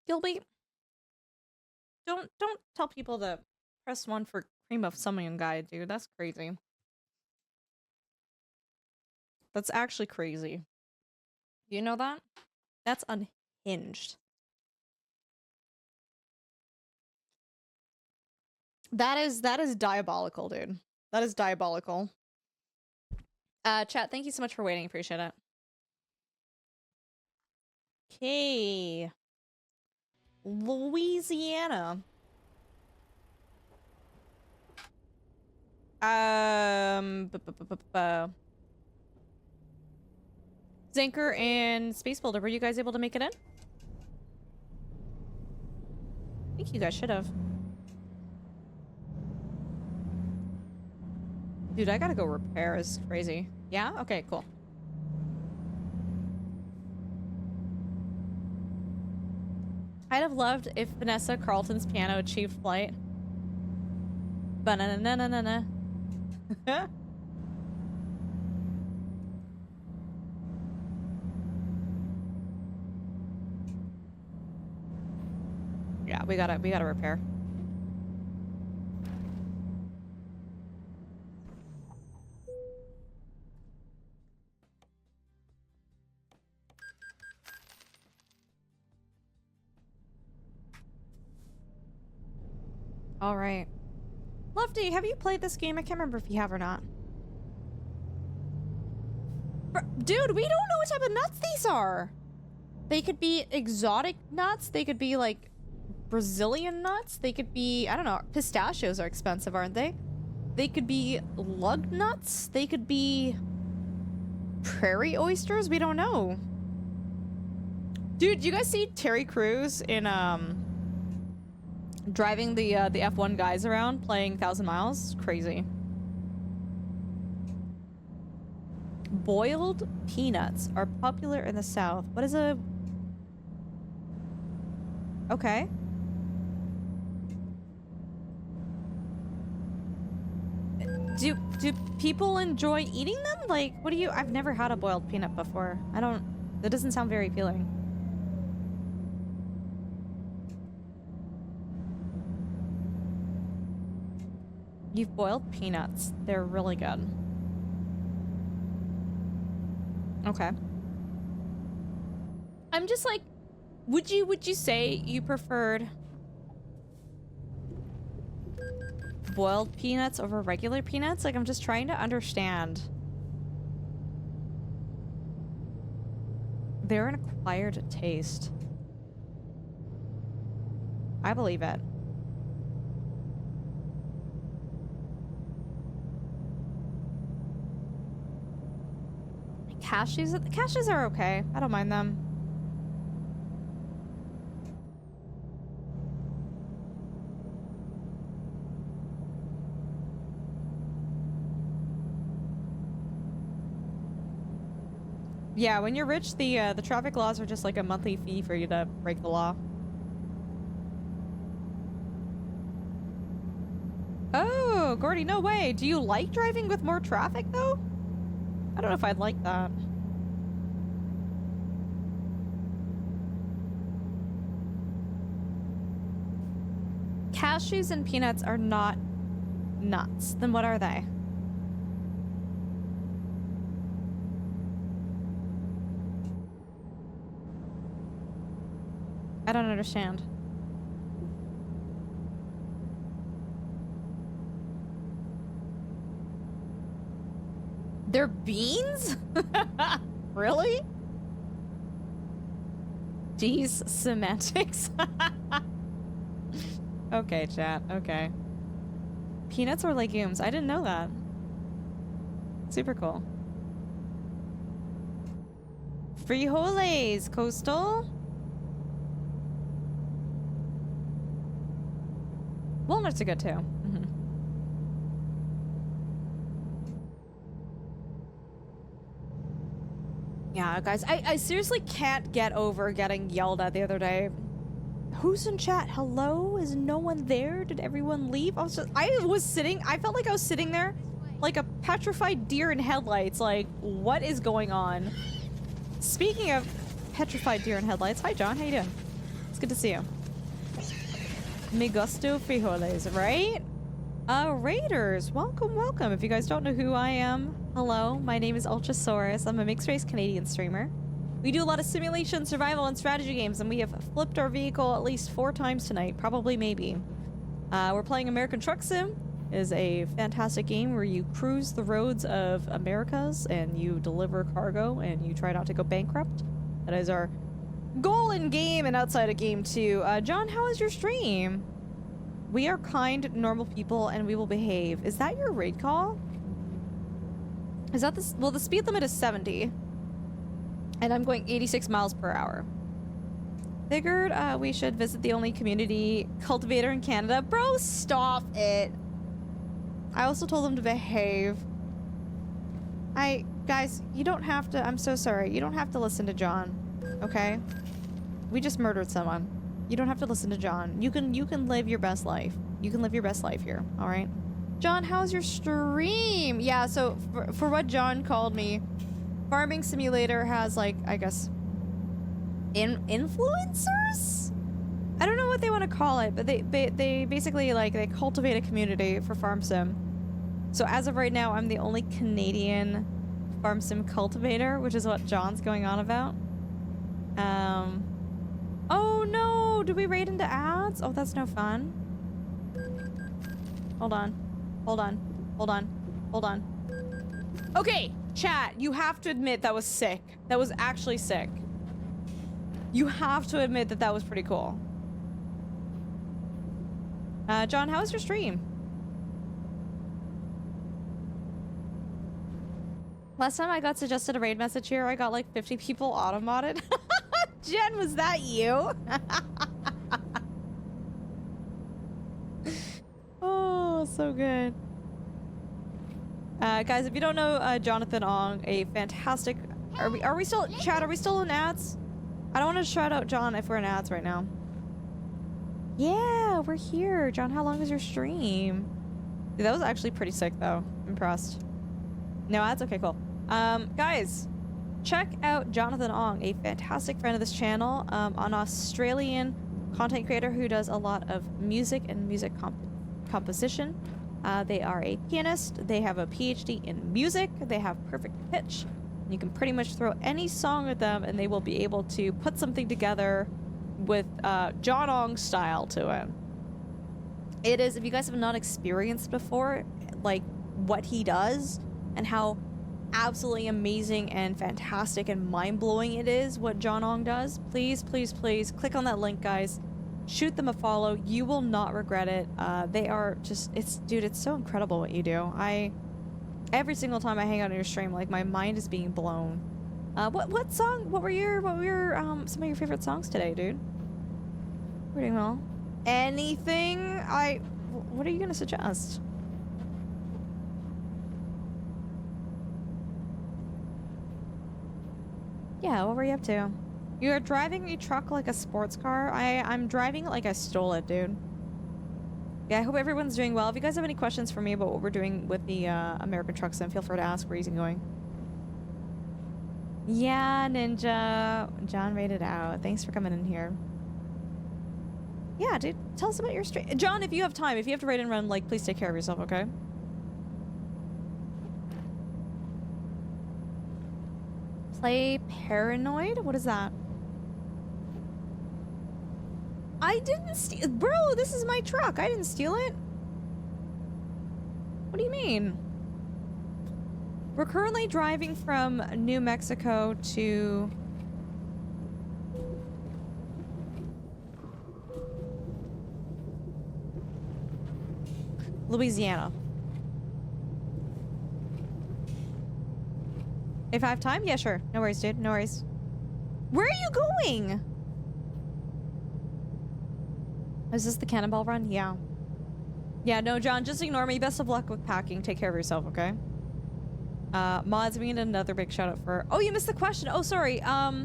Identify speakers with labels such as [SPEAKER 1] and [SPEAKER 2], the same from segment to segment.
[SPEAKER 1] Gilby, don't tell people to press 1 for Cream of Summoning Guide, dude. That's crazy. That's actually crazy. You know that? That's unhinged. That is diabolical, dude. That is diabolical. Chat, thank you so much for waiting. Appreciate it. Okay. Louisiana. Zanker and Space Builder, were you guys able to make it in? I think you guys should have. Dude, I gotta go repair. Is crazy. Yeah? Okay, cool. I'd have loved if Vanessa Carlton's piano achieved flight. Ba-na-na-na-na-na. Yeah, we gotta repair. All right. Lofty, have you played this game? I can't remember if you have or not. Dude, we don't know what type of nuts these are. They could be exotic nuts. They could be like Brazilian nuts. They could be, I don't know, pistachios are expensive, aren't they? They could be lug nuts. They could be prairie oysters. We don't know. Dude, you guys see Terry Crews in driving the F1 guys around playing 1,000 Miles? Crazy. Boiled peanuts are popular in the South. What is a... Okay. Do people enjoy eating them? Like, what do you... I've never had a boiled peanut before. I don't... That doesn't sound very appealing. You've boiled peanuts. They're really good. Okay. I'm just like, would you say you preferred boiled peanuts over regular peanuts? Like, I'm just trying to understand. They're an acquired taste. I believe it. Cashews? The cashews are okay. I don't mind them. Yeah, when you're rich, the traffic laws are just like a monthly fee for you to break the law. Oh, Gordy, no way. Do you like driving with more traffic, though? I don't know if I'd like that. Cashews and peanuts are not nuts. Then what are they? I don't understand. They're beans? Really? Jeez, semantics. Okay, chat. Okay. Peanuts or legumes? I didn't know that. Super cool. Frijoles, Coastal. Walnuts are good too. Mm-hmm. Yeah, guys, I seriously can't get over getting yelled at the other day. Who's in chat? Hello? Is no one there? Did everyone leave? I felt like I was sitting there like a petrified deer in headlights. Like, what is going on? Speaking of petrified deer in headlights, hi John, how you doing? It's good to see you. Me gusto frijoles, right? Raiders, welcome, welcome. If you guys don't know who I am, hello, my name is Ultrasaurus. I'm a mixed-race Canadian streamer. We do a lot of simulation, survival, and strategy games, and we have flipped our vehicle at least 4 times tonight, probably, maybe. We're playing American Truck Sim. It is a fantastic game where you cruise the roads of Americas, and you deliver cargo, and you try not to go bankrupt. That is our goal in game and outside of game, too. John, how is your stream? We are kind, normal people, and we will behave. Is that your raid call? Is that the... Well, the speed limit is 70. And I'm going 86 miles per hour. Figured we should visit the only community cultivator in Canada. Bro, stop it. I also told them to behave. Guys, you don't have to... I'm so sorry. You don't have to listen to John. Okay? We just murdered someone. You don't have to listen to John. You can live your best life. You can live your best life here. All right? John, how's your stream? Yeah, so for what John called me, Farming Simulator has, like, I guess, influencers? I don't know what they want to call it, but they basically, like, they cultivate a community for Farm Sim. So as of right now, I'm the only Canadian Farm Sim cultivator, which is what John's going on about. Oh no! Do we raid into ads? Oh, that's no fun. Hold on. Hold on. Hold on. Hold on. Okay, chat, you have to admit that was sick. That was actually sick. You have to admit that that was pretty cool. John, how was your stream? Last time I got suggested a raid message here, I got like 50 people auto-modded. Jen, was that you? Oh, so good. Guys, if you don't know Jonathan Ong, a fantastic... Are we still... Chat, are we still in ads? I don't want to shout out John if we're in ads right now. Yeah, we're here. John, how long is your stream? Dude, that was actually pretty sick, though. Impressed. No ads? Okay, cool. Guys, check out Jonathan Ong, a fantastic friend of this channel, an Australian content creator who does a lot of music and music composition. They are a pianist, they have a PhD in music, they have perfect pitch. You can pretty much throw any song at them and they will be able to put something together with John Ong style to it. It is, if you guys have not experienced before, like what he does and how absolutely amazing and fantastic and mind-blowing it is what John Ong does, please, please, please click on that link, guys. Shoot them a follow. You will not regret it. They are just, dude, it's so incredible what you do. Every single time I hang out on your stream, like my mind is being blown. What song, what were your some of your favorite songs today, dude? We're doing well. Anything? What are you gonna suggest? Yeah, what were you up to? You are driving a truck like a sports car? I'm driving it like I stole it, dude. Yeah, I hope everyone's doing well. If you guys have any questions for me about what we're doing with the American Truck Sim, feel free to ask. We're easy going. Yeah, Ninja. John rated out. Thanks for coming in here. Yeah, dude. Tell us about your stream. John, if you have time, if you have to raid and run, like, please take care of yourself, okay? Play Paranoid? What is that? I didn't steal... Bro, this is my truck. I didn't steal it. What do you mean? We're currently driving from New Mexico to... Louisiana. If I have time? Yeah, sure. No worries, dude. No worries. Where are you going? Is this the cannonball run? Yeah. Yeah, no, John, just ignore me. Best of luck with packing. Take care of yourself, okay? Mods, we need another big shout out for... Oh, you missed the question. Oh, sorry. I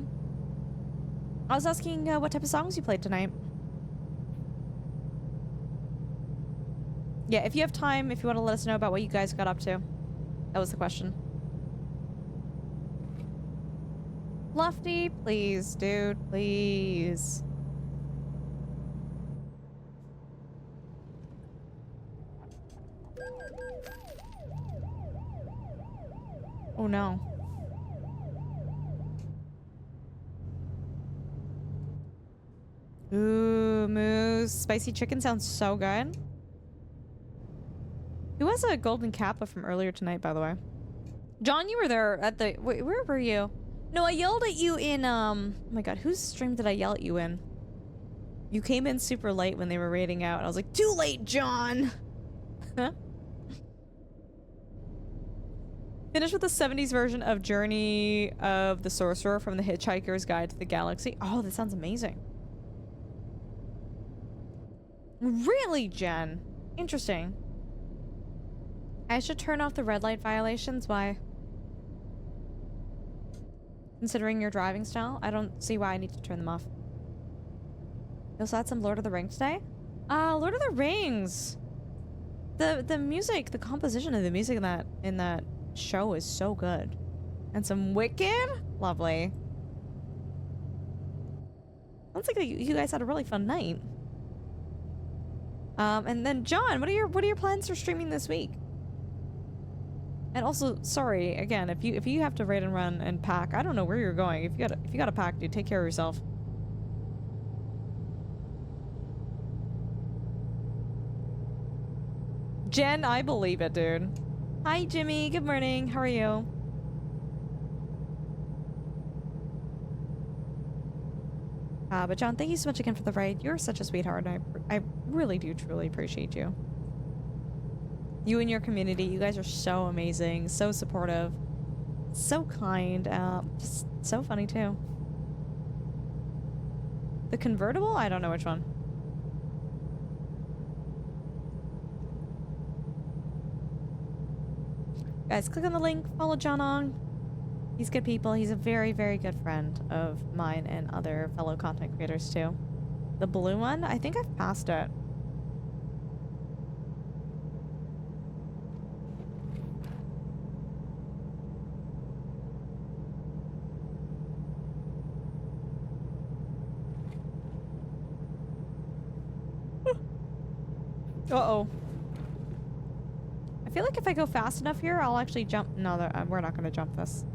[SPEAKER 1] was asking what type of songs you played tonight. Yeah, if you have time, if you want to let us know about what you guys got up to. That was the question. Lofty, please, dude, please. Oh no. Ooh, moose. Spicy chicken sounds so good. Who has a golden kappa from earlier tonight, by the way? John, you were there at the... Wait, where were you? No, I yelled at you in, Oh my god, whose stream did I yell at you in? You came in super late when they were raiding out. I was like, too late, John! Finish with the 70s version of Journey of the Sorcerer from the Hitchhiker's Guide to the Galaxy. Oh, that sounds amazing. Really, Jen? Interesting. I should turn off the red light violations. Why? Considering your driving style, I don't see why I need to turn them off. You also had some Lord of the Rings today? Lord of the Rings! The music, the composition of the music in that show is so good. And some Wicked? Lovely. Sounds like you guys had a really fun night. And then John, what are your plans for streaming this week? And also, sorry again, if you have to raid and run and pack, I don't know where you're going. If you gotta pack, dude, take care of yourself. Jen, I believe it, dude. Hi, Jimmy. Good morning. How are you? But John, thank you so much again for the raid. You're such a sweetheart, and I really do truly appreciate you. You and your community, you guys are so amazing, so supportive, so kind, just so funny too. The convertible? I don't know which one. Guys, click on the link, follow John Ong. He's good people. He's a very, very good friend of mine and other fellow content creators too. The blue one? I think I've passed it. Uh-oh. I feel like if I go fast enough here, I'll actually jump. No, we're not going to jump this.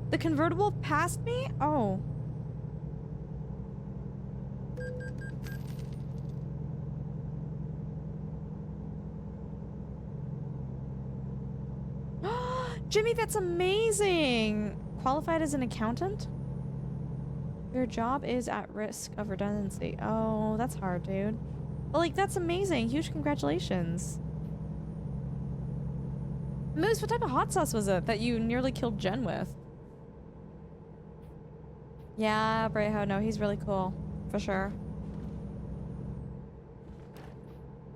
[SPEAKER 1] The convertible passed me? Oh. Jimmy, that's amazing! Qualified as an accountant? Your job is at risk of redundancy. Oh, that's hard, dude. But, like, that's amazing. Huge congratulations. Moose, what type of hot sauce was it that you nearly killed Jen with? Yeah, Breho, no, he's really cool. For sure.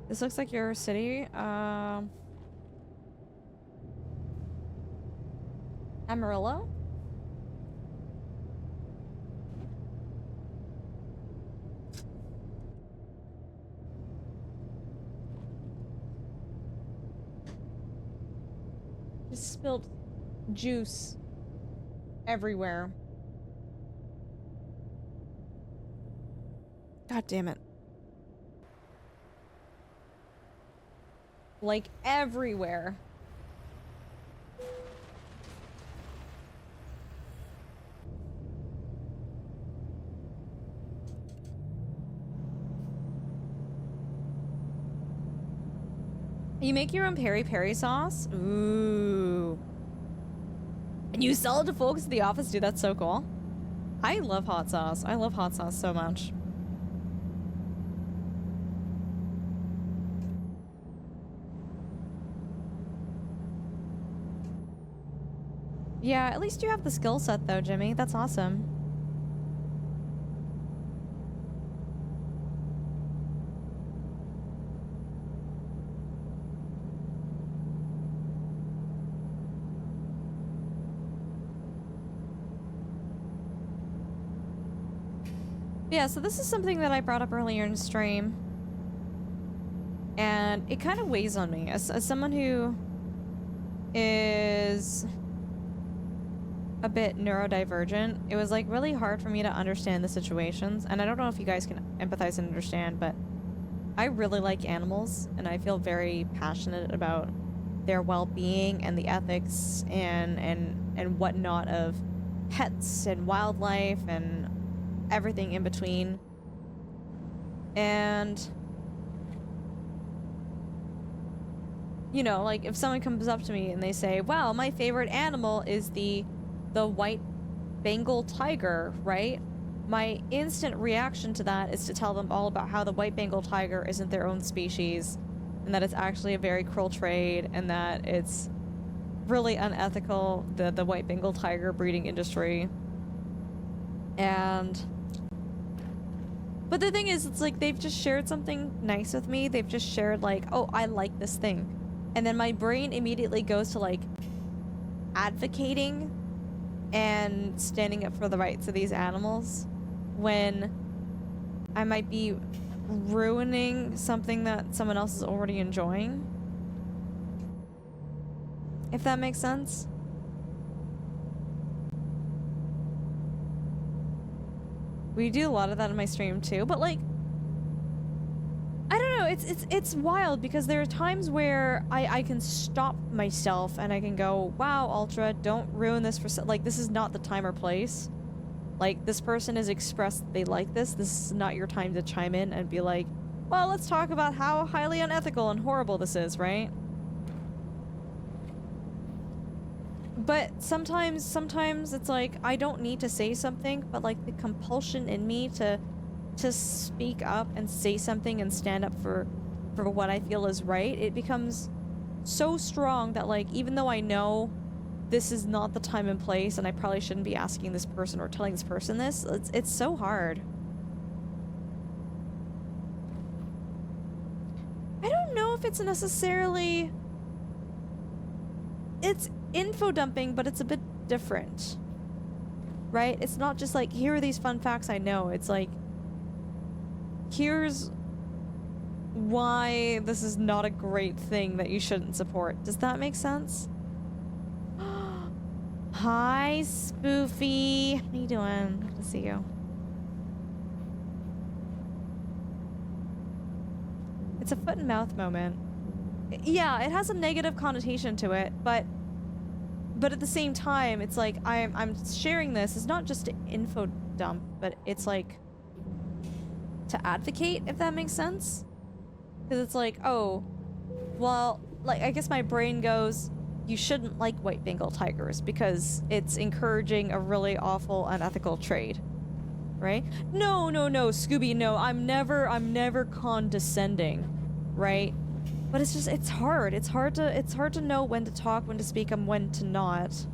[SPEAKER 1] This looks like your city. Amarillo? Just spilled juice everywhere. God damn it. Like everywhere. You make your own peri-peri sauce? Ooh. And you sell it to folks at the office? Dude, that's so cool. I love hot sauce. I love hot sauce so much. Yeah, at least you have the skill set though, Jimmy. That's awesome. Yeah, so this is something that I brought up earlier in stream. And it kind of weighs on me. As someone who is a bit neurodivergent, it was like really hard for me to understand the situations. And I don't know if you guys can empathize and understand, but I really like animals, and I feel very passionate about their well-being and the ethics and whatnot of pets and wildlife and everything in between. And you know, like if someone comes up to me and they say, "Wow, my favorite animal is the white Bengal tiger," right? My instant reaction to that is to tell them all about how the white Bengal tiger isn't their own species, and that it's actually a very cruel trade, and that it's really unethical, the white Bengal tiger breeding industry. But the thing is, it's like they've just shared something nice with me. They've just shared like, "Oh, I like this thing." And then my brain immediately goes to like advocating and standing up for the rights of these animals when I might be ruining something that someone else is already enjoying. If that makes sense. We do a lot of that in my stream too, but like, I don't know, it's wild because there are times where I can stop myself and I can go, "Wow, Ultra, don't ruin this for like, this is not the time or place. Like, this person has expressed they like this. This is not your time to chime in and be like, well, let's talk about how highly unethical and horrible this is," right? But sometimes it's like, I don't need to say something, but like the compulsion in me to speak up and say something and stand up for what I feel is right, it becomes so strong that like, even though I know this is not the time and place and I probably shouldn't be asking this person or telling this person this, it's so hard. I don't know if it's necessarily... It's info dumping, but it's a bit different. Right? It's not just like, here are these fun facts I know. It's like, here's why this is not a great thing that you shouldn't support. Does that make sense? Hi, Spoofy. How you doing? Good to see you. It's a foot and mouth moment. Yeah, it has a negative connotation to it, but at the same time, it's like I'm sharing this. It's not just to info dump, but it's like to advocate, if that makes sense. Because it's like, oh, well, like, I guess my brain goes, you shouldn't like white Bengal tigers because it's encouraging a really awful, unethical trade, right? No, Scooby, no, I'm never condescending, right? But it's just, it's hard to know when to talk, when to speak, and when to not.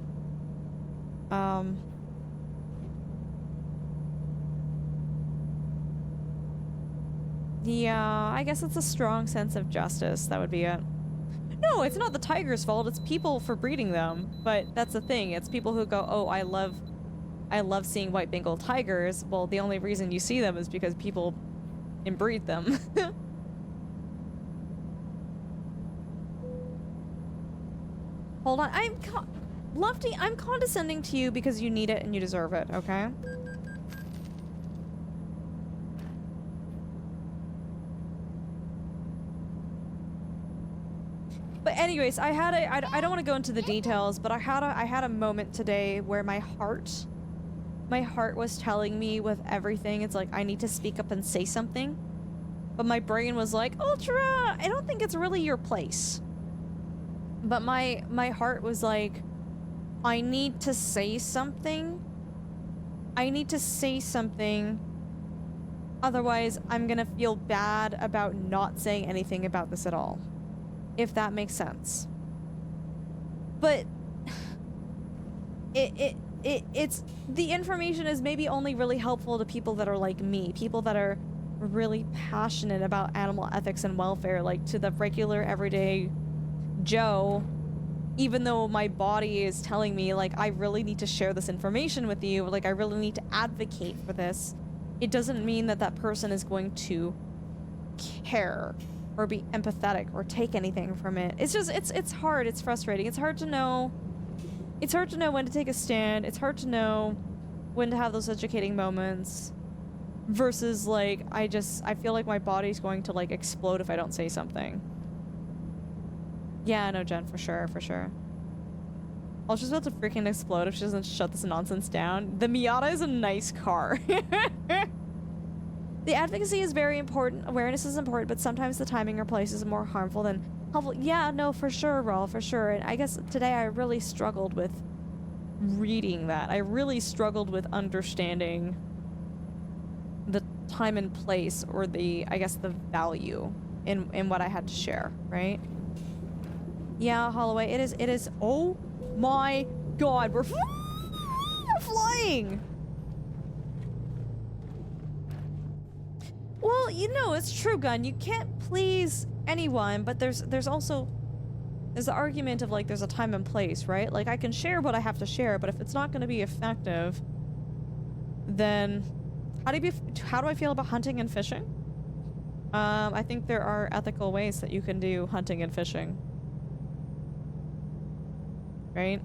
[SPEAKER 1] Yeah, I guess it's a strong sense of justice. That would be it. No, it's not the tiger's fault. It's people for breeding them. But that's the thing. It's people who go, "Oh, I love seeing white Bengal tigers." Well, the only reason you see them is because people inbreed them. Hold on. Lofty, I'm condescending to you because you need it and you deserve it, okay? But anyways, I don't want to go into the details, but I had a moment today where my heart was telling me with everything, it's like, I need to speak up and say something. But my brain was like, "Ultra, I don't think it's really your place." But my heart was like, I need to say something. I need to say something. Otherwise, I'm gonna feel bad about not saying anything about this at all. If that makes sense. But it's the information is maybe only really helpful to people that are like me, people that are really passionate about animal ethics and welfare, like to the regular everyday Joe. Even though my body is telling me like, I really need to share this information with you, like I really need to advocate for this, it doesn't mean that that person is going to care or be empathetic or take anything from it. It's just, it's hard, it's frustrating. It's hard to know when to take a stand. It's hard to know when to have those educating moments. versus like I feel like my body's going to like explode if I don't say something. Yeah, no, Jen, for sure, for sure. Ultra's about to freaking explode if she doesn't shut this nonsense down. The Miata is a nice car. The advocacy is very important, awareness is important, but sometimes the timing or place is more harmful than helpful. Yeah, no, for sure, Raul, for sure. And I guess today I really struggled with reading that. I really struggled with understanding the time and place, or the, I guess, the value in what I had to share, right? Yeah, Holloway, it is, oh my god, we're flying! Well, you know, it's true, Gun, you can't please anyone, but there's also, there's the argument of, like, there's a time and place, right? Like, I can share what I have to share, but if it's not gonna be effective, then how do I feel about hunting and fishing? I think there are ethical ways that you can do hunting and fishing. Right?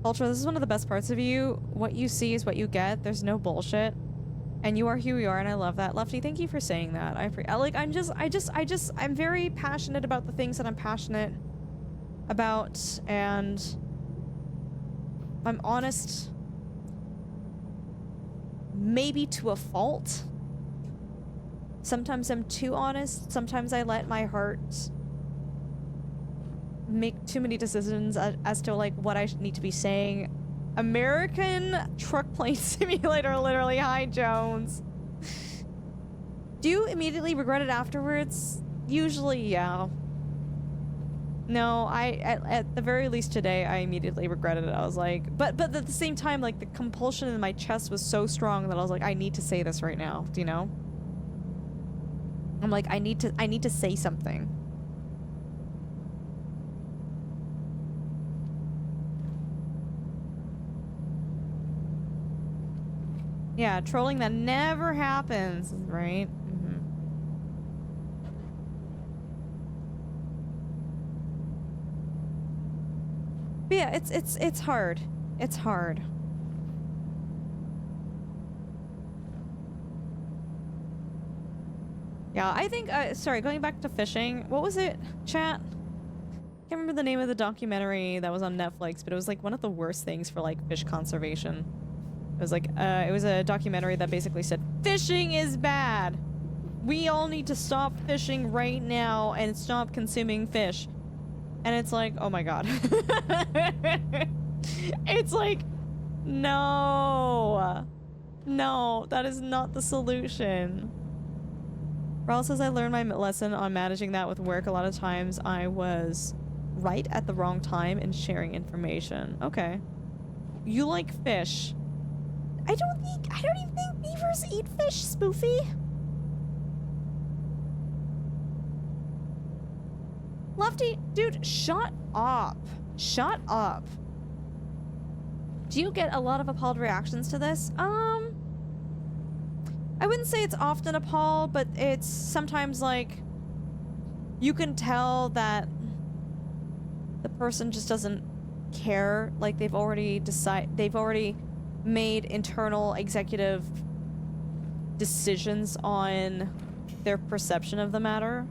[SPEAKER 1] Ultra, this is one of the best parts of you. What you see is what you get. There's no bullshit. And you are who you are, and I love that. Lefty, thank you for saying that. I'm very passionate about the things that I'm passionate about, and I'm honest, maybe to a fault. Sometimes I'm too honest. Sometimes I let my heart make too many decisions as to like what I need to be saying. American Truck Plane Simulator, literally. Hi, Jones. Do you immediately regret it afterwards? Usually, yeah. No, at the very least today, I immediately regretted it. I was like, but at the same time, like, the compulsion in my chest was so strong that I was like, I need to say this right now. Do you know? I'm like, I need to say something. Yeah, trolling that never happens, right? Mm-hmm. But yeah, it's hard. It's hard. Yeah, I think, sorry, going back to fishing, what was it, chat? I can't remember the name of the documentary that was on Netflix, but it was like one of the worst things for like fish conservation. It was like, it was a documentary that basically said, fishing is bad. We all need to stop fishing right now and stop consuming fish. And it's like, oh my god. It's like, no. No, that is not the solution. Raul says, I learned my lesson on managing that with work. A lot of times I was right at the wrong time in sharing information. Okay. You like fish. I don't even think beavers eat fish, Spoofy. Lefty, dude, shut up. Shut up. Do you get a lot of appalled reactions to this? I wouldn't say it's often appalled, but it's sometimes like you can tell that the person just doesn't care. Like they've already made internal executive decisions on their perception of the matter.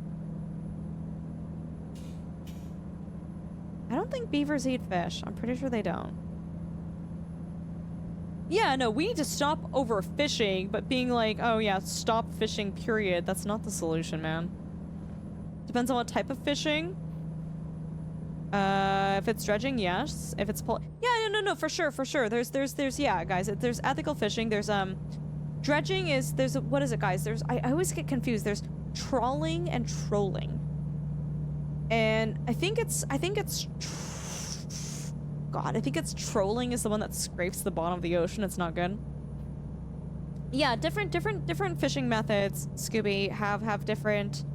[SPEAKER 1] I don't think beavers eat fish. I'm pretty sure they don't. Yeah, no, we need to stop overfishing, but being like, oh yeah, stop fishing, period. That's not the solution, man. Depends on what type of fishing. If it's dredging, yes. If it's yeah, no, for sure. There's, yeah, guys, there's ethical fishing. There's, dredging is, what is it, guys? I always get confused. There's trawling and trolling. And I think it's trolling is the one that scrapes the bottom of the ocean. It's not good. Yeah, different fishing methods, Scooby, have different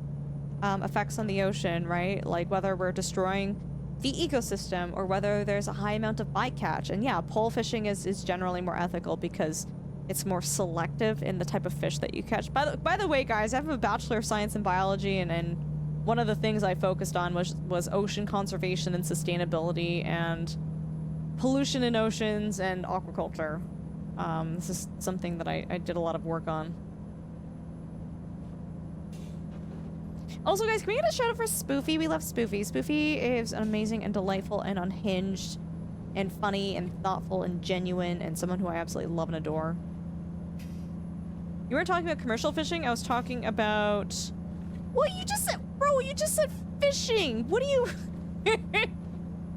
[SPEAKER 1] effects on the ocean, right? Like whether we're destroying the ecosystem or whether there's a high amount of bycatch. And yeah, pole fishing is generally more ethical because it's more selective in the type of fish that you catch. By the way, guys, I have a Bachelor of Science in Biology, and one of the things I focused on was ocean conservation and sustainability and pollution in oceans and aquaculture. This is something that I did a lot of work on. Also, guys, can we get a shout out for Spoofy? We love Spoofy. Spoofy is an amazing and delightful and unhinged and funny and thoughtful and genuine and someone who I absolutely love and adore. You weren't talking about commercial fishing. I was talking about... Well, you just said... Bro, you just said fishing. What do you...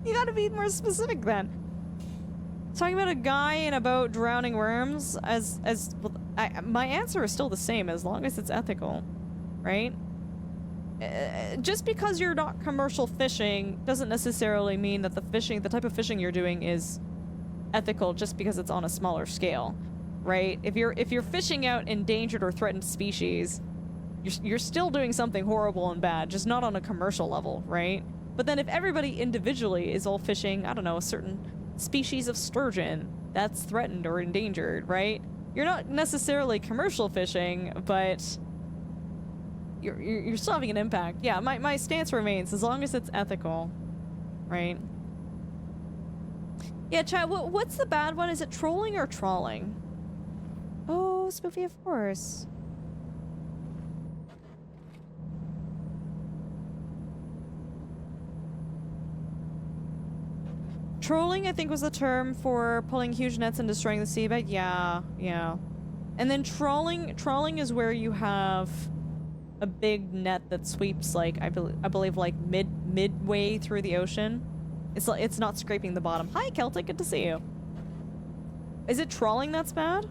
[SPEAKER 1] You gotta be more specific then. Talking about a guy in a boat drowning worms well, my answer is still the same as long as it's ethical, right? Just because you're not commercial fishing doesn't necessarily mean that the type of fishing you're doing is ethical just because it's on a smaller scale, right? If you're fishing out endangered or threatened species, you're still doing something horrible and bad, just not on a commercial level, right? But then if everybody individually is all fishing, I don't know, a certain species of sturgeon that's threatened or endangered, right? You're not necessarily commercial fishing, but you're still having an impact. Yeah, my stance remains as long as it's ethical, right? Yeah, chat, what's the bad one? Is it trolling or trawling? Oh, Spoofy, of course. Trolling, I think, was the term for pulling huge nets and destroying the seabed. Yeah, yeah. And then trawling is where you have a big net that sweeps, like, I believe like midway through the ocean. It's not scraping the bottom. Hi, Celtic, good to see you. Is it trawling that's bad?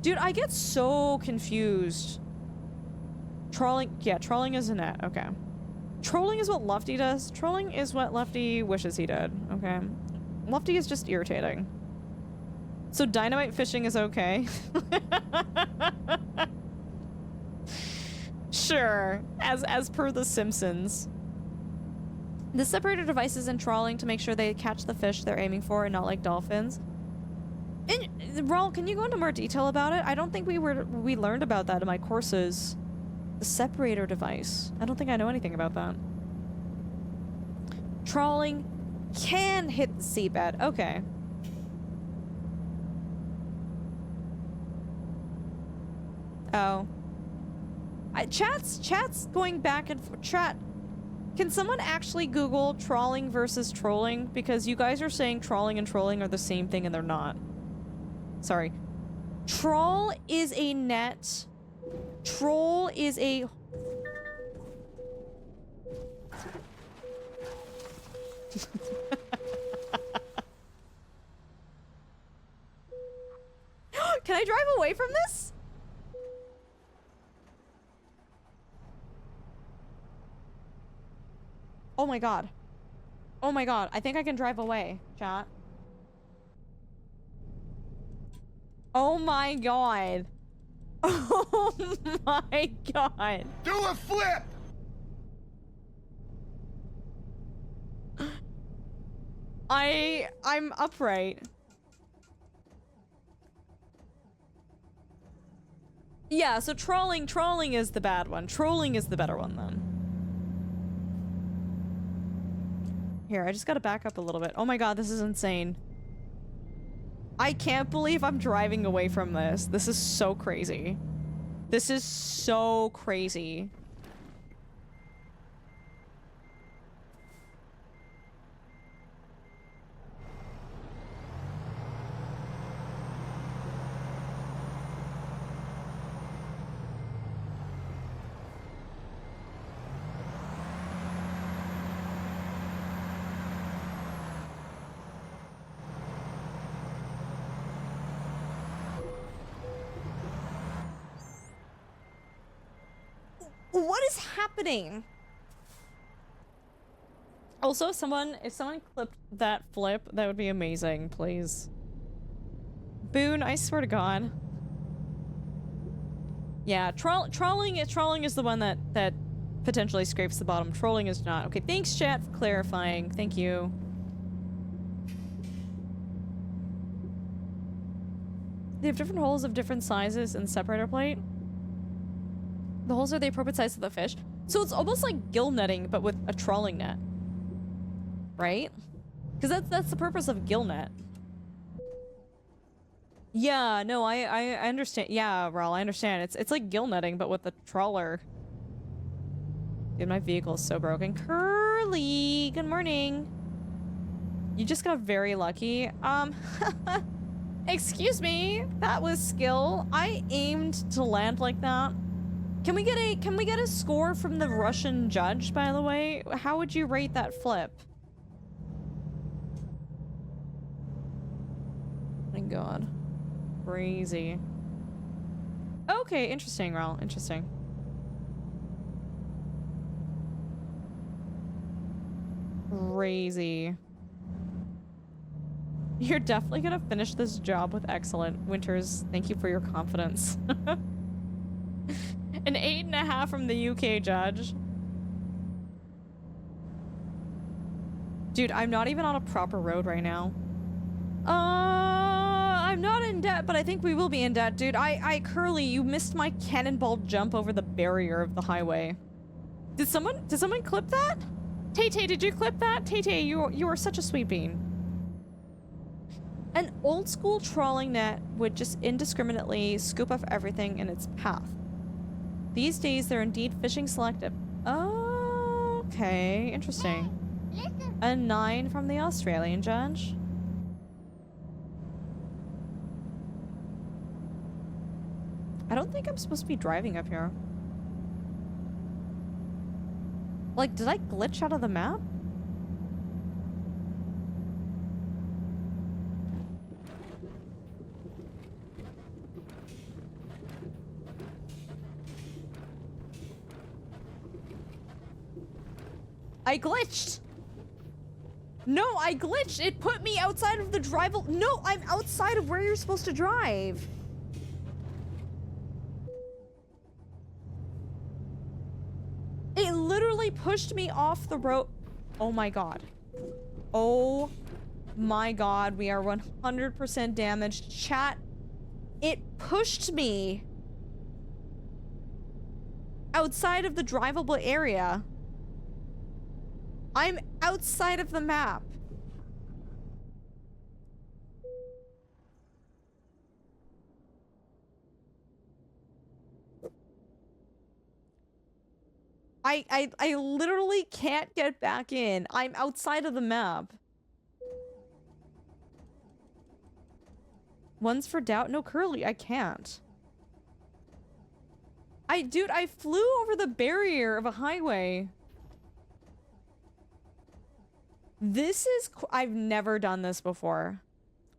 [SPEAKER 1] Dude, I get so confused. Trawling, yeah, trawling is a net, okay. Trolling is what Lufty does. Trolling is what Lefty wishes he did, okay? Lufty is just irritating. So dynamite fishing is okay. Sure, as per The Simpsons. The separator devices in trawling to make sure they catch the fish they're aiming for and not like dolphins. And Raul, can you go into more detail about it? I don't think we learned about that in my courses. The separator device. I don't think I know anything about that. Trawling can hit the seabed. Okay. Oh. Chat's going back and forth. Chat, can someone actually Google trawling versus trolling? Because you guys are saying trawling and trolling are the same thing and they're not. Sorry. Trawl is a net. Troll is a... Can I drive away from this? Oh my god. Oh my god. I think I can drive away, chat. Oh my god. Oh my god.
[SPEAKER 2] Do a flip!
[SPEAKER 1] I'm upright. Yeah, so trawling is the bad one. Trolling is the better one then. Here, I just gotta back up a little bit. Oh my god, this is insane. I can't believe I'm driving away from this. This is so crazy. This is so crazy. What is happening? Also, if someone clipped that flip, that would be amazing, please. Boone, I swear to God. Yeah, trawling is the one that potentially scrapes the bottom. Trolling is not. Okay, thanks chat for clarifying. Thank you. They have different holes of different sizes in the separator plate. The holes are the appropriate size of the fish. So it's almost like gill netting, but with a trawling net. Right? Because that's the purpose of gill net. Yeah, no, I understand. Yeah, Raul, I understand. It's like gill netting, but with the trawler. Dude, my vehicle is so broken. Curly, good morning. You just got very lucky. Excuse me. That was skill. I aimed to land like that. Can we get a score from the Russian judge, by the way? How would you rate that flip? My god. Crazy. Okay, interesting, Raul. Interesting. Crazy. You're definitely gonna finish this job with excellent. Winters, thank you for your confidence. An 8.5 from the UK judge. Dude, I'm not even on a proper road right now. I'm not in debt, but I think we will be in debt, dude. Curly, you missed my cannonball jump over the barrier of the highway. Did someone clip that? Tay-Tay, did you clip that? Tay-Tay, you are such a sweet bean. An old school trawling net would just indiscriminately scoop up everything in its path. These days, they're indeed fishing selective. Okay, interesting. A 9 from the Australian judge. I don't think I'm supposed to be driving up here. Like, did I glitch out of the map? I glitched! No, I glitched! It put me outside of the drive. No, I'm outside of where you're supposed to drive. It literally pushed me off the road. Oh my god. Oh my god, we are 100% damaged. Chat, it pushed me outside of the drivable area. I'm outside of the map. I literally can't get back in. I'm outside of the map. One's for doubt. No, Curly, I can't. Dude, I flew over the barrier of a highway. This is... I've never done this before.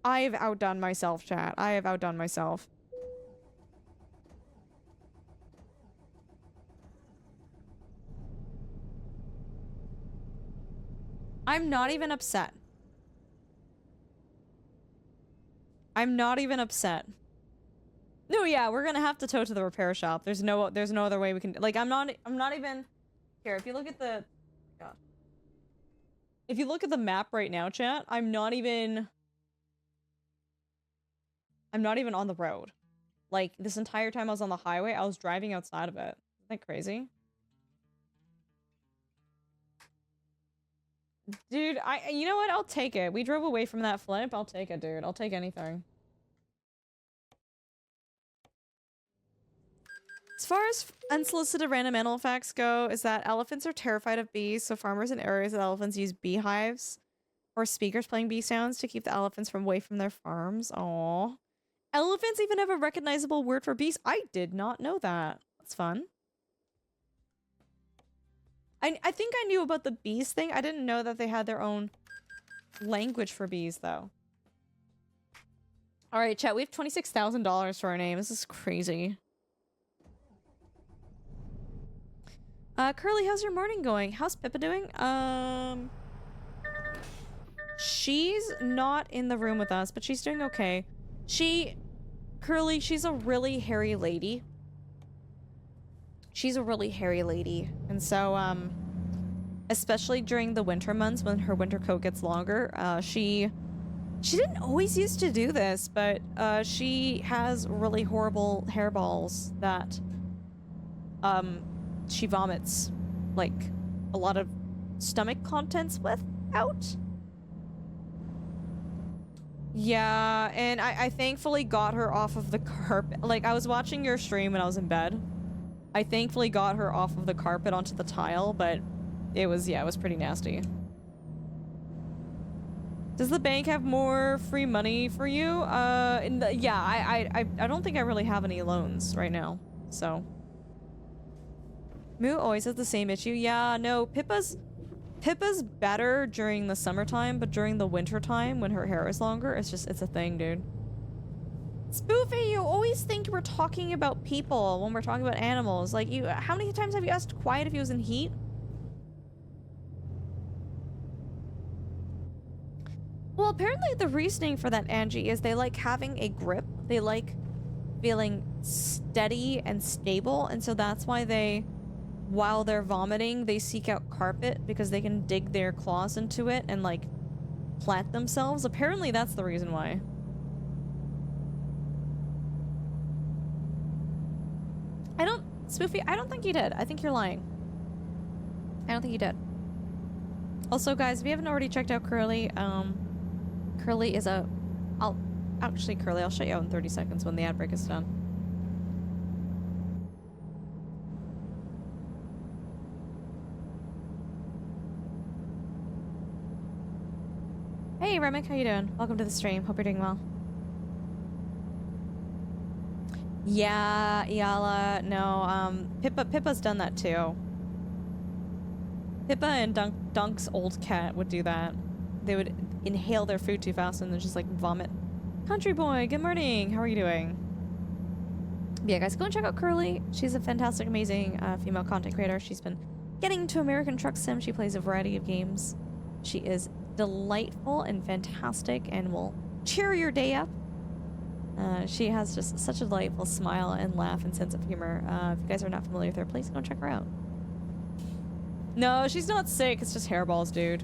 [SPEAKER 1] I've outdone myself, chat. I have outdone myself. I'm not even upset. I'm not even upset. No, yeah, we're gonna have to tow to the repair shop. There's no other way we can... Like, I'm not even... Here, if you look at the... God. If you look at the map right now, chat, I'm not even on the road. Like, this entire time I was on the highway, I was driving outside of it. Isn't that crazy? Dude, you know what? I'll take it. We drove away from that flip. I'll take it, dude. I'll take anything. As far as unsolicited random animal facts go, is that elephants are terrified of bees, so farmers in areas with elephants use beehives or speakers playing bee sounds to keep the elephants away from their farms. Aww. Elephants even have a recognizable word for bees. I did not know that. That's fun. I think I knew about the bees thing. I didn't know that they had their own language for bees, though. Alright, chat, we have $26,000 for our name. This is crazy. Curly, how's your morning going? How's Pippa doing? She's not in the room with us, but she's doing okay. Curly, she's a really hairy lady. She's a really hairy lady. And so, especially during the winter months when her winter coat gets longer, she didn't always used to do this, but, she has really horrible hairballs that, she vomits, like, a lot of stomach contents without. Yeah, and I thankfully got her off of the carpet. Like, I was watching your stream when I was in bed. I thankfully got her off of the carpet onto the tile, but it was, yeah, it was pretty nasty. Does the bank have more free money for you? Yeah, I don't think I really have any loans right now, so. Moo always has the same issue. Yeah, no, Pippa's better during the summertime, but during the wintertime when her hair is longer, it's a thing, dude. Spoofy, you always think we're talking about people when we're talking about animals. Like, how many times have you asked Quiet if he was in heat? Well, apparently the reasoning for that, Angie, is they like having a grip. They like feeling steady and stable, and so that's why they, while they're vomiting, they seek out carpet because they can dig their claws into it and like plant themselves. Apparently that's the reason why. Spoofy, I don't think you did. I think you're lying. I don't think you did. Also, guys, if you haven't already checked out Curly, Curly is a... Curly, I'll show you out in 30 seconds when the ad break is done. Hey, Remick, how you doing? Welcome to the stream. Hope you're doing well. Yeah, Iala, no, Pippa's done that too. Pippa and Dunk's old cat would do that. They would inhale their food too fast and then just like vomit. Country boy, good morning. How are you doing? Yeah, guys, go and check out Curly. She's a fantastic, amazing female content creator. She's been getting into American Truck Sim. She plays a variety of games. She is delightful and fantastic and will cheer your day up. She has just such a delightful smile and laugh and sense of humor. If you guys are not familiar with her, please go and check her out. No, she's not sick. It's just hairballs, dude.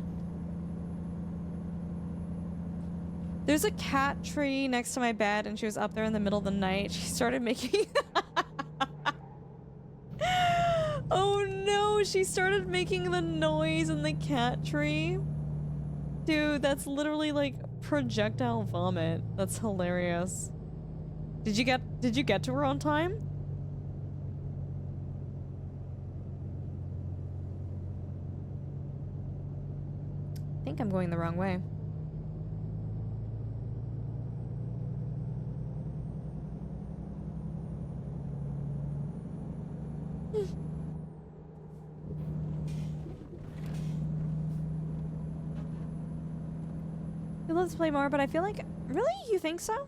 [SPEAKER 1] There's a cat tree next to my bed, and she was up there in the middle of the night. She started making... Oh no, she started making the noise in the cat tree. Dude, that's literally like projectile vomit. That's hilarious. Did you get to her on time? I think I'm going the wrong way. Let's play more, but I feel like... Really? You think so?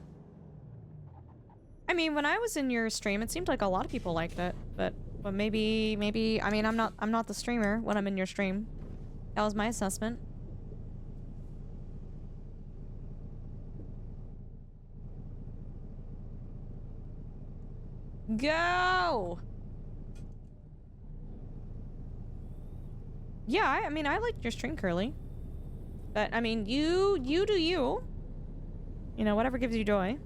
[SPEAKER 1] I mean, when I was in your stream, it seemed like a lot of people liked it, but maybe... I mean, I'm not the streamer when I'm in your stream. That was my assessment. Go! Yeah, I mean, I liked your stream, Curly. But, I mean, you do you. You know, whatever gives you joy.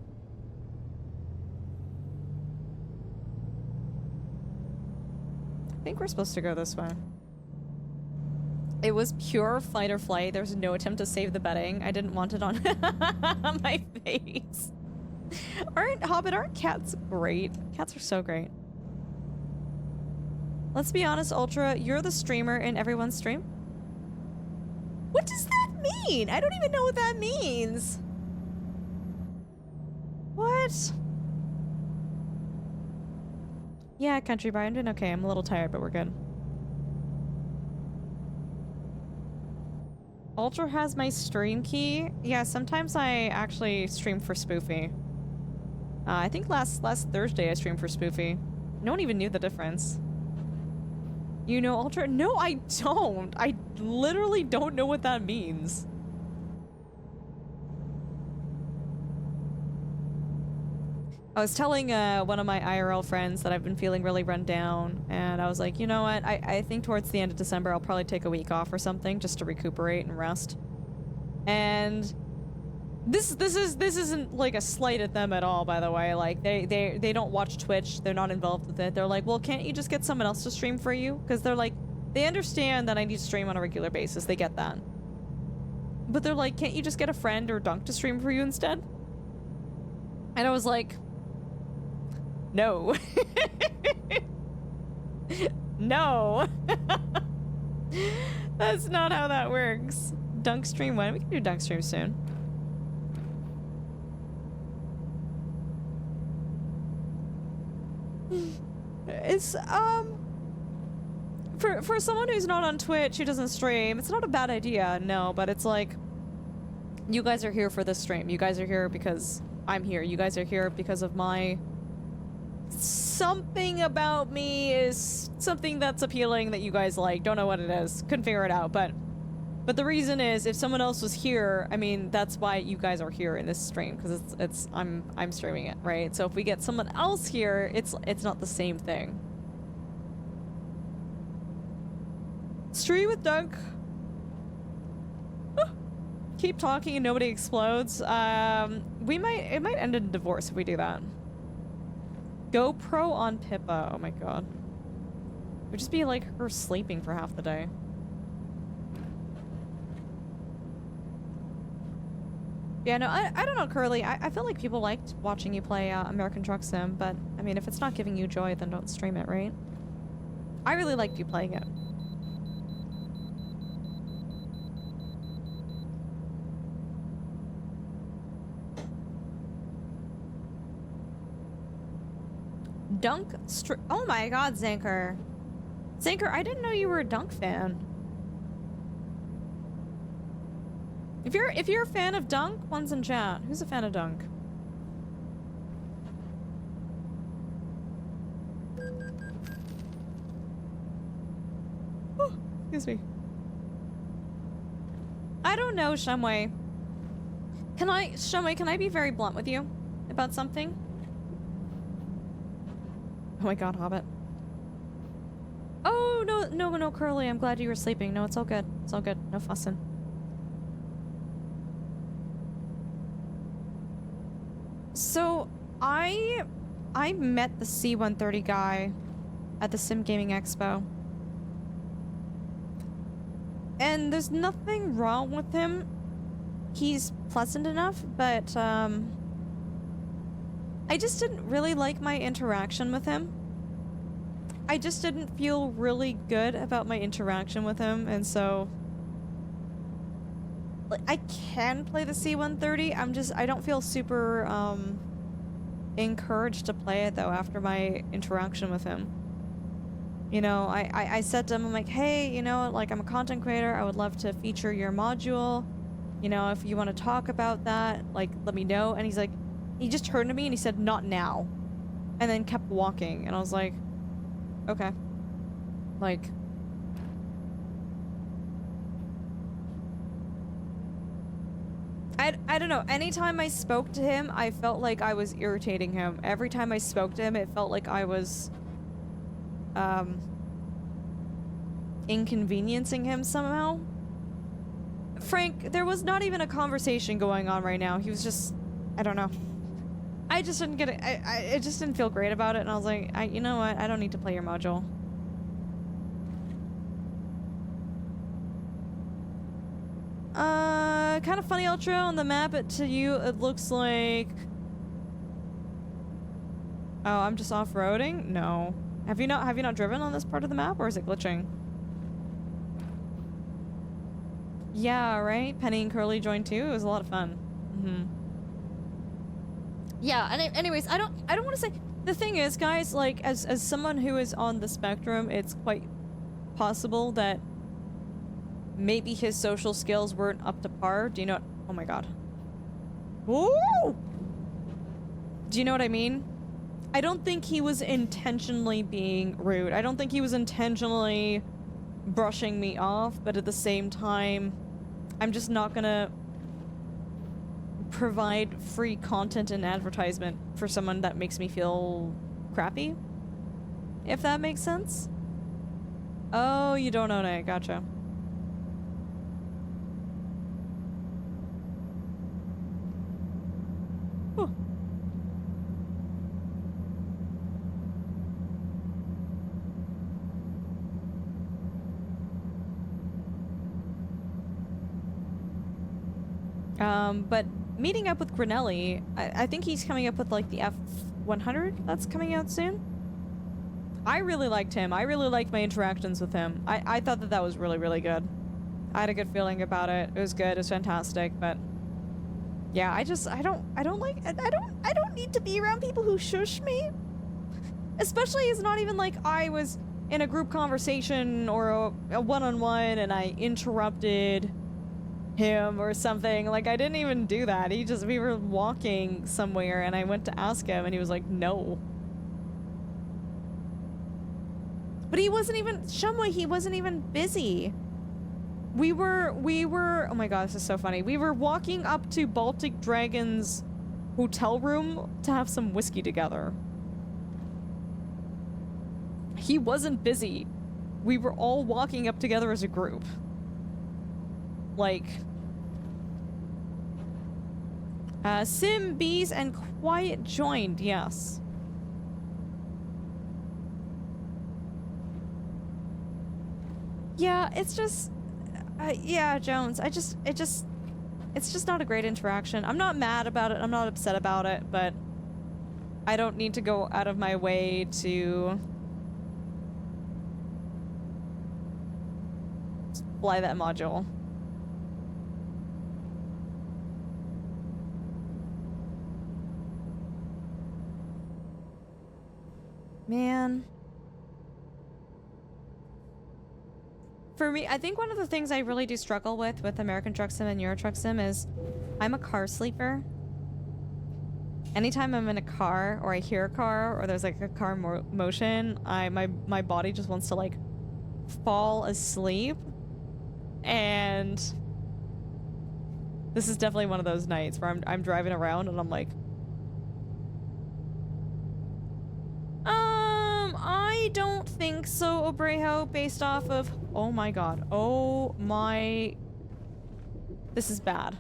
[SPEAKER 1] I think we're supposed to go this way. It was pure fight or flight. There was no attempt to save the bedding. I didn't want it on my face. Aren't cats great? Cats are so great. Let's be honest, Ultra, you're the streamer in everyone's stream. What does that mean? I don't even know what that means. What? Yeah, Country Boy, I'm doing okay. I'm a little tired, but we're good. Ultra has my stream key. Yeah, sometimes I actually stream for Spoofy. I think last Thursday I streamed for Spoofy. No one even knew the difference. You know Ultra? No, I don't. I literally don't know what that means. I was telling one of my IRL friends that I've been feeling really run down, and I was like, you know what? I think towards the end of December I'll probably take a week off or something just to recuperate and rest. And this isn't like a slight at them at all, by the way. Like they don't watch Twitch. They're not involved with it. They're like, well, can't you just get someone else to stream for you? Because they're like, they understand that I need to stream on a regular basis. They get that. But they're like, can't you just get a friend or Dunk to stream for you instead? And I was like, no. No. That's not how that works. Dunk stream when? We can do Dunk stream soon. It's, for someone who's not on Twitch, who doesn't stream, it's not a bad idea, no, but it's like, you guys are here for this stream. You guys are here because I'm here. You guys are here because of my... Something about me is something that's appealing that you guys like. Don't know what it is. Couldn't figure it out, but the reason is, if someone else was here, I mean, that's why you guys are here in this stream, because I'm streaming it, right? So if we get someone else here, it's not the same thing. Stream with Dunk. Keep talking and nobody explodes. It might end in divorce if we do that. GoPro on Pippa. Oh my god. It would just be like her sleeping for half the day. Yeah, no, I don't know, Curly. I feel like people liked watching you play American Truck Sim, but I mean, if it's not giving you joy, then don't stream it, right? I really liked you playing it. Dunk oh my god, Zanker. Zanker, I didn't know you were a Dunk fan. If you're a fan of Dunk, one's in chat. Who's a fan of Dunk? Oh, excuse me. I don't know, Shumway. Shumway, can I be very blunt with you about something? Oh my god, Hobbit. Oh, no, Curly, I'm glad you were sleeping. No, it's all good. It's all good. No fussing. So, I met the C-130 guy at the Sim Gaming Expo. And there's nothing wrong with him. He's pleasant enough, but, I just didn't really like my interaction with him. I just didn't feel really good about my interaction with him, and so... Like, I can play the C-130, I don't feel super, encouraged to play it, though, after my interaction with him. You know, I said to him, I'm like, hey, you know, like, I'm a content creator, I would love to feature your module. You know, if you want to talk about that, like, let me know. And he's like... He just turned to me and he said, not now. And then kept walking. And I was like, okay. Like... I don't know. Anytime I spoke to him, I felt like I was irritating him. Every time I spoke to him, it felt like I was... inconveniencing him somehow. Frank, there was not even a conversation going on right now. He was just... I don't know. I just didn't get it. I just didn't feel great about it, and I was like, you know what? I don't need to play your module. Kind of funny ultra on the map. To you, it looks like... Oh, I'm just off-roading? No. Have you not driven on this part of the map, or is it glitching? Yeah, right? Penny and Curly joined too. It was a lot of fun. Mm-hmm. Yeah, and anyways, I don't want to say... The thing is, guys, like, as someone who is on the spectrum, it's quite possible that maybe his social skills weren't up to par. Do you know... Oh my god. Woo! Do you know what I mean? I don't think he was intentionally being rude. I don't think he was intentionally brushing me off, but at the same time, I'm just not gonna provide free content and advertisement for someone that makes me feel crappy. If that makes sense. Oh, you don't own it. Gotcha. Whew. But meeting up with Grinelli, I think he's coming up with like the F100 that's coming out soon. I really liked him. I really liked my interactions with him. I thought that that was really, really good. I had a good feeling about it. It was good. It was fantastic. But yeah, I don't need to be around people who shush me. Especially it's not even like I was in a group conversation or a one-on-one and I interrupted him or something. Like, I didn't even do that. We were walking somewhere and I went to ask him and he was like, no. But he wasn't even, Shumway, he wasn't even busy. We were, oh my god, this is so funny. We were walking up to Baltic Dragon's hotel room to have some whiskey together. He wasn't busy. We were all walking up together as a group. Like, Sim, Bees, and Quiet joined, yes. Yeah, it's just, yeah, Jones, it's just not a great interaction. I'm not mad about it, I'm not upset about it, but I don't need to go out of my way to fly that module. Man. For me, I think one of the things I really do struggle with American Truck Sim and Euro Truck Sim is I'm a car sleeper. Anytime I'm in a car or I hear a car or there's like a car motion, my body just wants to like fall asleep. And this is definitely one of those nights where I'm driving around and I'm like, I don't think so, Obrejo, based off of, oh my god, oh my, this is bad.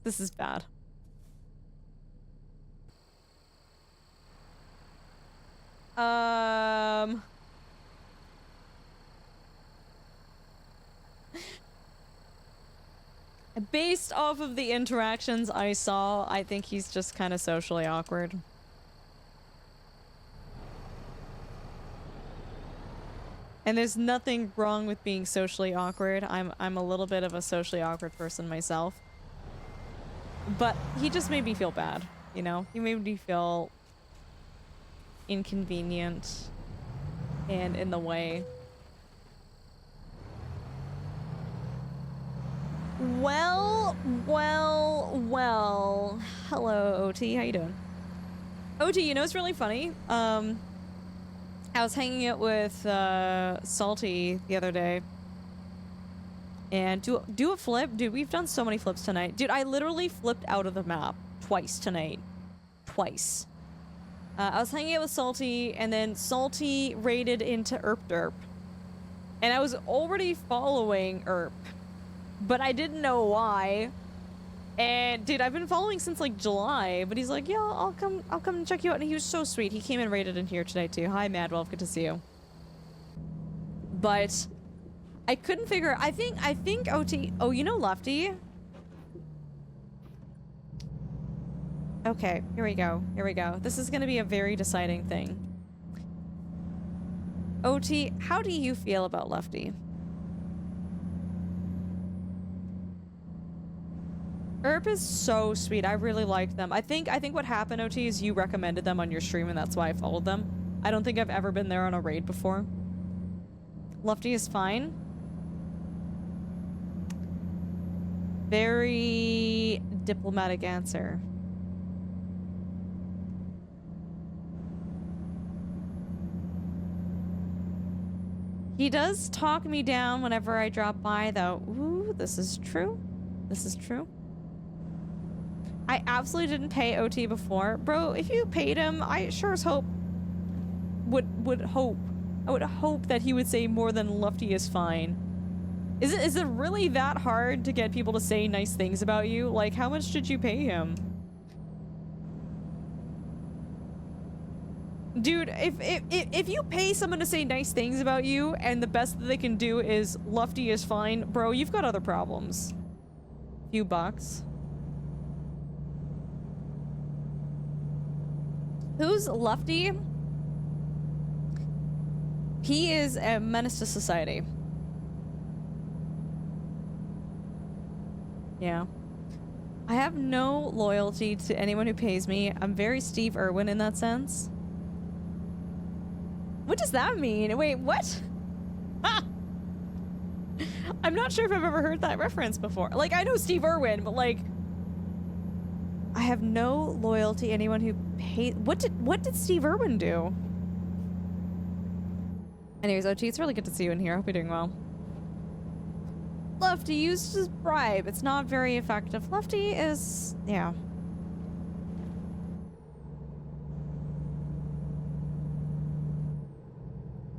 [SPEAKER 1] This is bad. Based off of the interactions I saw, I think he's just kind of socially awkward. And there's nothing wrong with being socially awkward. I'm a little bit of a socially awkward person myself. But he just made me feel bad, you know? He made me feel inconvenient and in the way. Well. Hello, OT. How you doing? OT, you know what's really funny? I was hanging out with Salty the other day. And do a flip? Dude, we've done so many flips tonight. Dude, I literally flipped out of the map twice tonight. Twice. I was hanging out with Salty, and then Salty raided into Erp Derp. And I was already following Erp. But I didn't know why. And dude, I've been following since like July, but he's like, yeah, I'll come and check you out. And he was so sweet. He came and raided in here today too. Hi, Madwolf, good to see you. But I couldn't figure. I think OT. Oh, you know Lefty. Okay, here we go. Here we go. This is gonna be a very deciding thing. OT, how do you feel about Lefty? Erp is so sweet. I really liked them. I think what happened, OT, is you recommended them on your stream and that's why I followed them. I don't think I've ever been there on a raid before. Lefty is fine. Very diplomatic answer. He does talk me down whenever I drop by, though. Ooh, this is true. This is true. I absolutely didn't pay OT before. Bro, if you paid him, I sure as hope would hope. I would hope that he would say more than Lefty is fine. Is it really that hard to get people to say nice things about you? Like, how much did you pay him? Dude, if you pay someone to say nice things about you and the best that they can do is Lefty is fine, bro, you've got other problems. few bucks. Who's Lufty? He is a menace to society. Yeah. I have no loyalty to anyone who pays me. I'm very Steve Irwin in that sense. What does that mean? Wait, what? I'm not sure if I've ever heard that reference before. Like, I know Steve Irwin, but like, I have no loyalty to anyone who pays. What did Steve Irwin do? Anyways, OT, it's really good to see you in here. I hope you're doing well. Lufty used his bribe. It's not very effective. Lufty is, yeah.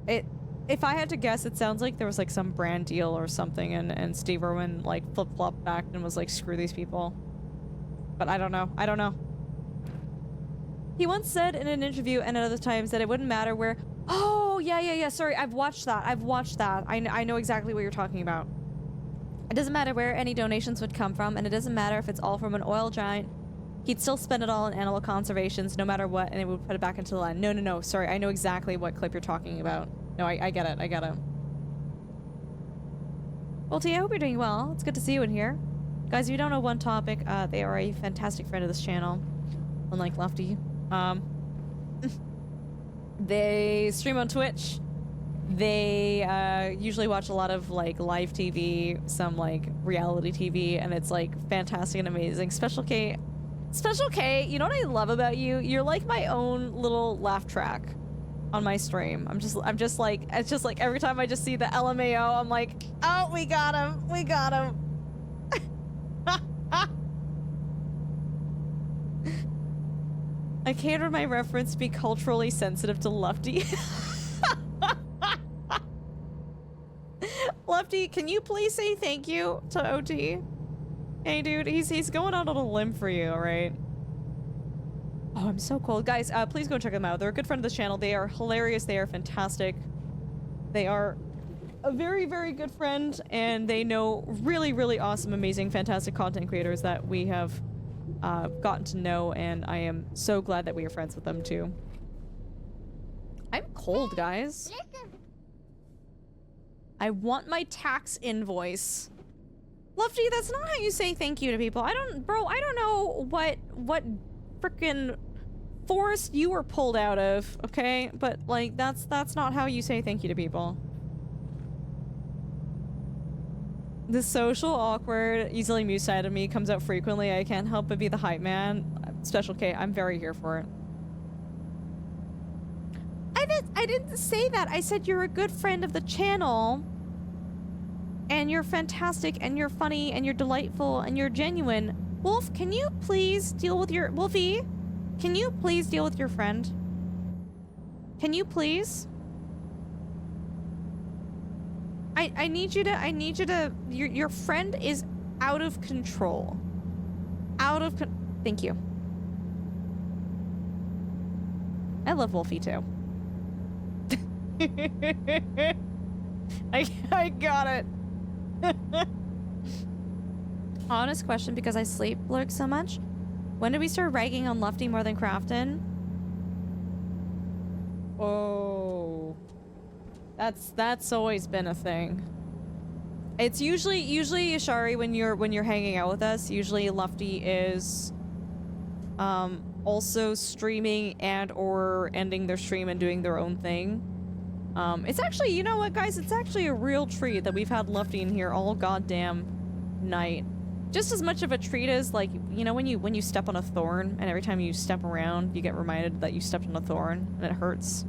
[SPEAKER 1] If I had to guess, it sounds like there was like some brand deal or something, and Steve Irwin like flip-flopped back and was like, screw these people. But I don't know. I don't know. He once said in an interview and at other times that it wouldn't matter where. Oh, yeah. Sorry, I've watched that. I know exactly what you're talking about. It doesn't matter where any donations would come from, and it doesn't matter if it's all from an oil giant. He'd still spend it all on animal conservations, no matter what, and it would put it back into the land. No. Sorry, I know exactly what clip you're talking about. No, I get it. I get it. Well, T, I hope you're doing well. It's good to see you in here. Guys, if you don't know One Topic, they are a fantastic friend of this channel. Unlike Lefty. They stream on Twitch. They usually watch a lot of like live TV, some like reality TV, and it's like fantastic and amazing. Special K, you know what I love about you? You're like my own little laugh track on my stream. I'm just like, it's just like every time I just see the LMAO, I'm like, oh, we got him. I catered my reference to be culturally sensitive to Lefty. Lefty, can you please say thank you to OT? Hey, dude, he's going out on a limb for you, alright? Oh, I'm so cold. Guys, please go check them out. They're a good friend of this channel. They are hilarious. They are fantastic. They are a very, very good friend, and they know really, really awesome, amazing, fantastic content creators that we have gotten to know, and I am so glad that we are friends with them, too. I'm cold, guys. I want my tax invoice. Lefty, that's not how you say thank you to people. I don't know what frickin' forest you were pulled out of, okay? But, like, that's not how you say thank you to people. The social, awkward, easily amused side of me comes out frequently. I can't help but be the hype man. Special K, I'm very here for it. I didn't say that. I said you're a good friend of the channel. And you're fantastic, and you're funny, and you're delightful, and you're genuine. Wolf, can you please deal with your... Wolfie, can you please deal with your friend? Can you please? I need you to... Your friend is out of control. Thank you. I love Wolfie, too. I got it. Honest question, because I sleep lurk so much. When did we start ragging on Lefty more than Crafton? Oh, that's always been a thing. It's usually Ashari when you're hanging out with us. Usually Lefty is also streaming and or ending their stream and doing their own thing. It's actually, you know what, guys? It's actually a real treat that we've had Lefty in here all goddamn night. Just as much of a treat as, like, you know, when you step on a thorn, and every time you step around, you get reminded that you stepped on a thorn, and it hurts.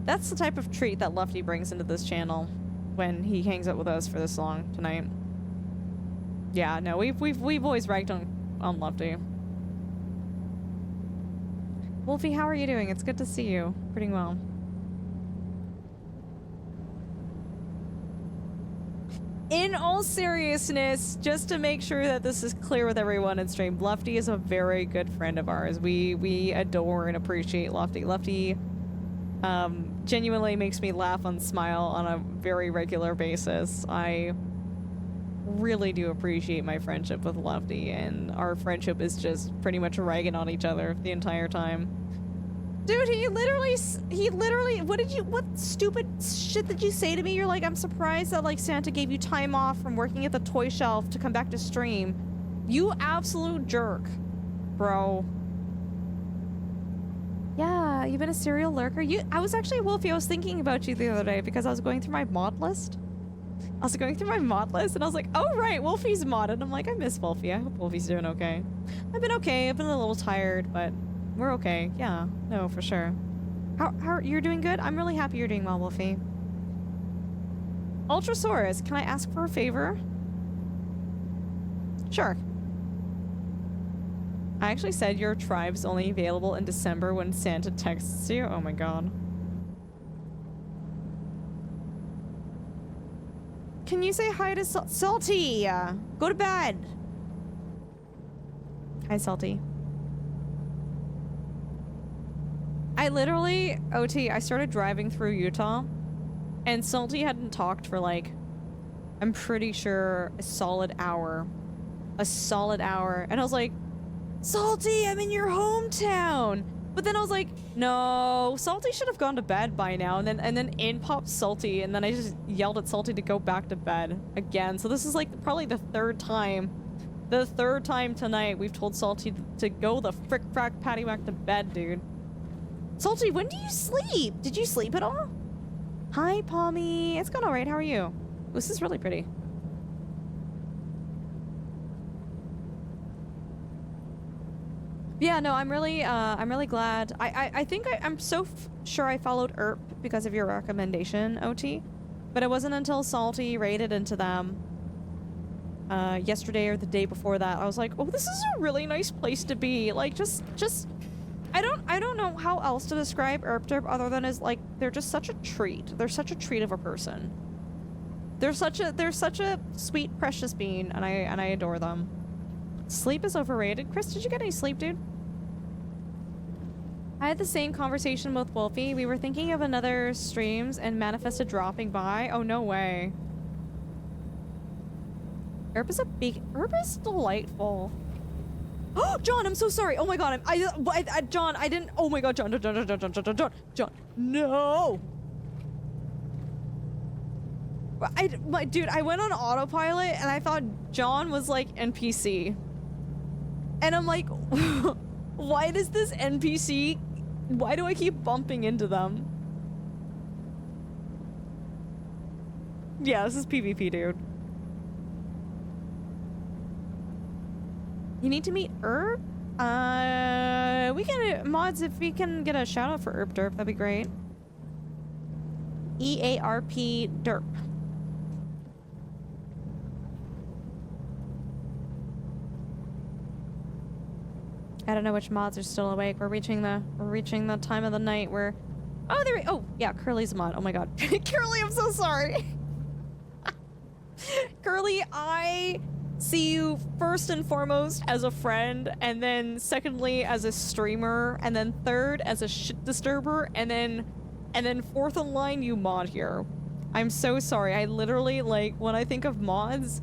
[SPEAKER 1] That's the type of treat that Lefty brings into this channel when he hangs out with us for this long tonight. Yeah, no, we've always ragged on Lefty. Wolfie, how are you doing? It's good to see you. Pretty well. In all seriousness, just to make sure that this is clear with everyone in stream, Lefty is a very good friend of ours. We adore and appreciate Lefty. Lefty genuinely makes me laugh and smile on a very regular basis. I really do appreciate my friendship with Lefty, and our friendship is just pretty much ragging on each other the entire time. Dude, he literally, what stupid shit did you say to me? You're like, I'm surprised that, like, Santa gave you time off from working at the toy shelf to come back to stream. You absolute jerk, bro. Yeah, you've been a serial lurker. I was actually, Wolfie, I was thinking about you the other day because I was going through my mod list. And I was like, oh right, Wolfie's modded. I'm like, I miss Wolfie. I hope Wolfie's doing okay. I've been okay. I've been a little tired, but we're okay. Yeah, no, for sure. How you're doing good? I'm really happy you're doing well, Wolfie. Ultrasaurus, can I ask for a favor? Sure. I actually said your tribe's only available in December when Santa texts you. Oh my god. Can you say hi to Salty? Go to bed. Hi, Salty. I literally, OT, I started driving through Utah, and Salty hadn't talked for, like, I'm pretty sure a solid hour. A solid hour. And I was like, Salty, I'm in your hometown. But then I was like, no, Salty should have gone to bed by now. And then in popped Salty, and then I just yelled at Salty to go back to bed again. So this is like probably the third time tonight we've told Salty to go the frick frack patty back to bed, dude. Salty, when do you sleep? Did you sleep at all? Hi, Pommy. It's going all right. How are you? This is really pretty. Yeah, no, I'm really glad. I think I'm so sure I followed ERP because of your recommendation, OT. But it wasn't until Salty raided into them yesterday or the day before that. I was like, oh, this is a really nice place to be. Like, just I don't know how else to describe ERP other than as, like, they're just such a treat. They're such a treat of a person. They're such a sweet, precious being, and I adore them. Sleep is overrated. Chris, did you get any sleep, dude? I had the same conversation with Wolfie. We were thinking of another streams and manifested dropping by. Oh, no way. Herb is delightful. Oh, John, I'm so sorry. Oh my god, John, I didn't. Oh my god, John, no. Dude, I went on autopilot and I thought John was like NPC. And I'm like, why does this NPC, why do I keep bumping into them? Yeah, this is PvP, dude. You need to meet Herb? We can, mods, if we can get a shout out for Herb Derp, that'd be great. EARP Derp. I don't know which mods are still awake. We're reaching the time of the night where, oh, oh yeah, Curly's a mod. Oh my god. Curly, I'm so sorry. Curly, I see you first and foremost as a friend, and then secondly as a streamer, and then third as a shit disturber, and then fourth in line you mod here. I'm so sorry. I literally, like, when I think of mods,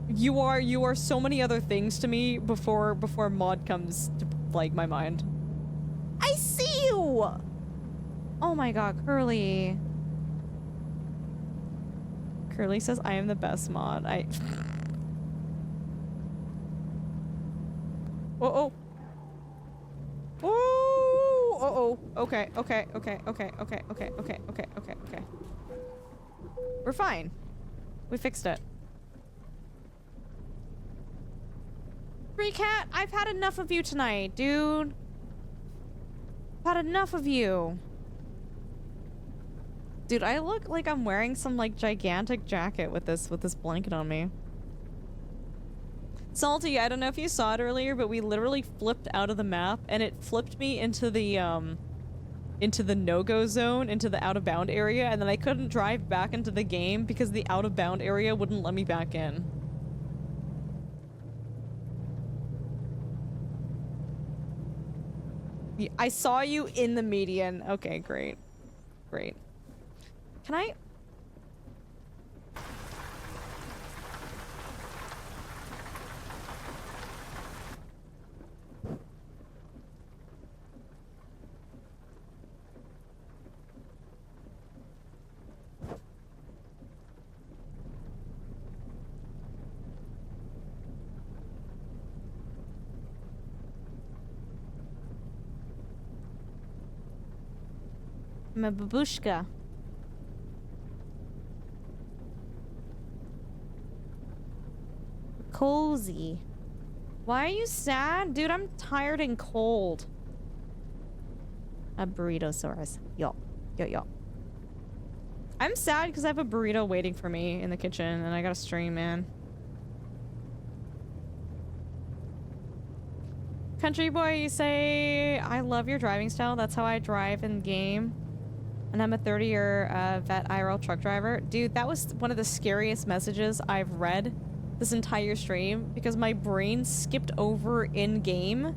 [SPEAKER 1] you are so many other things to me before mod comes to, like, my mind. I see you! Oh my god, Curly. Curly says I am the best mod. Uh-oh. Oh! Uh-oh. Okay. We're fine. We fixed it. Free cat, I've had enough of you tonight, dude. I've had enough of you. Dude, I look like I'm wearing some, like, gigantic jacket with this blanket on me. Salty, I don't know if you saw it earlier, but we literally flipped out of the map, and it flipped me into the no-go zone, into the out-of-bound area, and then I couldn't drive back into the game because the out-of-bound area wouldn't let me back in. I saw you in the median. Okay, great. Great. Can I... I'm a babushka. Cozy. Why are you sad? Dude, I'm tired and cold. A burrito-saurus. Yo. Yo, yo. I'm sad because I have a burrito waiting for me in the kitchen and I gotta stream, man. Country boy, you say, I love your driving style. That's how I drive in game. And I'm a 30-year vet IRL truck driver. Dude, that was one of the scariest messages I've read this entire stream because my brain skipped over in game.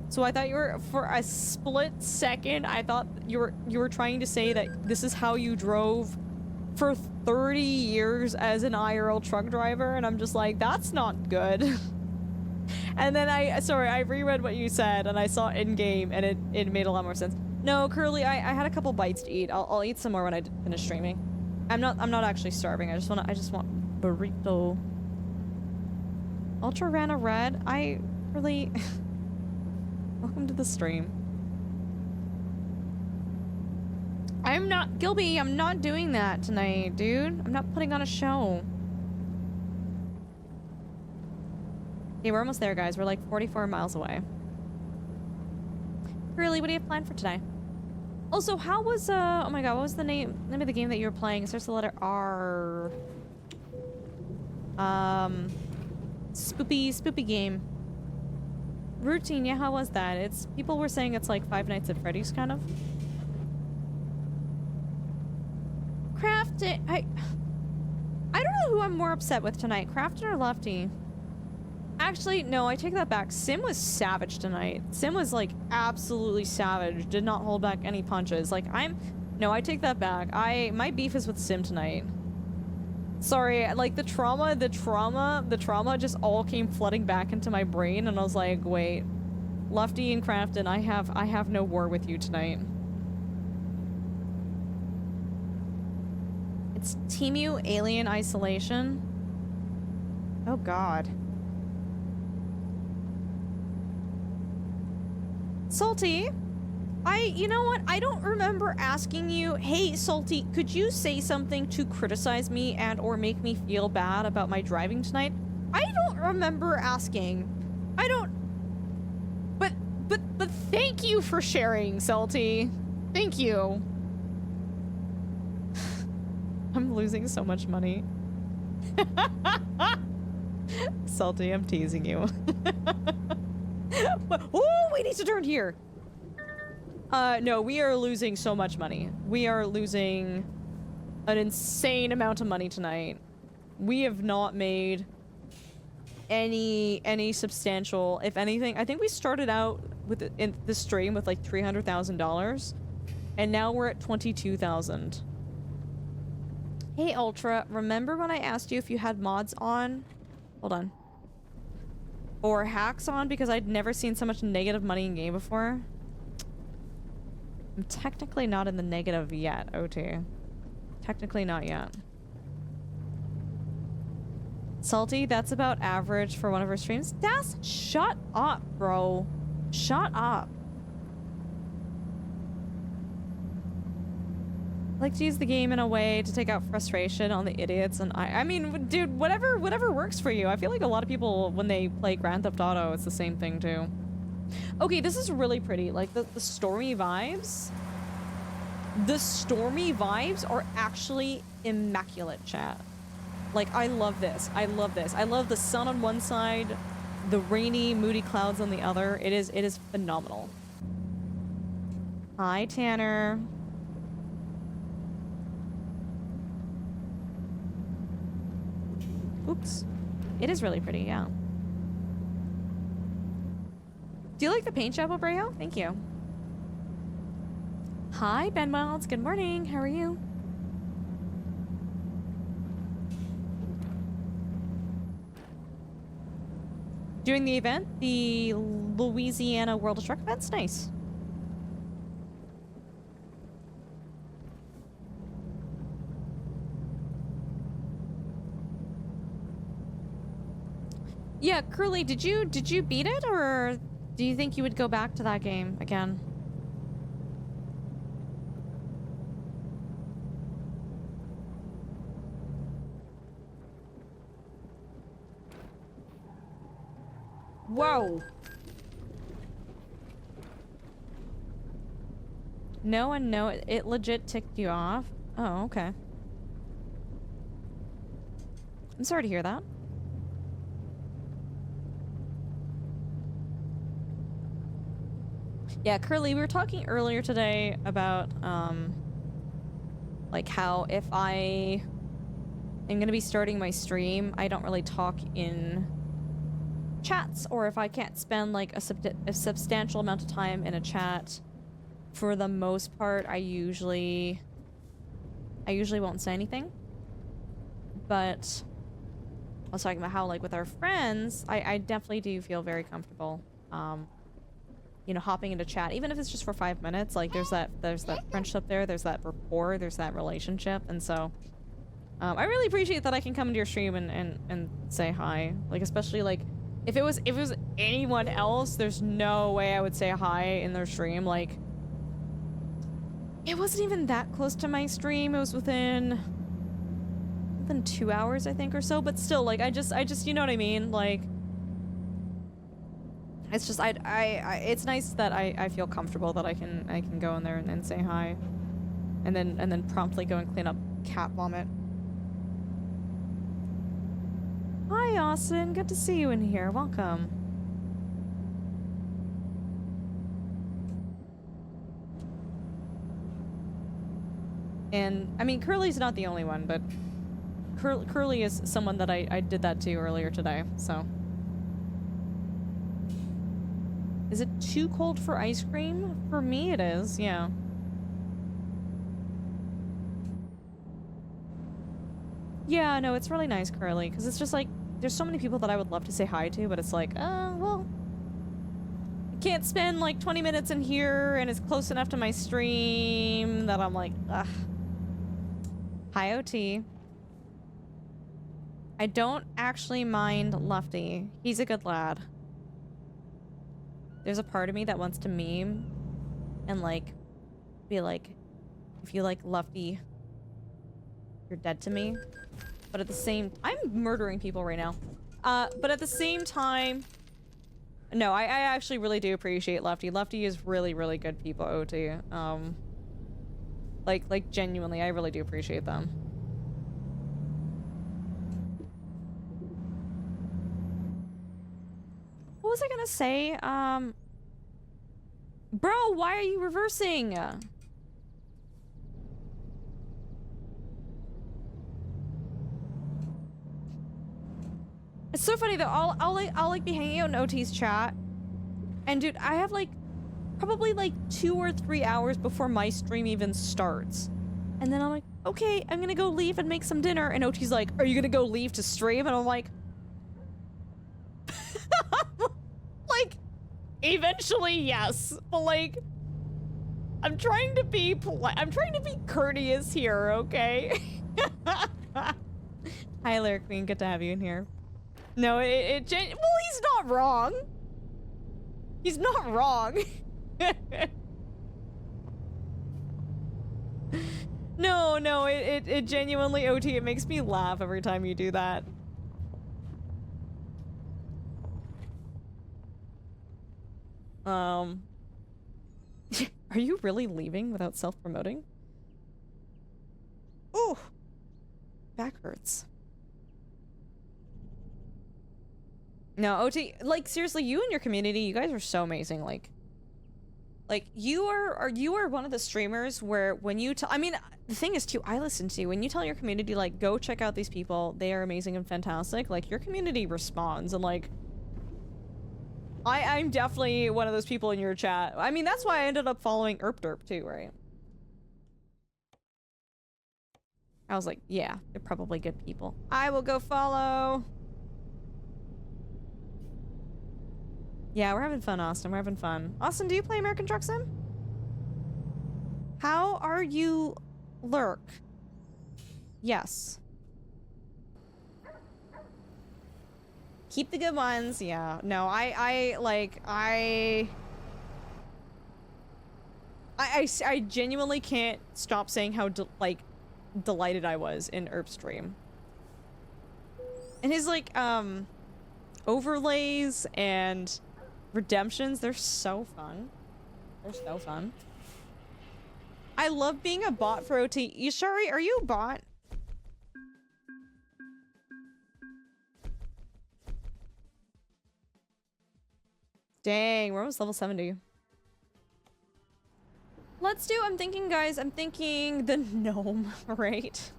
[SPEAKER 1] So I thought you were, for a split second, I thought you were trying to say that this is how you drove for 30 years as an IRL truck driver, and I'm just like, that's not good. And then I reread what you said, and I saw in-game, and it made a lot more sense. No, Curly, I had a couple bites to eat. I'll eat some more when I finish streaming. I'm not actually starving. I just want burrito. Ultra Rana Red, I really... Welcome to the stream. Gilby, I'm not doing that tonight, dude. I'm not putting on a show. Okay, we're almost there, guys. We're like 44 miles away. Curly, what do you have planned for today? Also, how was, oh my god, what was the name of the game that you were playing? It starts with the letter R. Spoopy game. Routine, yeah, how was that? People were saying it's like Five Nights at Freddy's, kind of. Crafton, I don't know who I'm more upset with tonight, Crafton or Lefty. Actually, no, I take that back. Sim was savage tonight. Sim was like absolutely savage. Did not hold back any punches. Like no, I take that back. My beef is with Sim tonight. Sorry, like the trauma just all came flooding back into my brain, and I was like, wait, Lefty and Crafton, I have no war with you tonight. It's Temu Alien Isolation. Oh god. Salty, you know what? I don't remember asking you, hey, Salty, could you say something to criticize me and or make me feel bad about my driving tonight? I don't remember asking. I don't... But thank you for sharing, Salty. Thank you. I'm losing so much money. Salty, I'm teasing you. Oh, we need to turn here. No, we are losing so much money. We are losing an insane amount of money tonight. We have not made any substantial, if anything. I think we started out with in the stream with like $300,000, and now we're at 22,000. Hey Ultra, remember when I asked you if you had mods on? Hold on. Or hacks on, because I'd never seen so much negative money in game before. I'm technically not in the negative yet, OT. Technically not yet. Salty, that's about average for one of our streams. Shut up, bro. Shut up. I like to use the game in a way to take out frustration on the idiots, and I mean, dude, whatever works for you. I feel like a lot of people, when they play Grand Theft Auto, it's the same thing too. Okay, this is really pretty. Like the stormy vibes. The stormy vibes are actually immaculate, chat. Like, I love this. I love this. I love the sun on one side, the rainy, moody clouds on the other. It is phenomenal. Hi, Tanner. Oops. It is really pretty, yeah. Do you like the paint job, Obrejo? Thank you. Hi, Ben Wilds. Good morning. How are you? Doing the event? The Louisiana World of Truck event's nice. Yeah, Curly, did you beat it, or do you think you would go back to that game again? Whoa. No one know it legit ticked you off? Oh, okay. I'm sorry to hear that. Yeah, Curly, we were talking earlier today about, like how if I am gonna be starting my stream, I don't really talk in chats, or if I can't spend like a substantial amount of time in a chat, for the most part, I usually won't say anything. But I was talking about how, like, with our friends, I definitely do feel very comfortable, you know, hopping into chat, even if it's just for 5 minutes. Like, there's that friendship there, there's that rapport, there's that relationship, and so I really appreciate that I can come into your stream and say hi. Like, especially like if it was anyone else, there's no way I would say hi in their stream. Like, it wasn't even that close to my stream. It was within 2 hours, I think, or so. But still, like, I just, you know what I mean? Like, it's just, it's nice that I feel comfortable that I can go in there and say hi, and then promptly go and clean up cat vomit. Hi, Austin. Good to see you in here. Welcome. And, I mean, Curly's not the only one, but Curly is someone that I did that to earlier today, so. Is it too cold for ice cream? For me, it is, yeah. Yeah, no, it's really nice, Curly, because it's just like, there's so many people that I would love to say hi to, but it's like, well, I can't spend like 20 minutes in here, and it's close enough to my stream that I'm like, ugh. Hi, OT. I don't actually mind Lufty. He's a good lad. There's a part of me that wants to meme and, like, be like, if you like Lufty, you're dead to me. But at the same... I'm murdering people right now. But at the same time... No, I actually really do appreciate Lufty. Lufty is really, really good people, OT. Like, genuinely, I really do appreciate them. What was I gonna say? Bro, why are you reversing? It's so funny though. I'll like be hanging out in OT's chat, and dude, I have like probably like 2 or 3 hours before my stream even starts, and then I'm like, okay, I'm gonna go leave and make some dinner, and OT's like, are you gonna go leave to stream? And I'm like, like, eventually yes, but like, I'm trying to be polite. I'm trying to be courteous here, okay? Hi, Lyric Queen. Good to have you in here. No, well, he's not wrong. He's not wrong. No, it genuinely, OT, it makes me laugh every time you do that. Are you really leaving without self-promoting? Ooh, back hurts. No, OT, like, seriously, you and your community, you guys are so amazing. Like you are one of the streamers where when you I mean, the thing is too, I listen to you. When you tell your community, like, go check out these people, they are amazing and fantastic, like, your community responds, and like, I'm definitely one of those people in your chat. I mean, that's why I ended up following Derp too, right? I was like, yeah, they're probably good people. I will go follow. Yeah, we're having fun, Austin. We're having fun. Austin, do you play American Truck Sim? How are you, Lurk? Yes. Keep the good ones. Yeah. No, I genuinely can't stop saying how delighted I was in Erp's stream. And his, like, overlays and redemptions. They're so fun. They're so fun. I love being a bot for OT. Yashari, are you a bot? Dang, we're almost level 70. Let's do, I'm thinking, guys, I'm thinking the gnome, right?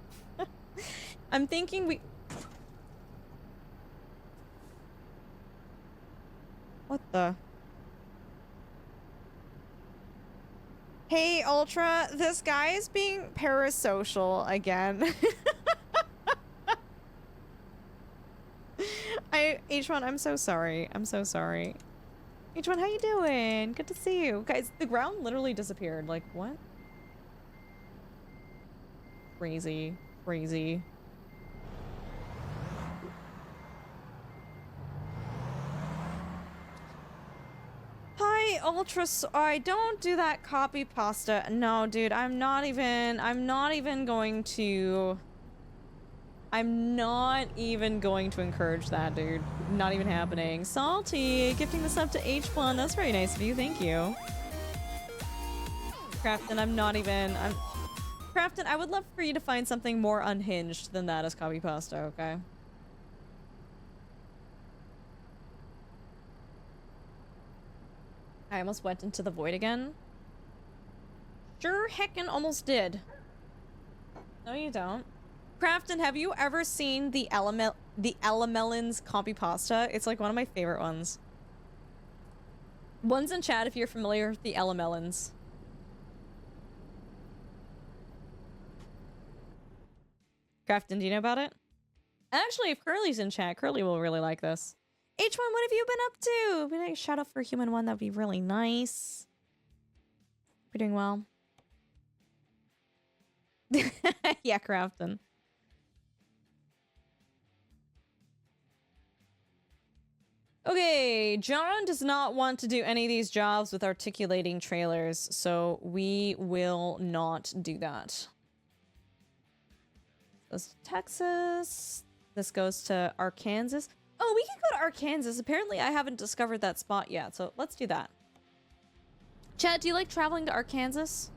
[SPEAKER 1] I'm thinking we... What the? Hey, Ultra, this guy is being parasocial again. H1, I'm so sorry. I'm so sorry. H1, how you doing? Good to see you. Guys, the ground literally disappeared. Like, what? Crazy. Crazy. Hi, Ultra. I don't do that copy pasta. No, dude, I'm not even going to encourage that, dude. Not even happening. Salty, gifting this up to H1. That's very nice of you. Thank you. Crafton, Crafton, I would love for you to find something more unhinged than that as copy pasta, okay? I almost went into the void again. Sure heckin' almost did. No, you don't. Crafton, have you ever seen the Elemelons copy pasta? It's like one of my favorite ones. One's in chat if you're familiar with the Elemelons. Crafton, do you know about it? Actually, if Curly's in chat, Curly will really like this. H1, what have you been up to? Be like, shout out for Human One, that'd be really nice. We're doing well. Yeah, Crafton. Okay, John does not want to do any of these jobs with articulating trailers, so we will not do that. This goes to Texas. This goes to Arkansas. Oh, we can go to Arkansas. Apparently, I haven't discovered that spot yet, so let's do that. Chad, do you like traveling to Arkansas?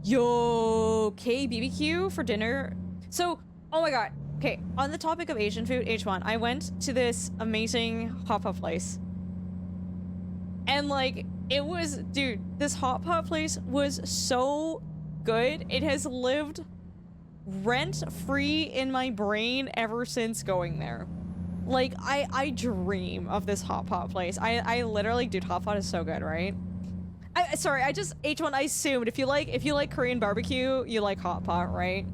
[SPEAKER 1] Yo, KBBQ for dinner. So, oh my god. Okay, on the topic of Asian food, H1, I went to this amazing hot pot place. And like, it was, dude, this hot pot place was so good. It has lived rent-free in my brain ever since going there. Like, I dream of this hot pot place. I literally, dude, hot pot is so good, right? Sorry, I just, H1, I assumed if you like Korean barbecue, you like hot pot, right?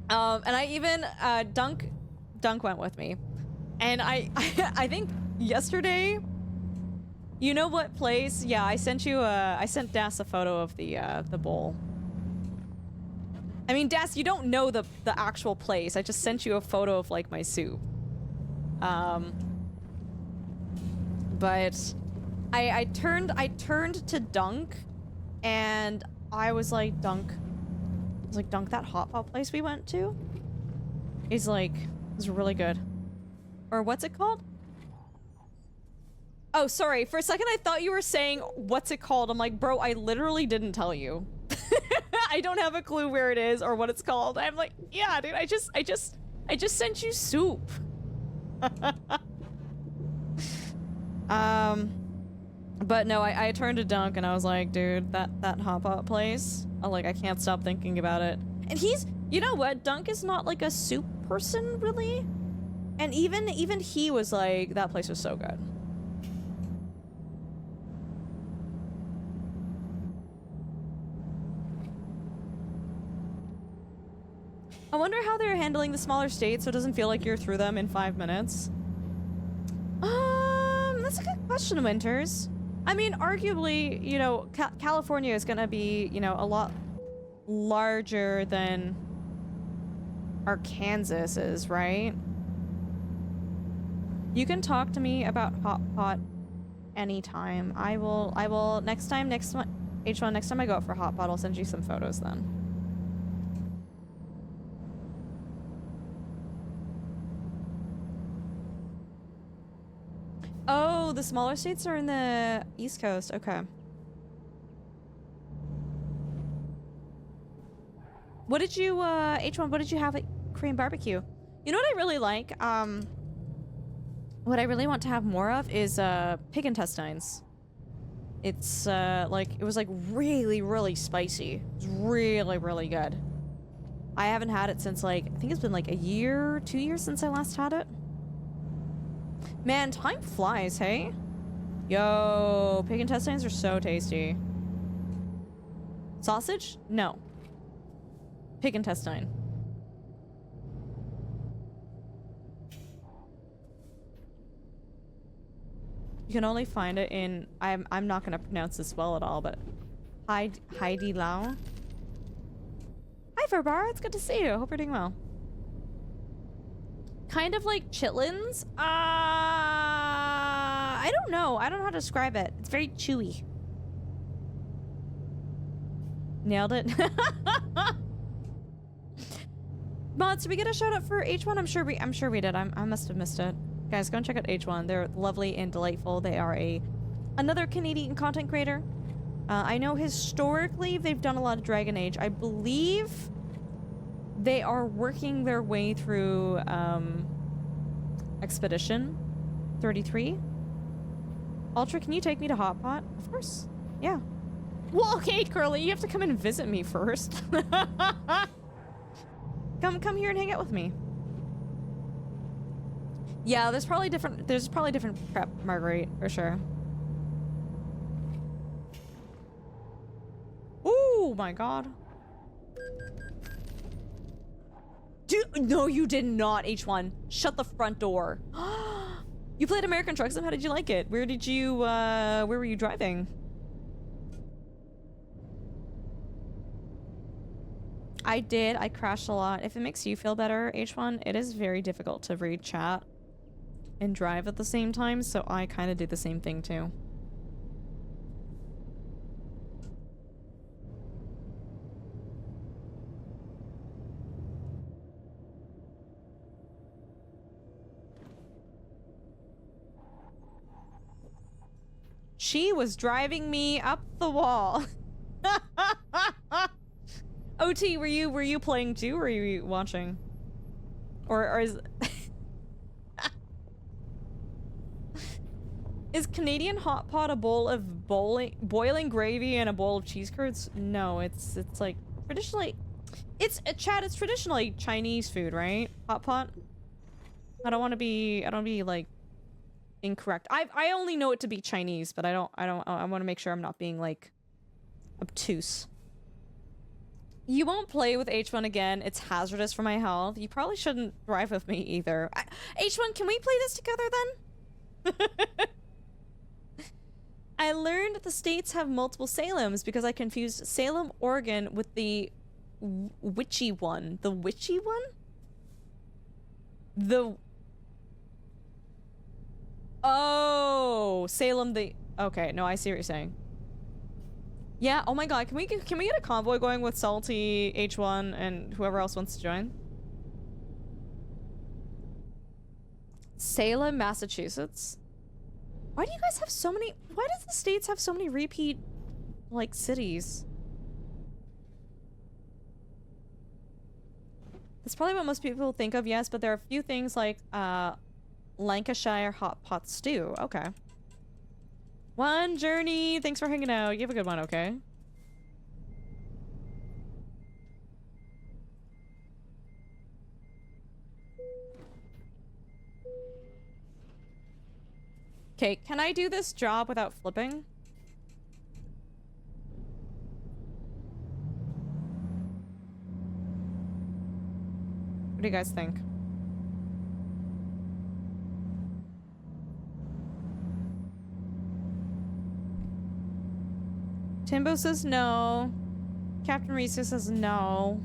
[SPEAKER 1] And I even, Dunk went with me. And I think yesterday, you know what place? Yeah, I sent Das a photo of the bowl. I mean, Das, you don't know the actual place. I just sent you a photo of, like, my soup. But I turned to Dunk, and I was like, Dunk, that hot pot place we went to? He's like, it was really good. Or what's it called? Oh, sorry. For a second, I thought you were saying, what's it called? I'm like, bro, I literally didn't tell you. I don't have a clue where it is or what it's called. I'm like, yeah, dude, I just sent you soup. But no, I turned to Dunk and I was like, dude, that hot pot place, I can't stop thinking about it. And he's, you know what? Dunk is not like a soup person, really. And even he was like, that place was so good. I wonder how they're handling the smaller states so it doesn't feel like you're through them in 5 minutes. That's a good question, Winters. I mean, arguably, you know, California is gonna be, you know, a lot larger than Arkansas is, right? You can talk to me about hot pot anytime. I will next time I go out for hot pot, I'll send you some photos then. Oh, the smaller states are in the East Coast. Okay. What did you, H1, what did you have at Korean barbecue? You know what I really like? What I really want to have more of is, pig intestines. It's, like, it was, like, really, really spicy. It was really, really good. I haven't had it since, like, I think it's been, like, a year, 2 years since I last had it. Man, time flies, hey? Yo, pig intestines are so tasty. Sausage? No. Pig intestine. You can only find it in... I'm not gonna pronounce this well at all, but... Heidi Lao. Hi, Verbar. It's good to see you. Hope you're doing well. Kind of like chitlins? I don't know. I don't know how to describe it. It's very chewy. Nailed it. Mods, did we get a shout out for H1? I'm sure we did. I must have missed it. Guys, go and check out H1. They're lovely and delightful. They are another Canadian content creator. I know historically they've done a lot of Dragon Age. I believe they are working their way through Expedition 33. Ultra, can you take me to Hotpot? Of course. Yeah. Well, okay, Curly, you have to come and visit me first. Come here and hang out with me. Yeah, there's probably different prep, Marguerite, for sure. Oh my god. Dude, no, you did not, H1. Shut the front door. You played American Truck Sim? How did you like it? Where were you driving? I did. I crashed a lot. If it makes you feel better, H1, it is very difficult to read chat and drive at the same time, so I kind of did the same thing too. She was driving me up the wall. OT, were you playing too, or were you watching? Or is... Is Canadian hot pot a bowl of boiling gravy and a bowl of cheese curds? No, it's like traditionally... It's traditionally Chinese food, right? Hot pot? I don't want to be like incorrect. I only know it to be Chinese, but I want to make sure I'm not being like obtuse. You won't play with H1 again. It's hazardous for my health. You probably shouldn't drive with me either. H1, can we play this together then? I learned the states have multiple Salems because I confused Salem, Oregon with the witchy one. The witchy one? Oh, Salem the... Okay, no, I see what you're saying. Yeah, oh my god, can we get a convoy going with Salty, H1, and whoever else wants to join? Salem, Massachusetts? Why do you guys have so many... Why does the states have so many repeat, like, cities? That's probably what most people think of, yes, but there are a few things like, Lancashire hot pot stew. Okay. One Journey, thanks for hanging out. You have a good one, okay? Okay, can I do this job without flipping? What do you guys think? Timbo says no. Captain Risa says no.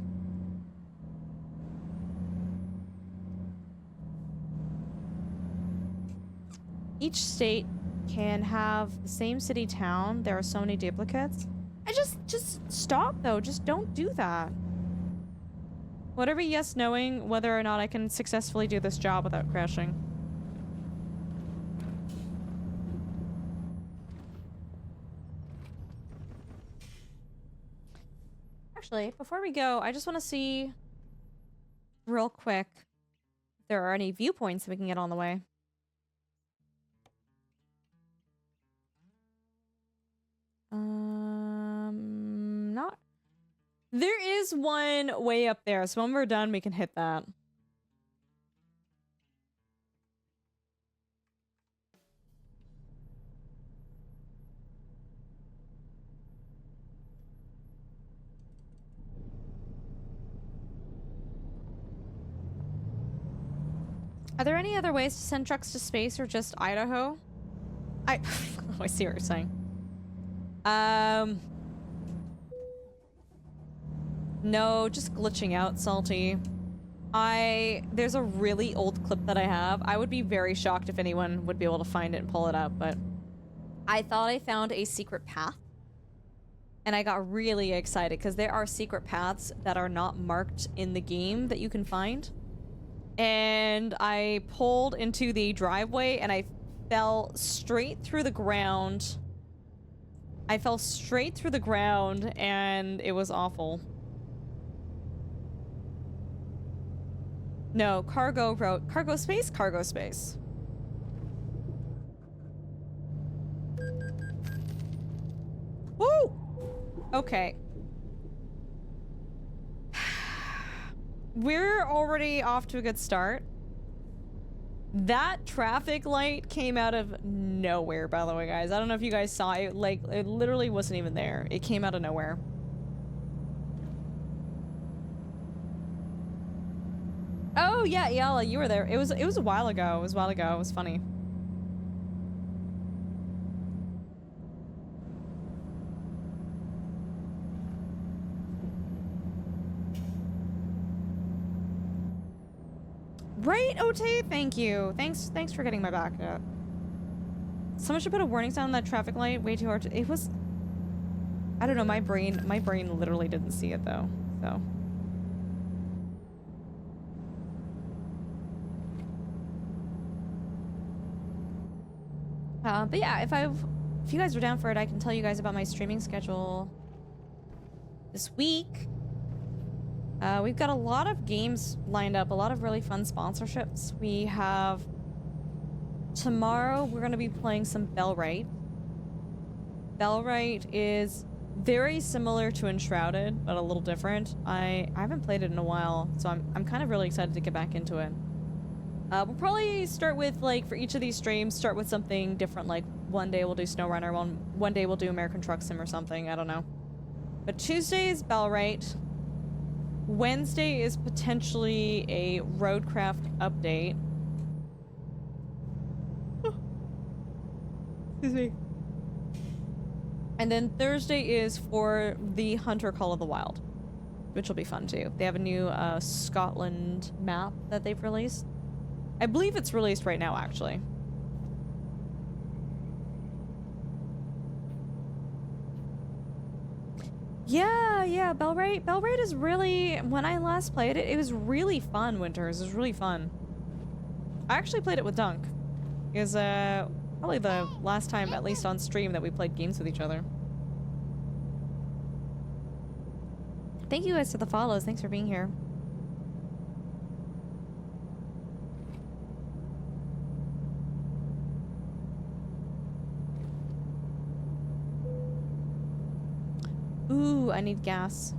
[SPEAKER 1] Each state can have the same city town. There are so many duplicates. Just stop though. Just don't do that. Whatever yes knowing whether or not I can successfully do this job without crashing. Actually, before we go, I just want to see real quick if there are any viewpoints we can get on the way. Not. There is one way up there, so when we're done, we can hit that. Are there any other ways to send trucks to space or just Idaho? Oh, I see what you're saying. No, just glitching out, Salty. There's a really old clip that I have. I would be very shocked if anyone would be able to find it and pull it up, but I thought I found a secret path. And I got really excited because there are secret paths that are not marked in the game that you can find. And I pulled into the driveway and I fell straight through the ground. I fell straight through the ground and it was awful. No, cargo road. Cargo space? Cargo space. Woo! Okay. We're already off to a good start. That traffic light came out of nowhere, by the way, guys. I don't know if you guys saw it. Like, it literally wasn't even there. It came out of nowhere. Oh, yeah, Yala, you were there. It was a while ago. It was a while ago. It was funny. Right, Ote, thank you. Thanks for getting my back up. Someone should put a warning sign on that traffic light. Way too hard to— it was— I don't know, my brain literally didn't see it though, so. But yeah, if you guys are down for it, I can tell you guys about my streaming schedule this week. We've got a lot of games lined up, a lot of really fun sponsorships. We have... tomorrow, we're going to be playing some Bellwright. Bellwright is very similar to Enshrouded, but a little different. I haven't played it in a while, so I'm kind of really excited to get back into it. We'll probably start with, like, for each of these streams, start with something different, like, one day we'll do SnowRunner, one day we'll do American Truck Sim or something, I don't know. But Tuesday is Bellwright. Wednesday is potentially a Roadcraft update. Excuse me. And then Thursday is for the Hunter Call of the Wild, which will be fun too. They have a new Scotland map that they've released. I believe it's released right now, actually. Yeah, Bellwright. Bellwright is really, when I last played it, it was really fun, Winters. It was really fun. I actually played it with Dunk. It was probably the last time, at least on stream, that we played games with each other. Thank you guys for the follows. Thanks for being here. Ooh, I need gas.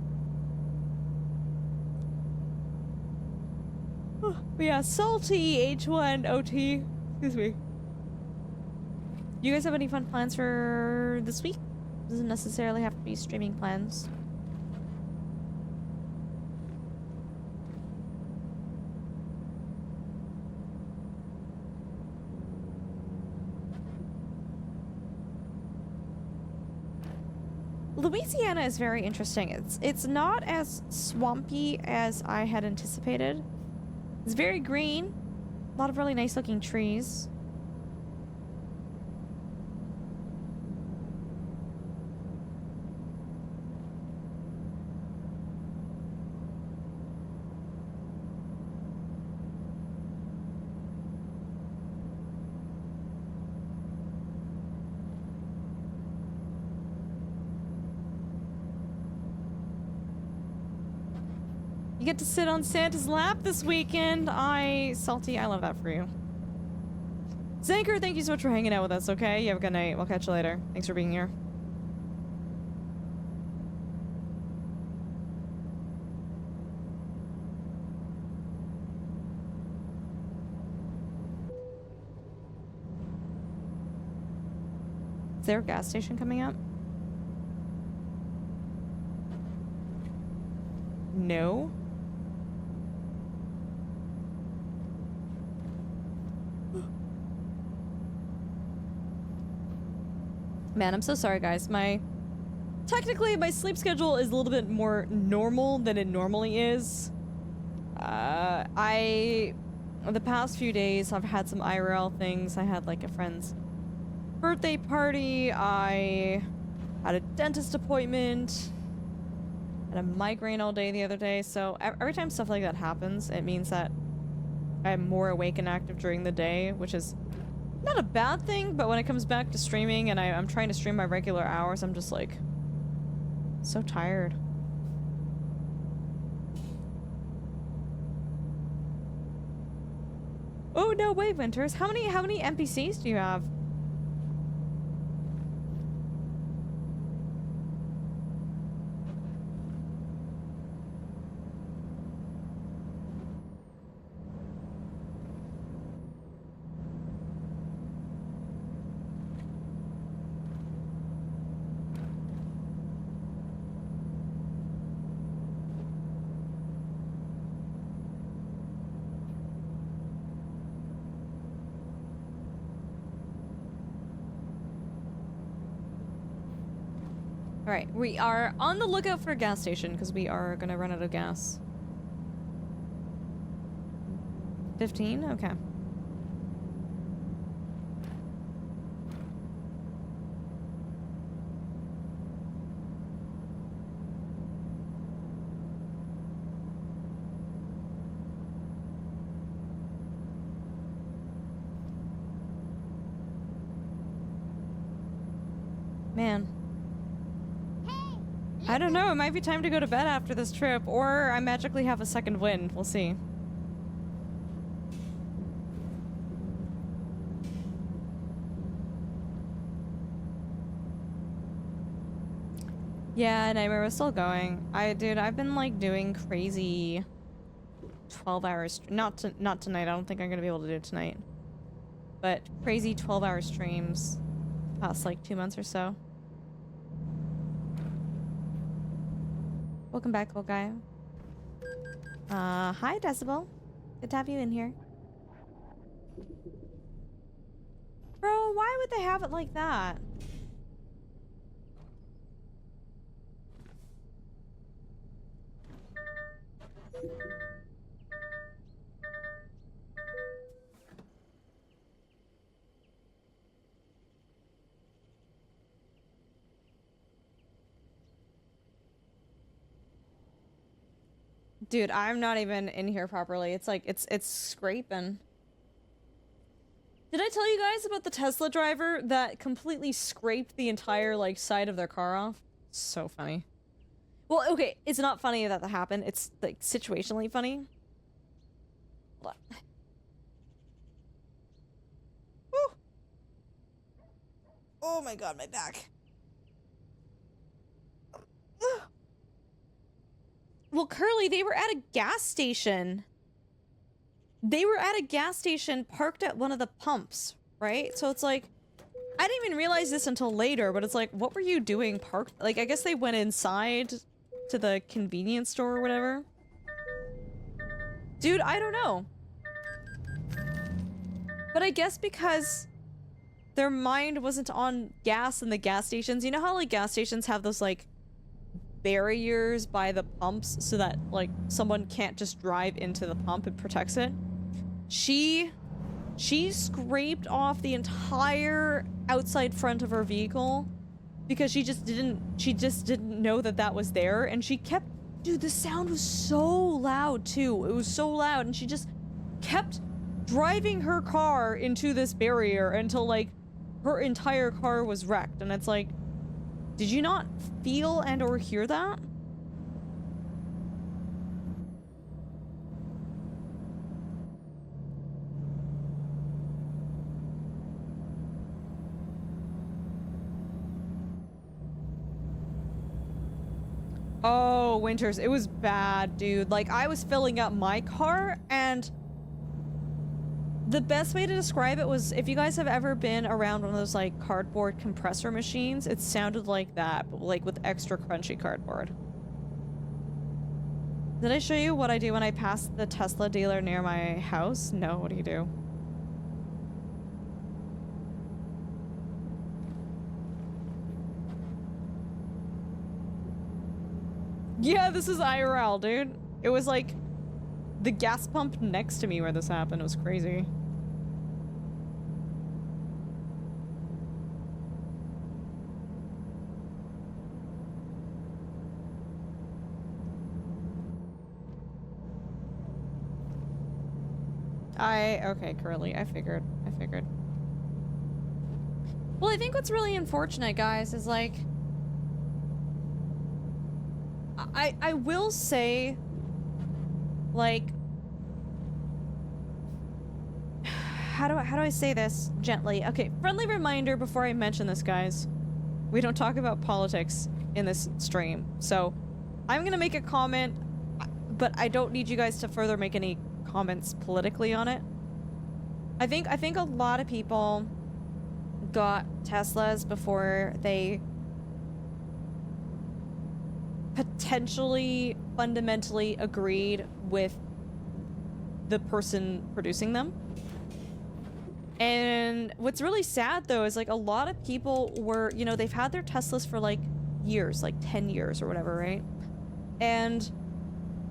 [SPEAKER 1] Oh, yeah, salty H1OT. Excuse me. You guys have any fun plans for this week? Doesn't necessarily have to be streaming plans. Louisiana is very interesting. It's not as swampy as I had anticipated. It's very green. A lot of really nice looking trees. You get to sit on Santa's lap this weekend. Salty, I love that for you. Zanker, thank you so much for hanging out with us, okay? You have a good night. We'll catch you later. Thanks for being here. Is there a gas station coming up? No. Man, I'm so sorry, guys. Technically, my sleep schedule is a little bit more normal than it normally is. The past few days, I've had some IRL things. I had, like, a friend's birthday party. I had a dentist appointment. Had a migraine all day the other day. So every time stuff like that happens, it means that I'm more awake and active during the day, which is not a bad thing, but when it comes back to streaming and I'm trying to stream my regular hours, I'm just like so tired. Oh no way, Winters. How many NPCs do you have? Alright, we are on the lookout for a gas station because we are gonna run out of gas. 15? Okay. Man. I don't know, it might be time to go to bed after this trip, or I magically have a second wind. We'll see. Yeah, Nightmare, we're still going. Dude, I've been like doing crazy 12 hours, not tonight, I don't think I'm gonna be able to do it tonight. But crazy 12-hour streams past like 2 months or so. Welcome back, old guy. Hi, Decibel. Good to have you in here. Bro, why would they have it like that? Dude, I'm not even in here properly. It's like, it's scraping. Did I tell you guys about the Tesla driver that completely scraped the entire, like, side of their car off? So funny. Well, okay, it's not funny that happened. It's, like, situationally funny. Woo! Oh my god, my back. Well, Curly, they were at a gas station. They were at a gas station parked at one of the pumps, right? So it's like, I didn't even realize this until later, but it's like, what were you doing parked? Like, I guess they went inside to the convenience store or whatever. Dude, I don't know. But I guess because their mind wasn't on gas in the gas stations. You know how, like, gas stations have those, like, barriers by the pumps so that, like, someone can't just drive into the pump, it protects it? She scraped off the entire outside front of her vehicle because she just didn't know that was there, and she kept, dude, the sound was so loud too. It was so loud, and she just kept driving her car into this barrier until, like, her entire car was wrecked. And it's like, did you not feel and or hear that? Oh, winters. It was bad, dude. Like, I was filling up my car, and the best way to describe it was, if you guys have ever been around one of those, like, cardboard compressor machines, it sounded like that, but, like, with extra crunchy cardboard. Did I show you what I do when I pass the Tesla dealer near my house? No, what do you do? Yeah, this is IRL, dude. It was like the gas pump next to me where this happened. It was crazy. Okay, Curly, I figured. Well, I think what's really unfortunate, guys, is like, I will say, like, how do I say this gently? Okay, friendly reminder before I mention this, guys. We don't talk about politics in this stream. So, I'm gonna make a comment, but I don't need you guys to further make any comments politically on it. I think a lot of people got Teslas before they potentially fundamentally agreed with the person producing them. And what's really sad though is like a lot of people were, you know, they've had their Teslas for like years, like 10 years or whatever, right? And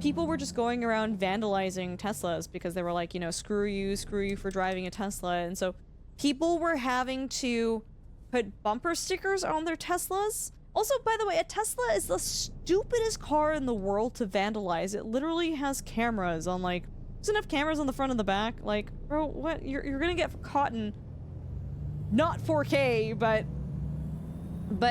[SPEAKER 1] people were just going around vandalizing Teslas because they were like, you know, screw you for driving a Tesla. And so people were having to put bumper stickers on their Teslas. Also, by the way, a Tesla is the stupidest car in the world to vandalize. It literally has cameras on, like, there's enough cameras on the front and the back. Like, bro, what? You're gonna get caught in not 4K, but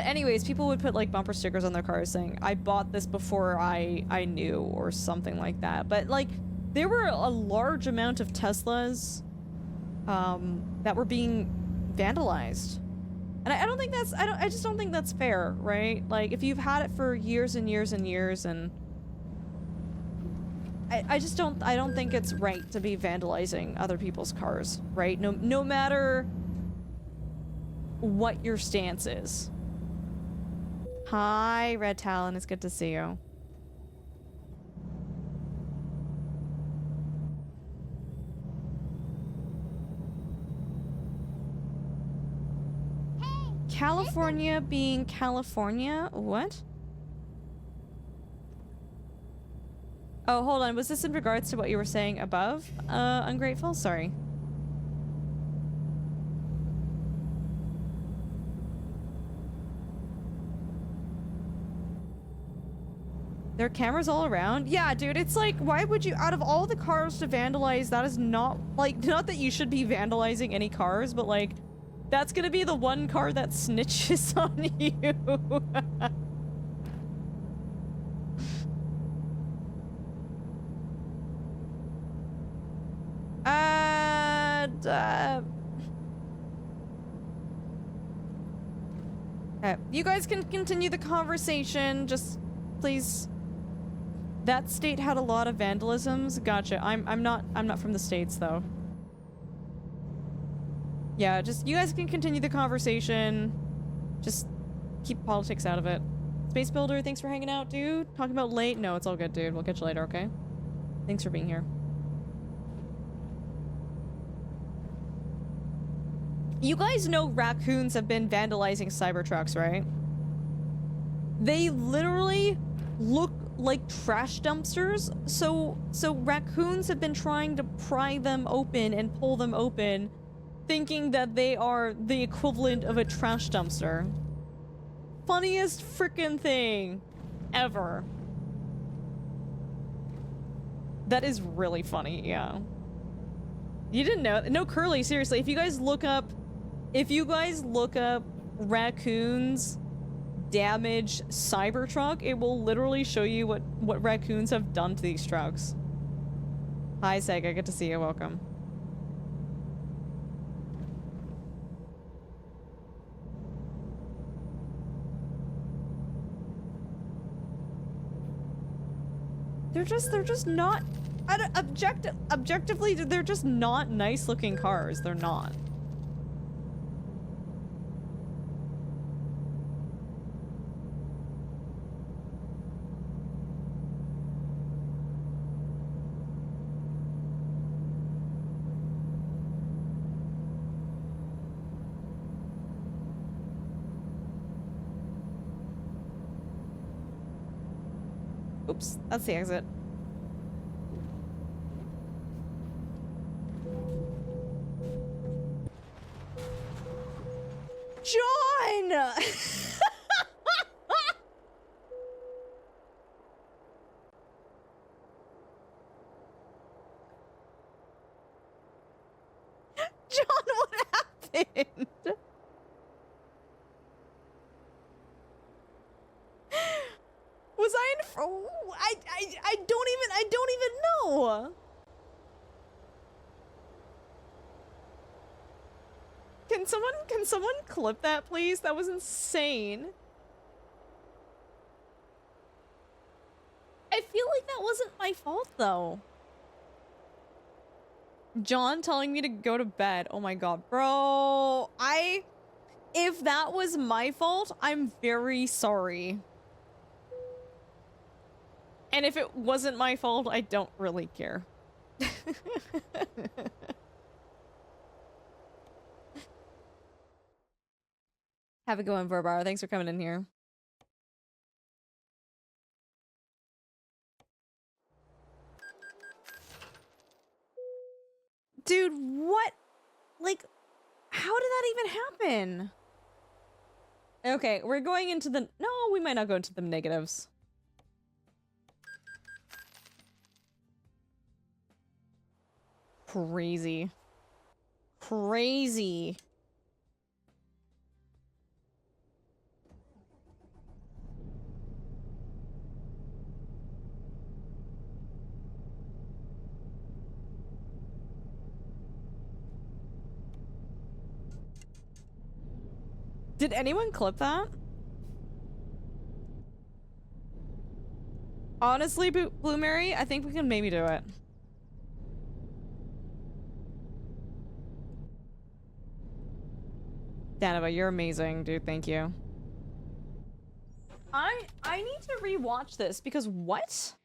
[SPEAKER 1] anyways, people would put like bumper stickers on their cars saying, I bought this before I knew, or something like that. But like, there were a large amount of Teslas that were being vandalized. And I don't think that's, I just don't think that's fair, right? Like, if you've had it for years and years and years, and I don't think it's right to be vandalizing other people's cars, right? No matter what your stance is. Hi, Red Talon, it's good to see you. California being California? What? Oh, hold on. Was this in regards to what you were saying above, Ungrateful? Sorry. There are cameras all around? Yeah, dude, it's like, why would you, out of all the cars to vandalize, that is not, like, not that you should be vandalizing any cars, but like, that's gonna be the one car that snitches on you. You guys can continue the conversation, just please. That state had a lot of vandalisms. Gotcha. I'm not from the States though. Yeah, just you guys can continue the conversation. Just keep politics out of it. Space Builder, thanks for hanging out, dude. Talking about late? No, it's all good, dude. We'll catch you later, okay? Thanks for being here. You guys know raccoons have been vandalizing Cybertrucks, right? They literally look like trash dumpsters. So raccoons have been trying to pry them open and pull them open, thinking that they are the equivalent of a trash dumpster. Funniest freaking thing ever. That is really funny, yeah. You didn't know? No, Curly, seriously, if you guys look up raccoons damage Cybertruck, it will literally show you what raccoons have done to these trucks. Hi, Sega, good to see you, welcome. They're just not objectively, they're just not nice looking cars. They're not. Oops, that's the exit. John! John, what happened? Was I in? Oh, I don't even know. Can someone clip that, please? That was insane. I feel like that wasn't my fault, though. John telling me to go to bed. Oh my god, bro. If that was my fault, I'm very sorry. And if it wasn't my fault, I don't really care. Have a good one, Verbar. Thanks for coming in here. Dude, what? Like, how did that even happen? Okay, we're going into the... No, we might not go into the negatives. Crazy. Crazy. Did anyone clip that? Honestly, Blue Mary, I think we can maybe do it. Danova, you're amazing, dude. Thank you. I need to rewatch this because what?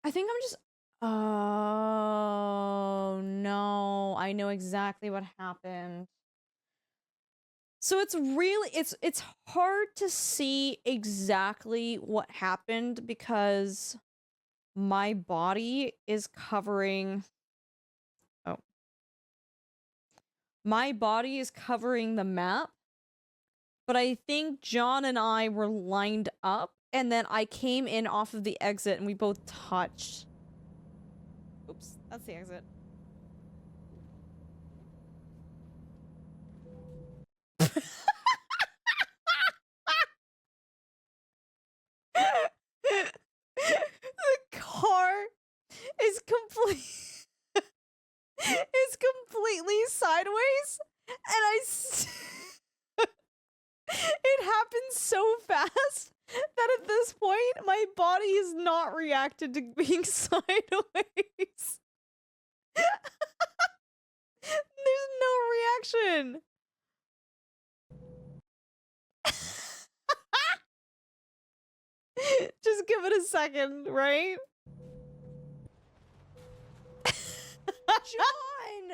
[SPEAKER 1] I think I'm just... Oh, no. I know exactly what happened. So it's really... It's hard to see exactly what happened because my body is covering... Oh. My body is covering the map, but I think John and I were lined up, and then I came in off of the exit, and we both touched. Oops, that's the exit. The car is completely sideways, and it happened so fast that at this point my body is not reacted to being sideways. There's no reaction. Just give it a second, right? John!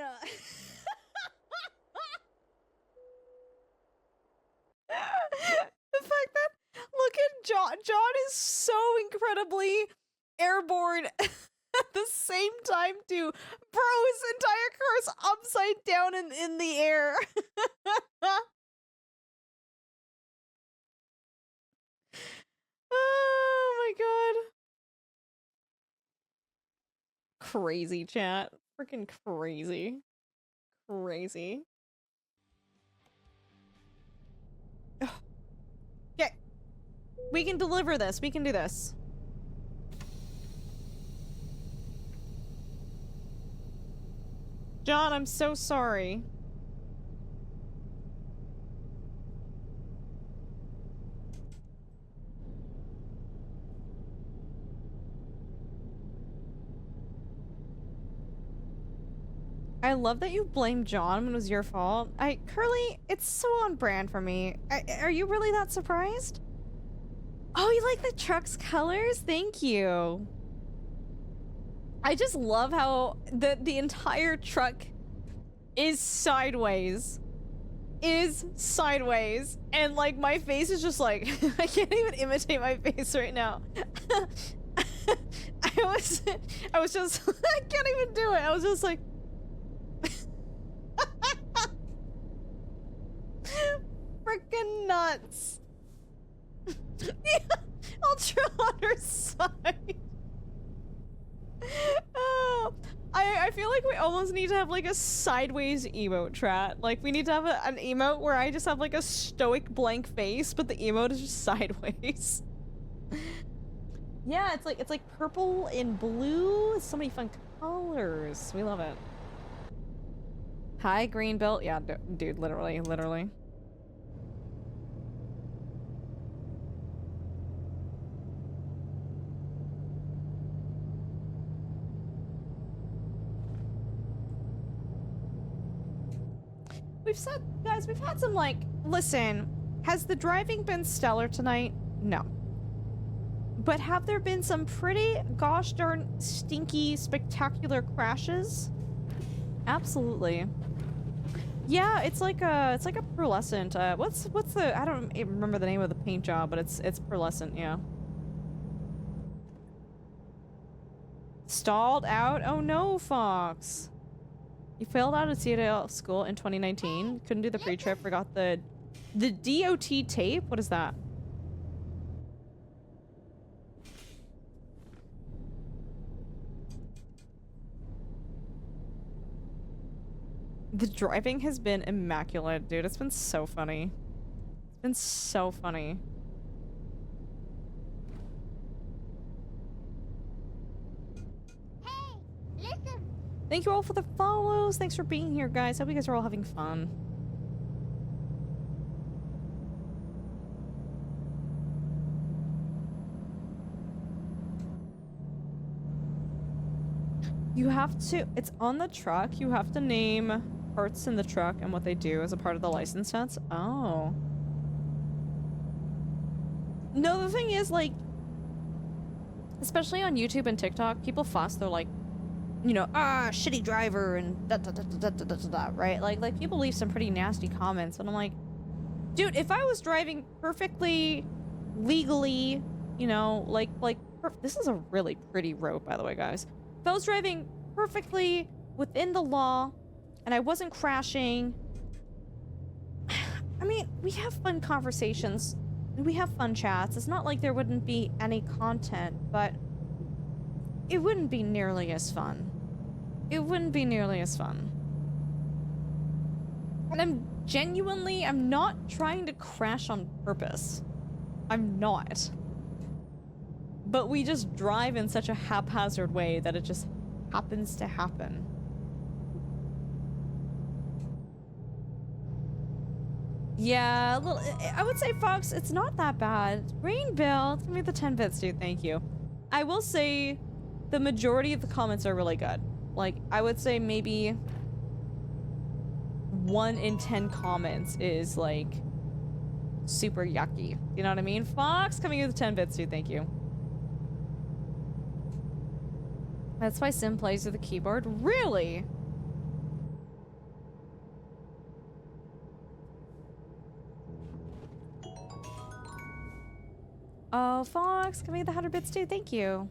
[SPEAKER 1] The fact that, look at John. John is so incredibly airborne at the same time, too. Bro, his entire car's upside down in the air. Oh my god. Crazy, chat. Freaking crazy. Crazy. Okay. We can deliver this. We can do this. John, I'm so sorry. I love that you blamed John when it was your fault. Curly, it's so on brand for me. Are you really that surprised? Oh, you like the truck's colors? Thank you. I just love how the entire truck is sideways. And like my face is just like I can't even imitate my face right now. I was just I can't even do it. I was just like freaking nuts. Yeah, ultra on her side. Oh, I feel like we almost need to have like a sideways emote chat. Like we need to have an emote where I just have like a stoic blank face, but the emote is just sideways. Yeah, it's like purple and blue. So many fun colors. We love it. Hi, green belt. Yeah, dude, literally. We've had some, like, listen, has the driving been stellar tonight? No. But have there been some pretty gosh darn stinky, spectacular crashes? Absolutely. Yeah, it's like a pearlescent, what's the, I don't even remember the name of the paint job, but it's pearlescent, yeah. Stalled out? Oh no, Fox. You failed out of CDL school in 2019. Couldn't do the pre-trip. Forgot the DOT tape? What is that? The driving has been immaculate, dude. It's been so funny. It's been so funny.
[SPEAKER 2] Hey, listen.
[SPEAKER 1] Thank you all for the follows. Thanks for being here, guys. Hope you guys are all having fun. You have to, it's on the truck. You have to name parts in the truck and what they do as a part of the license sets. Oh. No, the thing is, like, especially on YouTube and TikTok, people fuss. They're like, you know, shitty driver and da da da da da da da da, right? Like people leave some pretty nasty comments, and I'm like, dude, if I was driving perfectly, legally, you know, like this is a really pretty road, by the way, guys. If I was driving perfectly within the law, and I wasn't crashing, I mean, we have fun conversations, and we have fun chats. It's not like there wouldn't be any content, but it wouldn't be nearly as fun. It wouldn't be nearly as fun. And I'm not trying to crash on purpose. I'm not. But we just drive in such a haphazard way that it just happens to happen. Yeah, I would say, Fox, it's not that bad. Rain Bill, give me the 10 bits, dude. Thank you. I will say the majority of the comments are really good. Like, I would say maybe 1 in 10 comments is, like, super yucky. You know what I mean? Fox, coming in with 10 bits, dude. Thank you. That's why Sim plays with the keyboard? Really? Oh, Fox, coming with the 100 bits, dude. Thank you.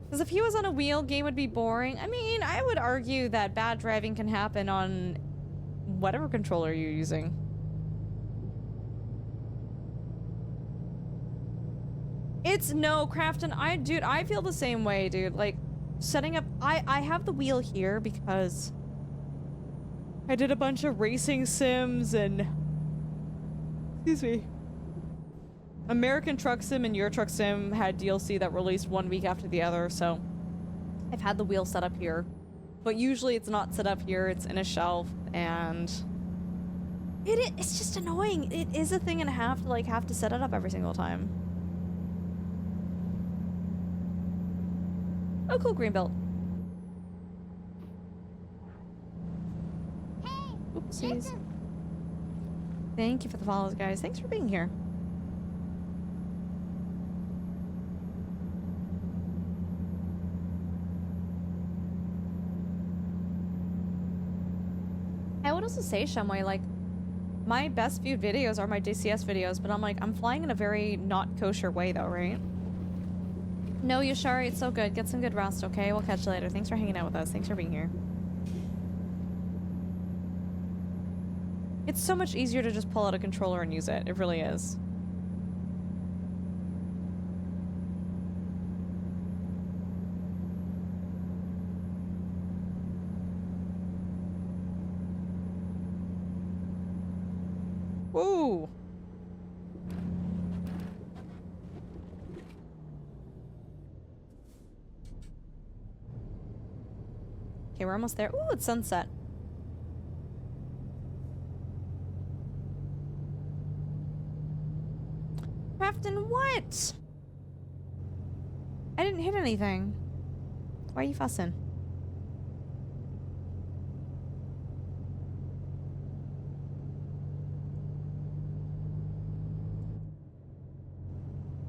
[SPEAKER 1] Because if he was on a wheel, game would be boring. I mean, I would argue that bad driving can happen on whatever controller you're using. It's no, Crafton, dude, I feel the same way, dude. Like, setting up, I have the wheel here because I did a bunch of racing sims and, excuse me, American Truck Sim and Euro Truck Sim had DLC that released 1 week after the other, so I've had the wheel set up here. But usually it's not set up here, it's in a shelf, and it's just annoying. It is a thing and a half to, like, have to set it up every single time. Oh, cool, greenbelt. Oopsies. Thank you for the follows, guys. Thanks for being here. I would also say, Shumway, like, my best viewed videos are my DCS videos, but I'm like, I'm flying in a very not kosher way though, right? No, Yashari, it's so good. Get some good rest, okay? We'll catch you later. Thanks for hanging out with us. Thanks for being here. It's so much easier to just pull out a controller and use it. It really is. Woo! Okay, we're almost there. Ooh, it's sunset. Crafton, what? I didn't hit anything. Why are you fussing?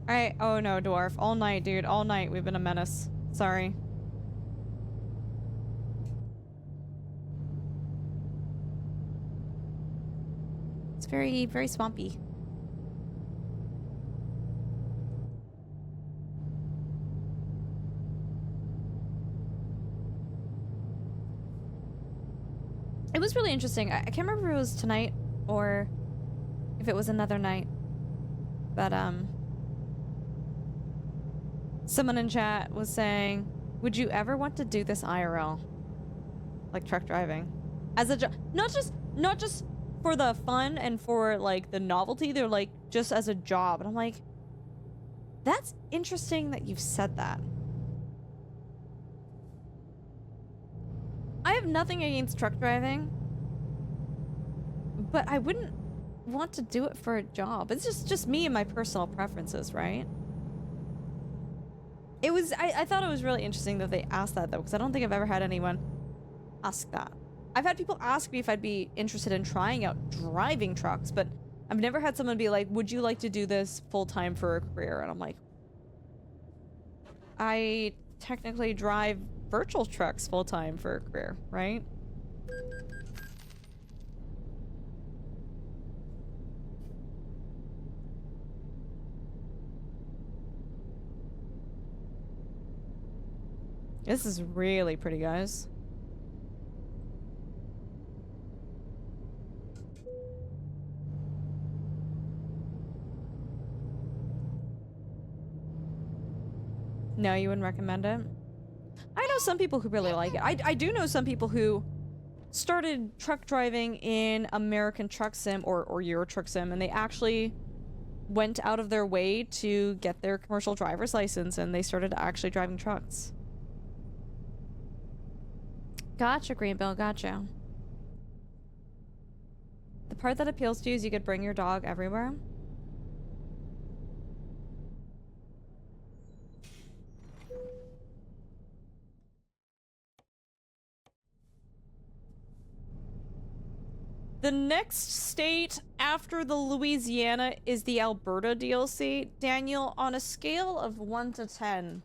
[SPEAKER 1] Alright, oh no, dwarf. All night, dude. All night we've been a menace. Sorry. It's very, very swampy. It was really interesting. I can't remember if it was tonight or if it was another night. But, someone in chat was saying, would you ever want to do this IRL? Like truck driving. As a job. Not just for the fun and for, like, the novelty. They're like, just as a job. And I'm like, that's interesting that you've said that. I have nothing against truck driving, but I wouldn't want to do it for a job. It's just me and my personal preferences, right? It was, I thought it was really interesting that they asked that though, because I don't think I've ever had anyone ask that. I've had people ask me if I'd be interested in trying out driving trucks, but I've never had someone be like, would you like to do this full-time for a career? And I'm like, I technically drive virtual trucks full-time for a career, right? This is really pretty, guys. No, you wouldn't recommend it? I know some people who really like it. I do know some people who started truck driving in American Truck Sim or Euro Truck Sim, and they actually went out of their way to get their commercial driver's license, and they started actually driving trucks. Gotcha, Greenbill, gotcha. The part that appeals to you is you could bring your dog everywhere. The next state after the Louisiana is the Alberta DLC. Daniel, on a scale of 1 to 10,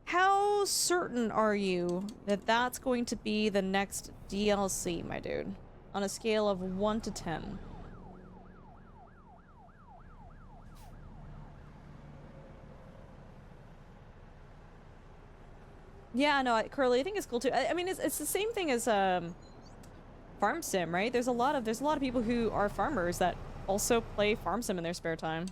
[SPEAKER 1] how certain are you that that's going to be the next DLC, my dude? On a scale of 1 to 10. Yeah, no, Curly, I think it's cool too. I mean, it's the same thing as Farm Sim, right? There's a lot of people who are farmers that also play Farm Sim in their spare time.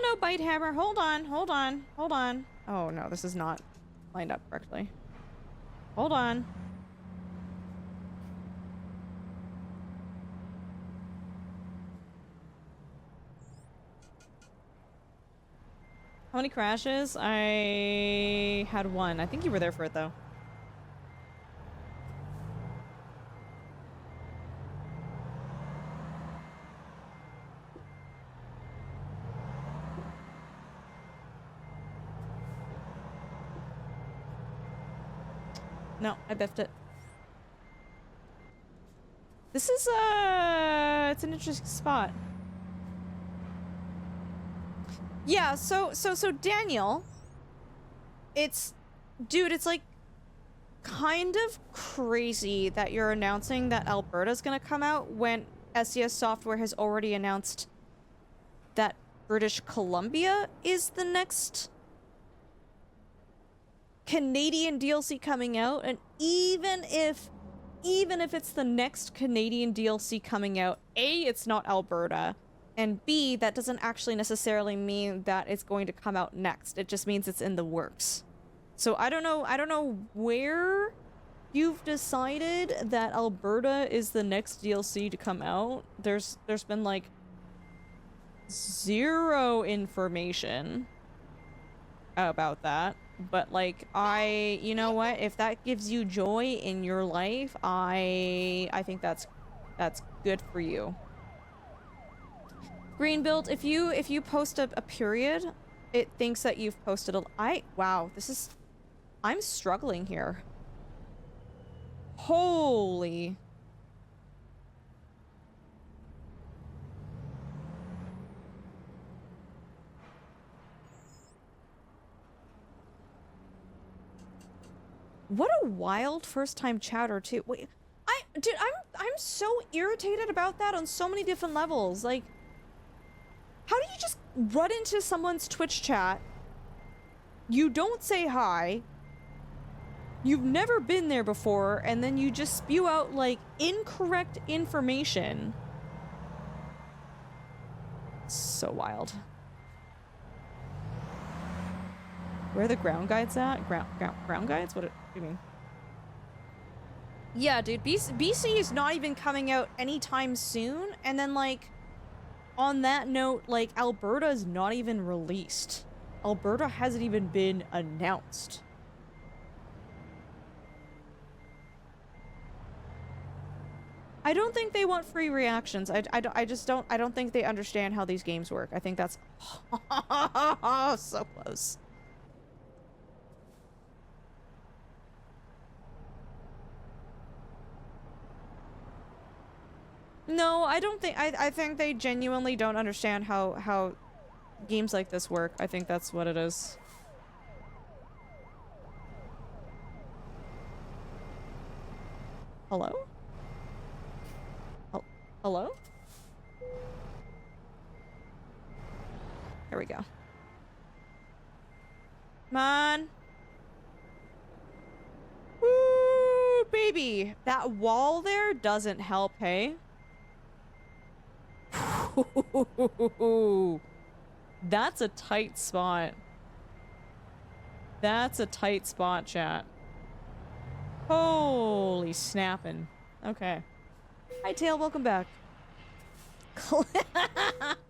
[SPEAKER 1] No, Bite Hammer. Hold on. Oh no, this is not lined up correctly. Hold on. How many crashes? I had one. I think you were there for it though. No, I biffed it. This is, it's an interesting spot. Yeah, so Daniel, dude, it's like kind of crazy that you're announcing that Alberta's gonna come out when SCSSoftware has already announced that British Columbia is the next Canadian DLC coming out, and even if it's the next Canadian DLC coming out, A, it's not Alberta, and B, that doesn't actually necessarily mean that it's going to come out next. It just means it's in the works. So I don't know where you've decided that Alberta is the next DLC to come out. There's been like zero information about that. But like, you know what? If that gives you joy in your life, I think that's good for you. Green build, if you post a period, it thinks that you've posted wow, I'm struggling here. Holy. What a wild first time chatter too. Wait, dude, I'm so irritated about that on so many different levels. Like, how do you just run into someone's Twitch chat? You don't say hi. You've never been there before, and then you just spew out, like, incorrect information. So wild. Where are the ground guides at? Ground guides? What do you mean? Yeah, dude, BC is not even coming out anytime soon, and then, like, on that note, like, Alberta's not even released. Alberta hasn't even been announced. I don't think they want free reactions. I don't think they understand how these games work. I think that's so close. No, I don't think I think they genuinely don't understand how games like this work. I think that's what it is. Hello? Hello? There we go. Come on. Woo, baby. That wall there doesn't help, hey? That's a tight spot. That's a tight spot, chat. Holy snapping. Okay. Hi, Tail. Welcome back.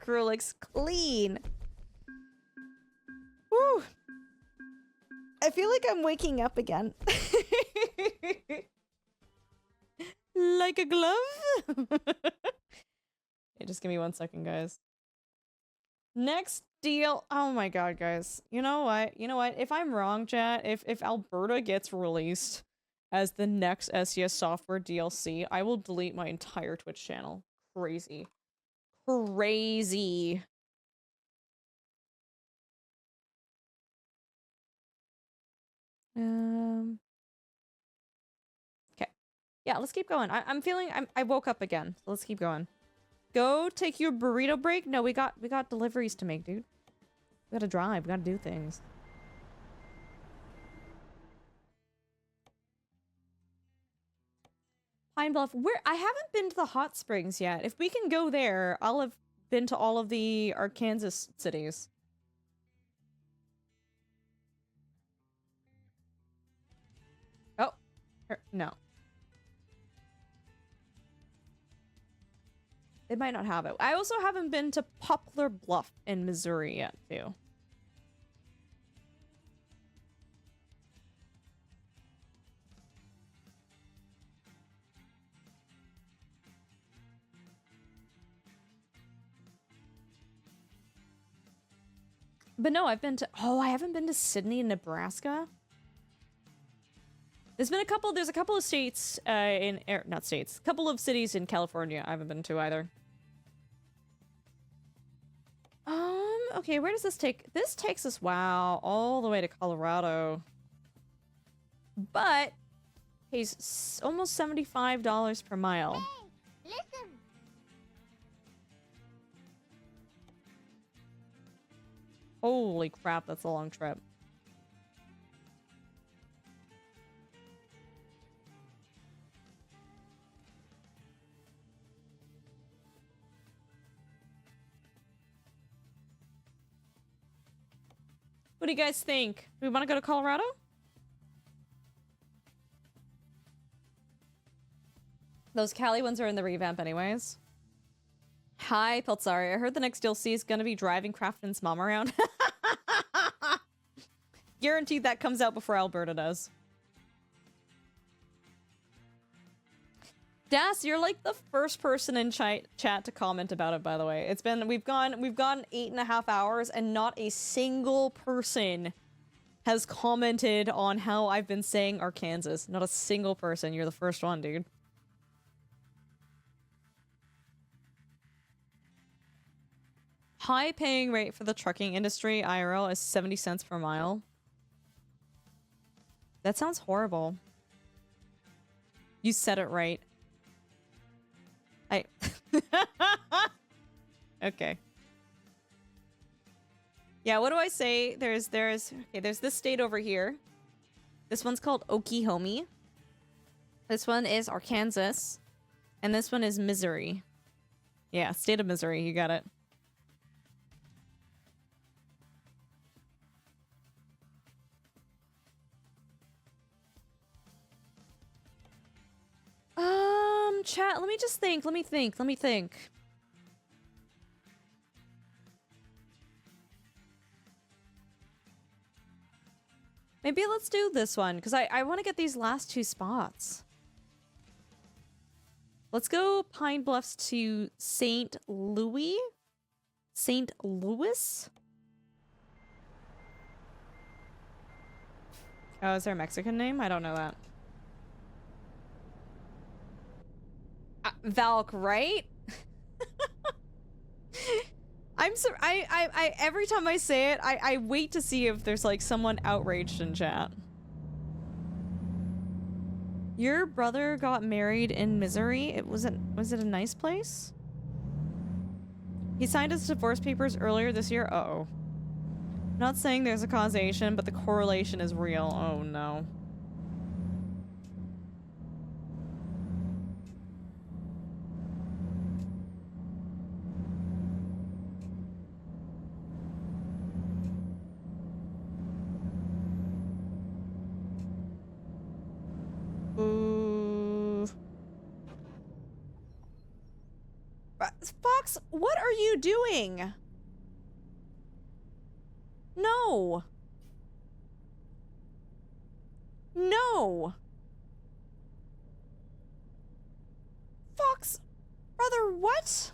[SPEAKER 1] Krulix clean. Woo. I feel like I'm waking up again. Like a glove? Okay, just give me 1 second, guys. Next deal. Oh my god, guys. You know what? You know what? If I'm wrong, chat, if Alberta gets released as the next SCSSoftware DLC, I will delete my entire Twitch channel. Crazy. Crazy. Okay. Yeah, let's keep going. I'm feeling I woke up again. So let's keep going. Go take your burrito break. No, we got deliveries to make, dude. We gotta drive. We gotta do things. Pine Bluff. I haven't been to the hot springs yet. If we can go there, I'll have been to all of the Arkansas cities. Oh. No. They might not have it. I also haven't been to Poplar Bluff in Missouri yet, too. But no, I haven't been to Sydney, Nebraska. There's a couple of states not states, a couple of cities in California I haven't been to either. Okay, where does this take? This takes us, wow, all the way to Colorado. But pays almost $75 per mile.
[SPEAKER 2] Hey, listen.
[SPEAKER 1] Holy crap, that's a long trip. What do you guys think? Do we want to go to Colorado? Those Cali ones are in the revamp anyways. Hi, Peltzari. I heard the next DLC is gonna be driving Crafton's mom around. Guaranteed that comes out before Alberta does. Das, you're like the first person in chat to comment about it, by the way. It's been, we've gone 8.5 hours and not a single person has commented on how I've been saying Arkansas. Not a single person. You're the first one, dude. High paying rate for the trucking industry, IRL, is 70 cents per mile. That sounds horrible. You said it right. Okay. Yeah, what do I say? There's this state over here. This one's called Oklahoma. This one is Arkansas. And this one is Missouri. Yeah, state of Missouri, you got it. Chat, let me just think. Let me think. Maybe let's do this one, because I want to get these last two spots. Let's go Pine Bluffs to St. Louis? St. Louis? Oh, is there a Mexican name? I don't know that. Valk, right? I every time I say it, I wait to see if there's like someone outraged in chat. Your brother got married in Missouri. Was it a nice place? He signed his divorce papers earlier this year. Uh-oh. Not saying there's a causation, but the correlation is real. Oh no. Fox, what are you doing? No. No. Fox, brother, what?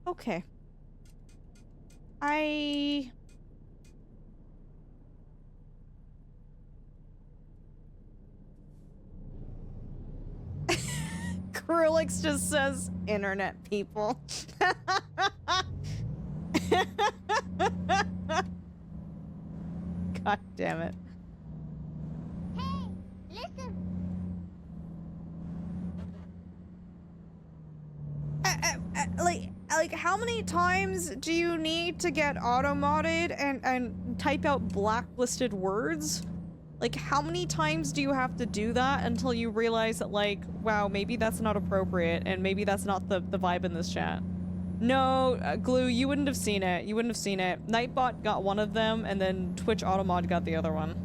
[SPEAKER 1] Okay. Krulix just says internet people. God damn it.
[SPEAKER 2] Hey, listen.
[SPEAKER 1] Like how many times do you need to get auto-modded and type out blacklisted words? Like, how many times do you have to do that until you realize that, like, wow, maybe that's not appropriate, and maybe that's not the vibe in this chat? No, Glue, you wouldn't have seen it. You wouldn't have seen it. Nightbot got one of them, and then Twitch Automod got the other one.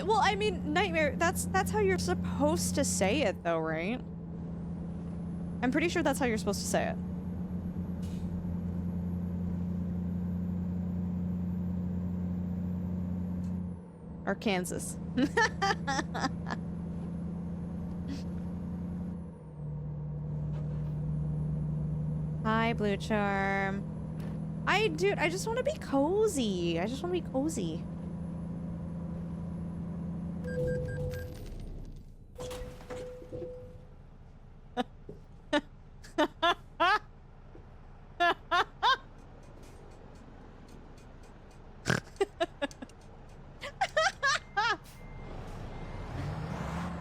[SPEAKER 1] Well, I mean, Nightmare, that's how you're supposed to say it, though, right? I'm pretty sure that's how you're supposed to say it. Or Kansas. Hi, Blue Charm. Dude, I just want to be cozy. I just want to be cozy.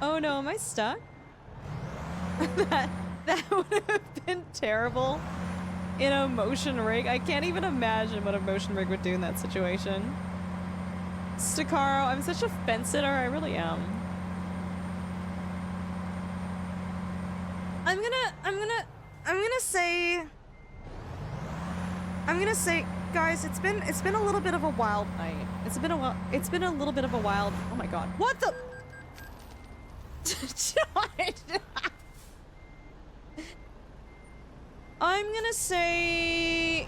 [SPEAKER 1] Oh no, am I stuck? that would have been terrible in a motion rig. I can't even imagine what a motion rig would do in that situation. Stakaro, I'm such a fence sitter, I really am. I'm gonna say, guys, it's been a little bit of a wild night. It's been a little bit of a wild. Oh my god, what the? I'm gonna say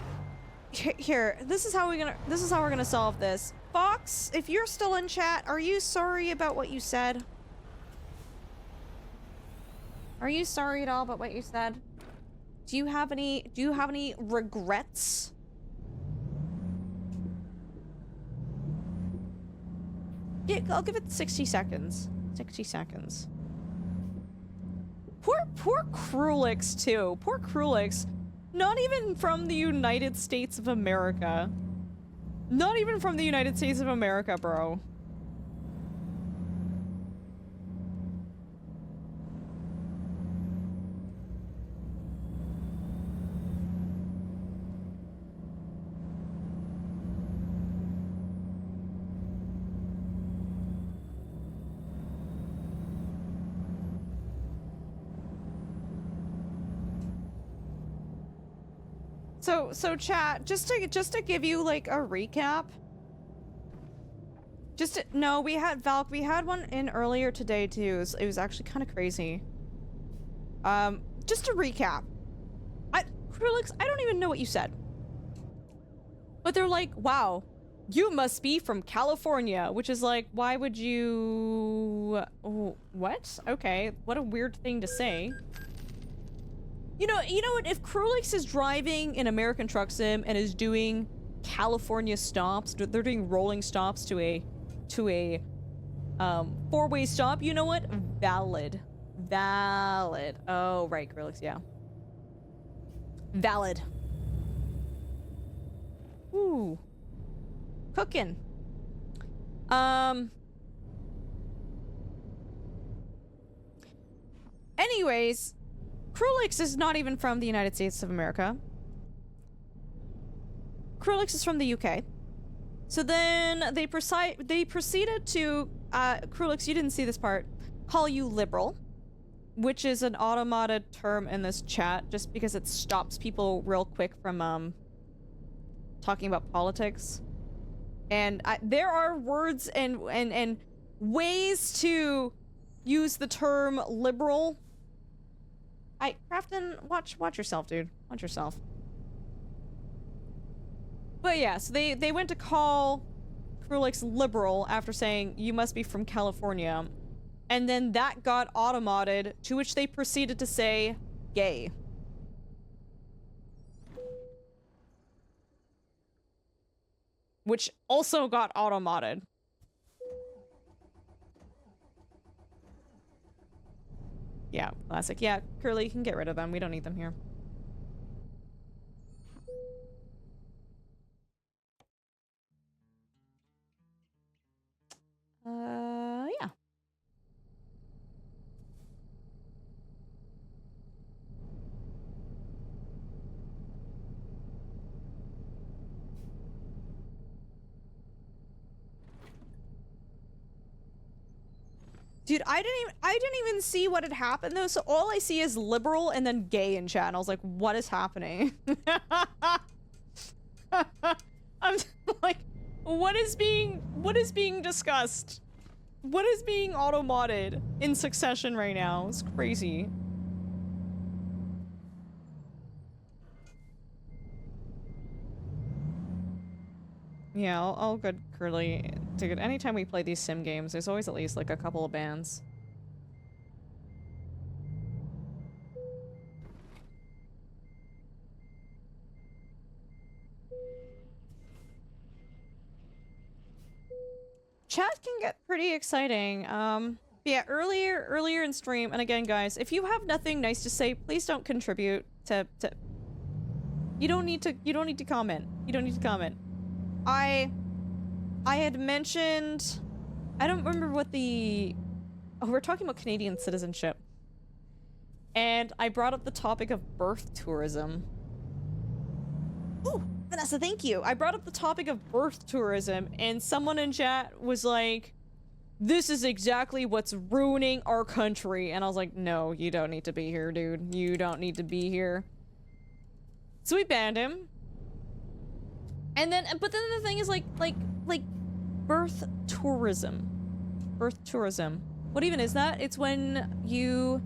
[SPEAKER 1] here. This is how we're gonna solve this. Fox, if you're still in chat, are you sorry about what you said? Are you sorry at all about what you said? Do you have any regrets? Yeah, I'll give it 60 seconds. 60 seconds. Poor Krulix too. Poor Krulix. Not even from the United States of America. Not even from the United States of America, bro. So chat, just to give you like a recap. No, we had Valk, we had one in earlier today too. It was actually kind of crazy. Just to recap. Krulix, I don't even know what you said. But they're like, wow, you must be from California, which is like, why would you... Oh, what? Okay, what a weird thing to say. You know what? If Krulix is driving an American Truck Sim and is doing California stops, they're doing rolling stops to a four-way stop, you know what? Valid. Valid. Oh, right, Krulix, yeah. Valid. Ooh. Cooking. Anyways, Krulix is not even from the United States of America. Krulix is from the UK. So then they proceeded to, Krulix, you didn't see this part, call you liberal, which is an automated term in this chat just because it stops people real quick from, talking about politics. And there are words and ways to use the term liberal. Crafton, watch yourself, dude. Watch yourself. But yeah, so they went to call Krulix liberal after saying, you must be from California. And then that got automated, to which they proceeded to say, gay. Which also got automated. Yeah, classic. Yeah, Curly, you can get rid of them. We don't need them here. Yeah. Dude, I didn't even see what had happened though, so all I see is liberal and then gay in chat, and I was like, what is happening? I'm like, what is being discussed? What is being auto-modded in succession right now? It's crazy. Yeah, all good, Curly. Dude, anytime we play these sim games, there's always at least like a couple of bans. Chat can get pretty exciting. Yeah, earlier in stream, and again, guys, if you have nothing nice to say, please don't contribute to. You don't need to comment. You don't need to comment. I had mentioned, I don't remember what the, oh, we're talking about Canadian citizenship. And I brought up the topic of birth tourism. Ooh, Vanessa, thank you. I brought up the topic of birth tourism, and someone in chat was like, this is exactly what's ruining our country. And I was like, no, you don't need to be here, dude. You don't need to be here. So we banned him. And then, but then the thing is like birth tourism. Birth tourism. What even is that? It's when you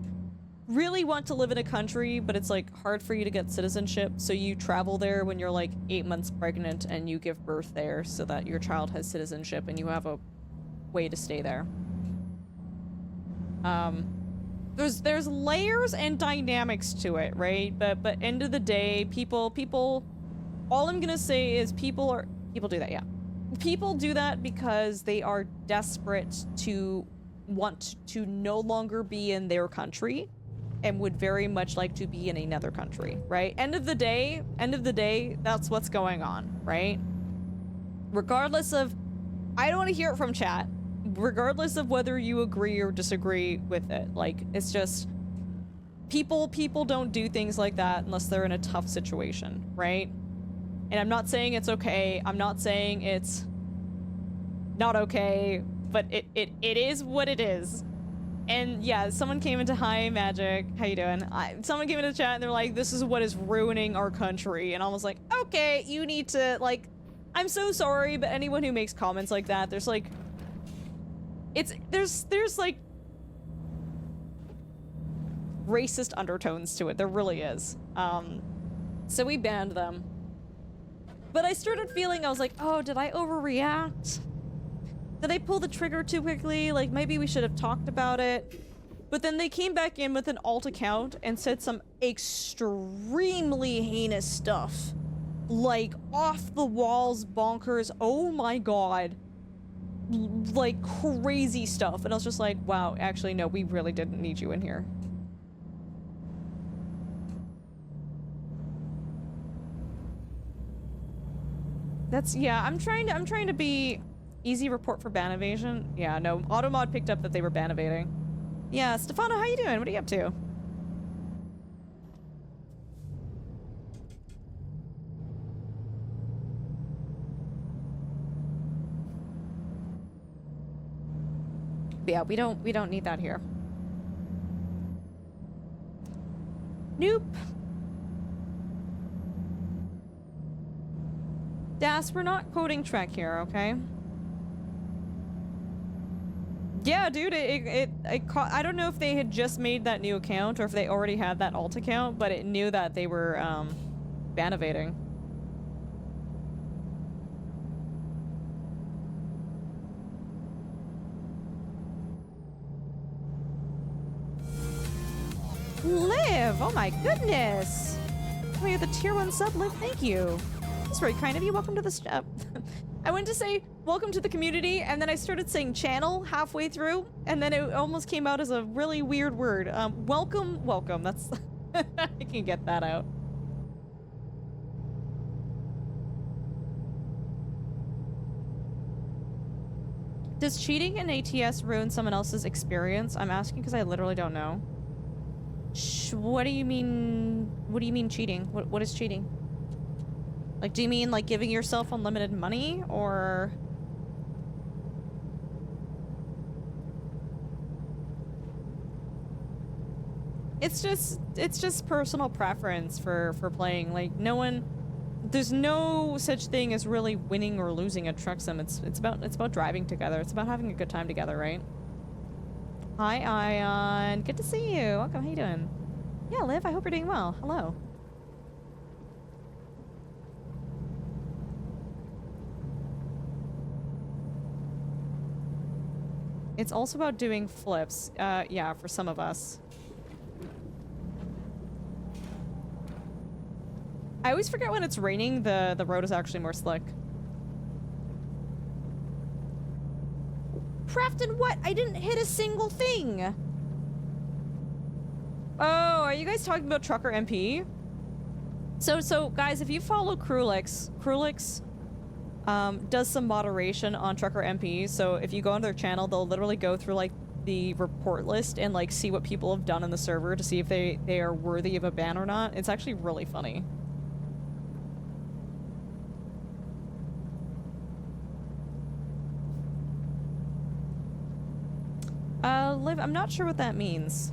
[SPEAKER 1] really want to live in a country, but it's like hard for you to get citizenship, so you travel there when you're like 8 months pregnant and you give birth there so that your child has citizenship and you have a way to stay there. There's layers and dynamics to it, right? But end of the day, people all I'm gonna say is people do that, yeah. People do that because they are desperate to want to no longer be in their country and would very much like to be in another country, right? End of the day, that's what's going on, right? Regardless of, I don't want to hear it from chat, regardless of whether you agree or disagree with it. Like, it's just, people don't do things like that unless they're in a tough situation, right? And I'm not saying it's okay, I'm not saying it's not okay, but it is what it is. And yeah, someone came into Hi Magic, how you doing? Someone came into chat and they're like, this is what is ruining our country. And I was like, okay, you need to, like, I'm so sorry, but anyone who makes comments like that, there's like, there's like racist undertones to it. There really is. So we banned them. But I started feeling, I was like, oh, did I overreact? Did I pull the trigger too quickly? Like, maybe we should have talked about it. But then they came back in with an alt account and said some extremely heinous stuff. Like, off the walls, bonkers, oh my god. Like, crazy stuff. And I was just like, wow, actually, no, we really didn't need you in here. That's, yeah, I'm trying to be easy report for ban evasion. Yeah, no, Automod picked up that they were ban evading. Yeah, Stefano, how you doing? What are you up to? But yeah, we don't need that here. Nope. Das, we're not quoting Trek here, okay? Yeah, dude, I don't know if they had just made that new account or if they already had that alt account, but it knew that they were, ban evading. Liv! Oh my goodness! We have the tier 1 sub, Liv, thank you. That's very kind of you. Welcome to the I went to say welcome to the community, and then I started saying channel halfway through, and then it almost came out as a really weird word. Welcome. That's I can get that out. Does cheating in ATS ruin someone else's experience? I'm asking because I literally don't know. What do you mean? What do you mean cheating? What is cheating? Like, do you mean like giving yourself unlimited money, or? It's just personal preference for playing. Like, no one, there's no such thing as really winning or losing at truck sim. It's about driving together. It's about having a good time together, right? Hi, Ion. Good to see you. Welcome. How you doing? Yeah, Liv. I hope you're doing well. Hello. It's also about doing flips. Yeah, for some of us. I always forget when it's raining, the road is actually more slick. Crafton, what? I didn't hit a single thing! Oh, are you guys talking about Trucker MP? So guys, if you follow Krulix does some moderation on Trucker MP, so if you go on their channel, they'll literally go through, like, the report list and, like, see what people have done in the server to see if they are worthy of a ban or not. It's actually really funny. Liv, I'm not sure what that means.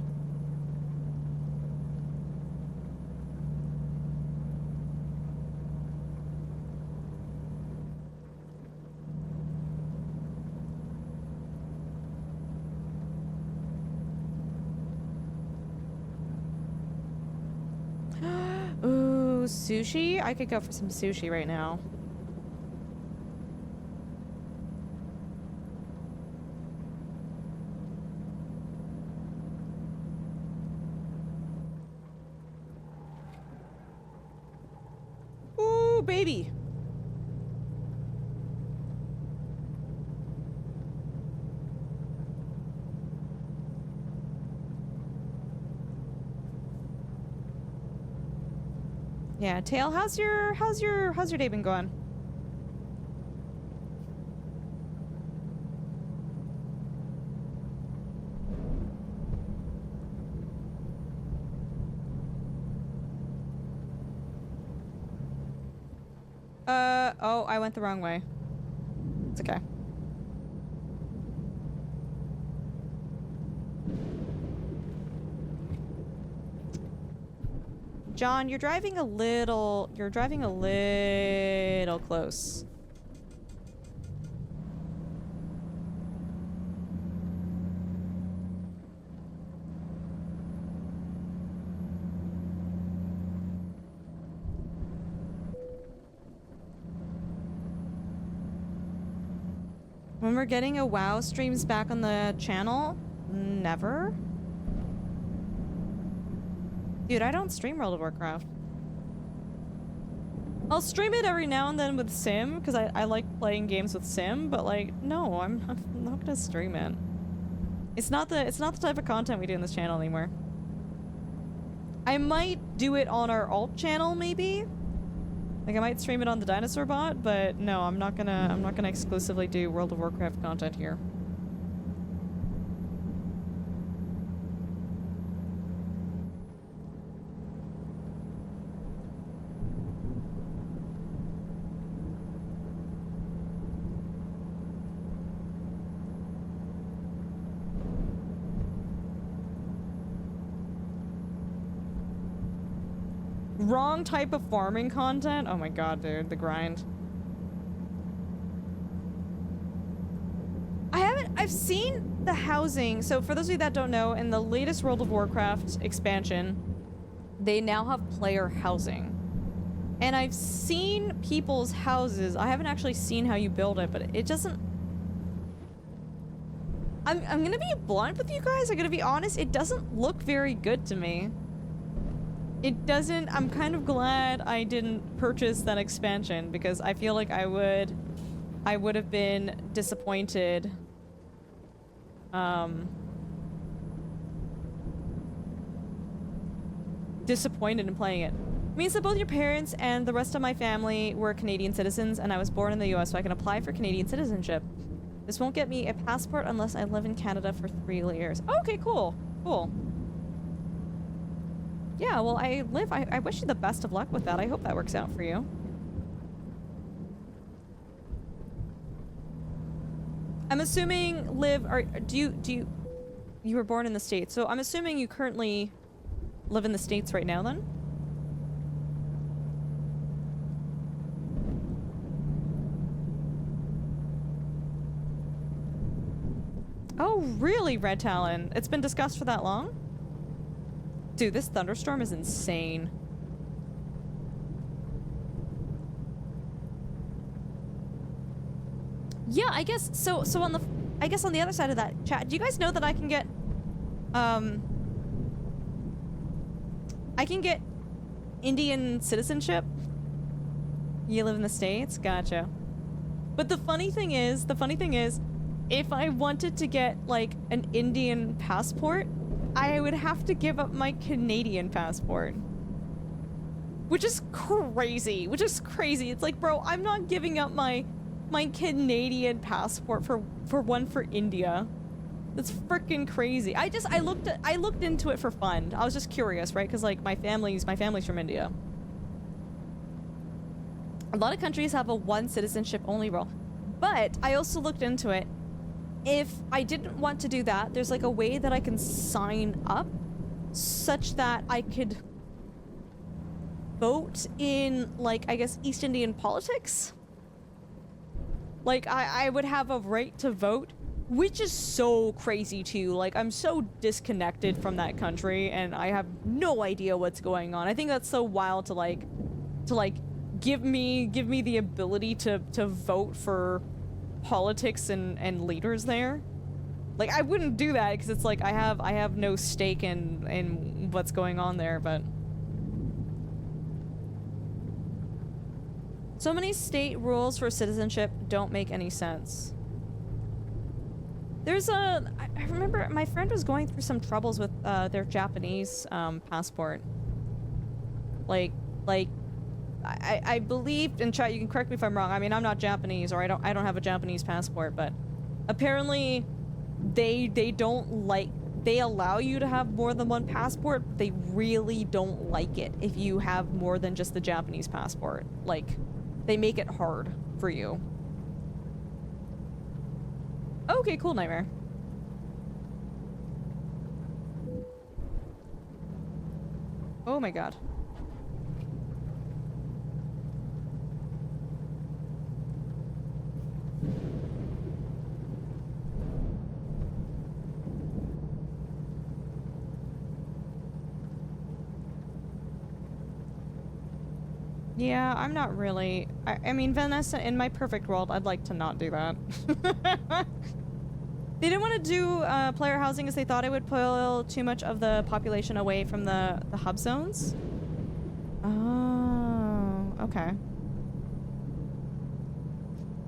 [SPEAKER 1] Ooh, sushi? I could go for some sushi right now. Ooh, baby. Yeah, Tail, how's your day been going? Oh, I went the wrong way. It's okay. John, you're driving a little close. When we're getting a WoW streams back on the channel? Never. Dude, I don't stream World of Warcraft. I'll stream it every now and then with Sim, because I like playing games with Sim, but like, no, I'm not gonna stream it. It's not the type of content we do on this channel anymore. I might do it on our alt channel, maybe? Like, I might stream it on the Dinosaur Bot, but no, I'm not gonna exclusively do World of Warcraft content here. Wrong type of farming content? Oh my god, dude, the grind. I've seen the housing. So for those of you that don't know, in the latest World of Warcraft expansion, they now have player housing. And I've seen people's houses. I haven't actually seen how you build it, but it doesn't... I'm gonna be blunt with you guys. I'm gonna be honest. It doesn't look very good to me. It doesn't. I'm kind of glad I didn't purchase that expansion because I feel like I would have been disappointed. Disappointed in playing it. It means that both your parents and the rest of my family were Canadian citizens, and I was born in the US, so I can apply for Canadian citizenship. This won't get me a passport unless I live in Canada for 3 years. Okay, cool. Cool. Yeah, well, I wish you the best of luck with that. I hope that works out for you. I'm assuming, Liv, you were born in the States, so I'm assuming you currently live in the States right now, then? Oh, really, Red Talon? It's been discussed for that long? Dude, this thunderstorm is insane. Yeah, I guess so on the I guess on the other side of that, chat, do you guys know that I can get Indian citizenship? You live in the States? Gotcha. But the funny thing is, if I wanted to get, like, an Indian passport, I would have to give up my Canadian passport. Which is crazy. It's like, bro, I'm not giving up my Canadian passport for one for India. That's freaking crazy. I looked into it for fun. I was just curious, right? Because, like, my family's from India. A lot of countries have a one citizenship only rule. But I also looked into it. If I didn't want to do that, there's like a way that I can sign up such that I could vote in, like, I guess East Indian politics. Like, I would have a right to vote, which is so crazy too. Like, I'm so disconnected from that country and I have no idea what's going on. I think that's so wild to give me the ability to vote for politics and leaders there. Like, I wouldn't do that because it's like I have no stake in what's going on there, but so many state rules for citizenship don't make any sense. There's I remember my friend was going through some troubles with their Japanese passport. I believe, in chat, you can correct me if I'm wrong. I mean, I'm not Japanese, or I don't have a Japanese passport, but apparently they allow you to have more than one passport, but they really don't like it if you have more than just the Japanese passport. Like, they make it hard for you. Okay, cool, Nightmare. Oh my god. Yeah, I'm not really... I mean, Vanessa, in my perfect world, I'd like to not do that. They didn't want to do player housing as they thought it would pull too much of the population away from the hub zones. Oh, okay.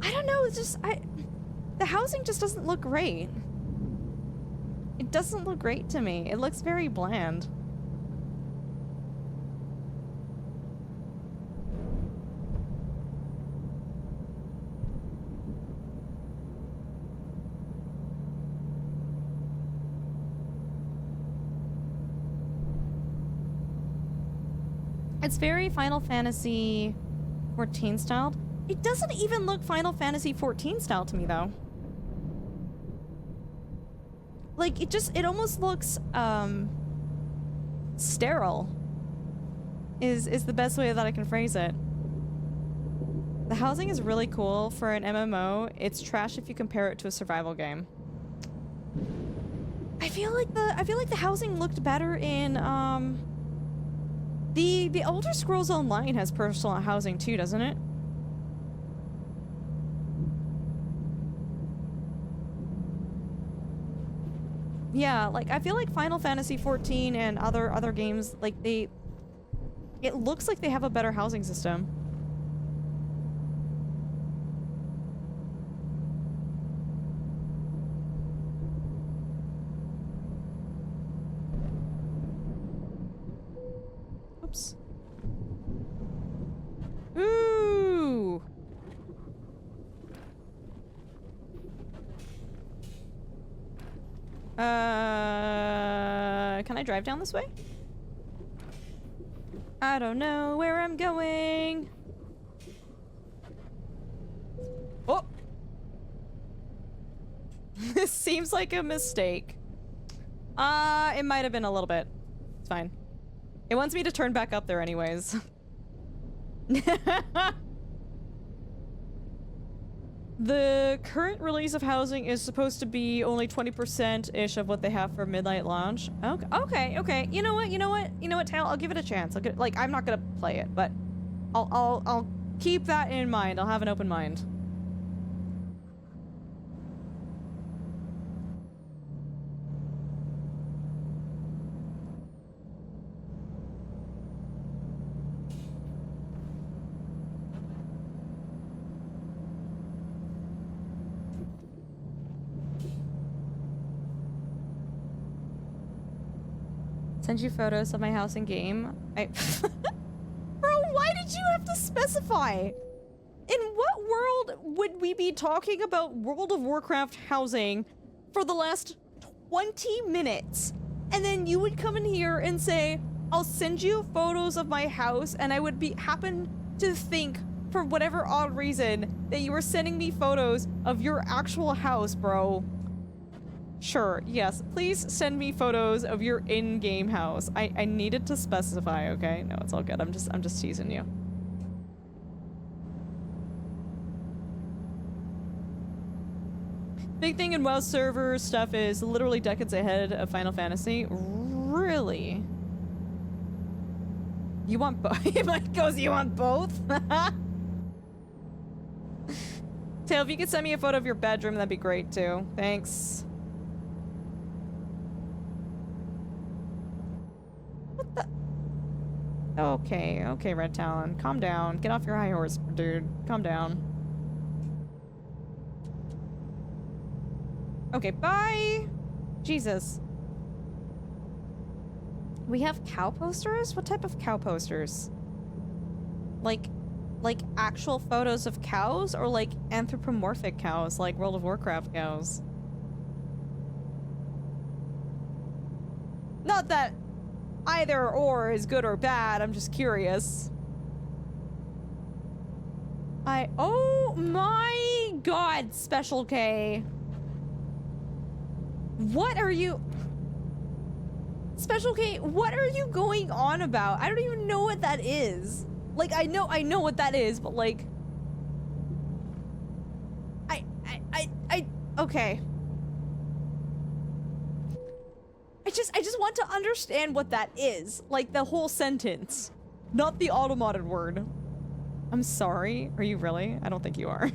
[SPEAKER 1] I don't know, it's just... the housing just doesn't look great. It doesn't look great to me. It looks very bland. It's very Final Fantasy 14 styled. It doesn't even look Final Fantasy 14 style to me, though. Like, it almost looks, sterile. Is the best way that I can phrase it. The housing is really cool for an MMO. It's trash if you compare it to a survival game. I feel like the housing looked better in, The Elder Scrolls Online has personal housing too, doesn't it? Yeah, like, I feel like Final Fantasy 14 and other games, like, it looks like they have a better housing system. Oops. Ooh! Can I drive down this way? I don't know where I'm going. Oh! This seems like a mistake. It might have been a little bit. It's fine. It wants me to turn back up there anyways. The current release of housing is supposed to be only 20%-ish of what they have for midnight launch. Okay. You know what, Tail? I'll give it a chance. Like, I'm not gonna play it, but I'll keep that in mind. I'll have an open mind. Send you photos of my house in game. Bro, why did you have to specify? In what world would we be talking about World of Warcraft housing for the last 20 minutes? And then you would come in here and say, I'll send you photos of my house, and I would happen to think, for whatever odd reason, that you were sending me photos of your actual house, bro. Sure, yes. Please send me photos of your in-game house. I needed to specify, okay? No, it's all good. I'm just teasing you. Big thing in WoW server stuff is literally decades ahead of Final Fantasy. Really? You want both? Mike goes, you want both? Tail, if you could send me a photo of your bedroom, that'd be great too. Thanks. What the? Okay, okay, Red Talon. Calm down. Get off your high horse, dude. Calm down. Okay, bye! Jesus. We have cow posters? What type of cow posters? Like actual photos of cows, or like anthropomorphic cows, like World of Warcraft cows? Not that either or is good or bad, I'm just curious. Oh my god, Special K. What are you... Special K, what are you going on about? I don't even know what that is. Like, I know what that is, but like... okay. I just want to understand what that is. Like, the whole sentence. Not the automated word. I'm sorry. Are you really? I don't think you are.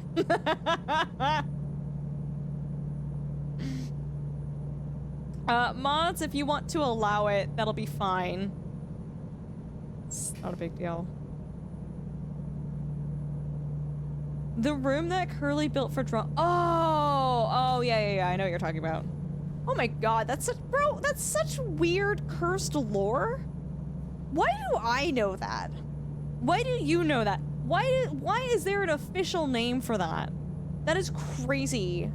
[SPEAKER 1] Mods, if you want to allow it, that'll be fine. It's not a big deal. The room that Curly built for Oh, yeah, I know what you're talking about. Oh my god, that's such, bro, that's such weird cursed lore. Why do I know that? Why do you know that? Why is there an official name for that? That is crazy.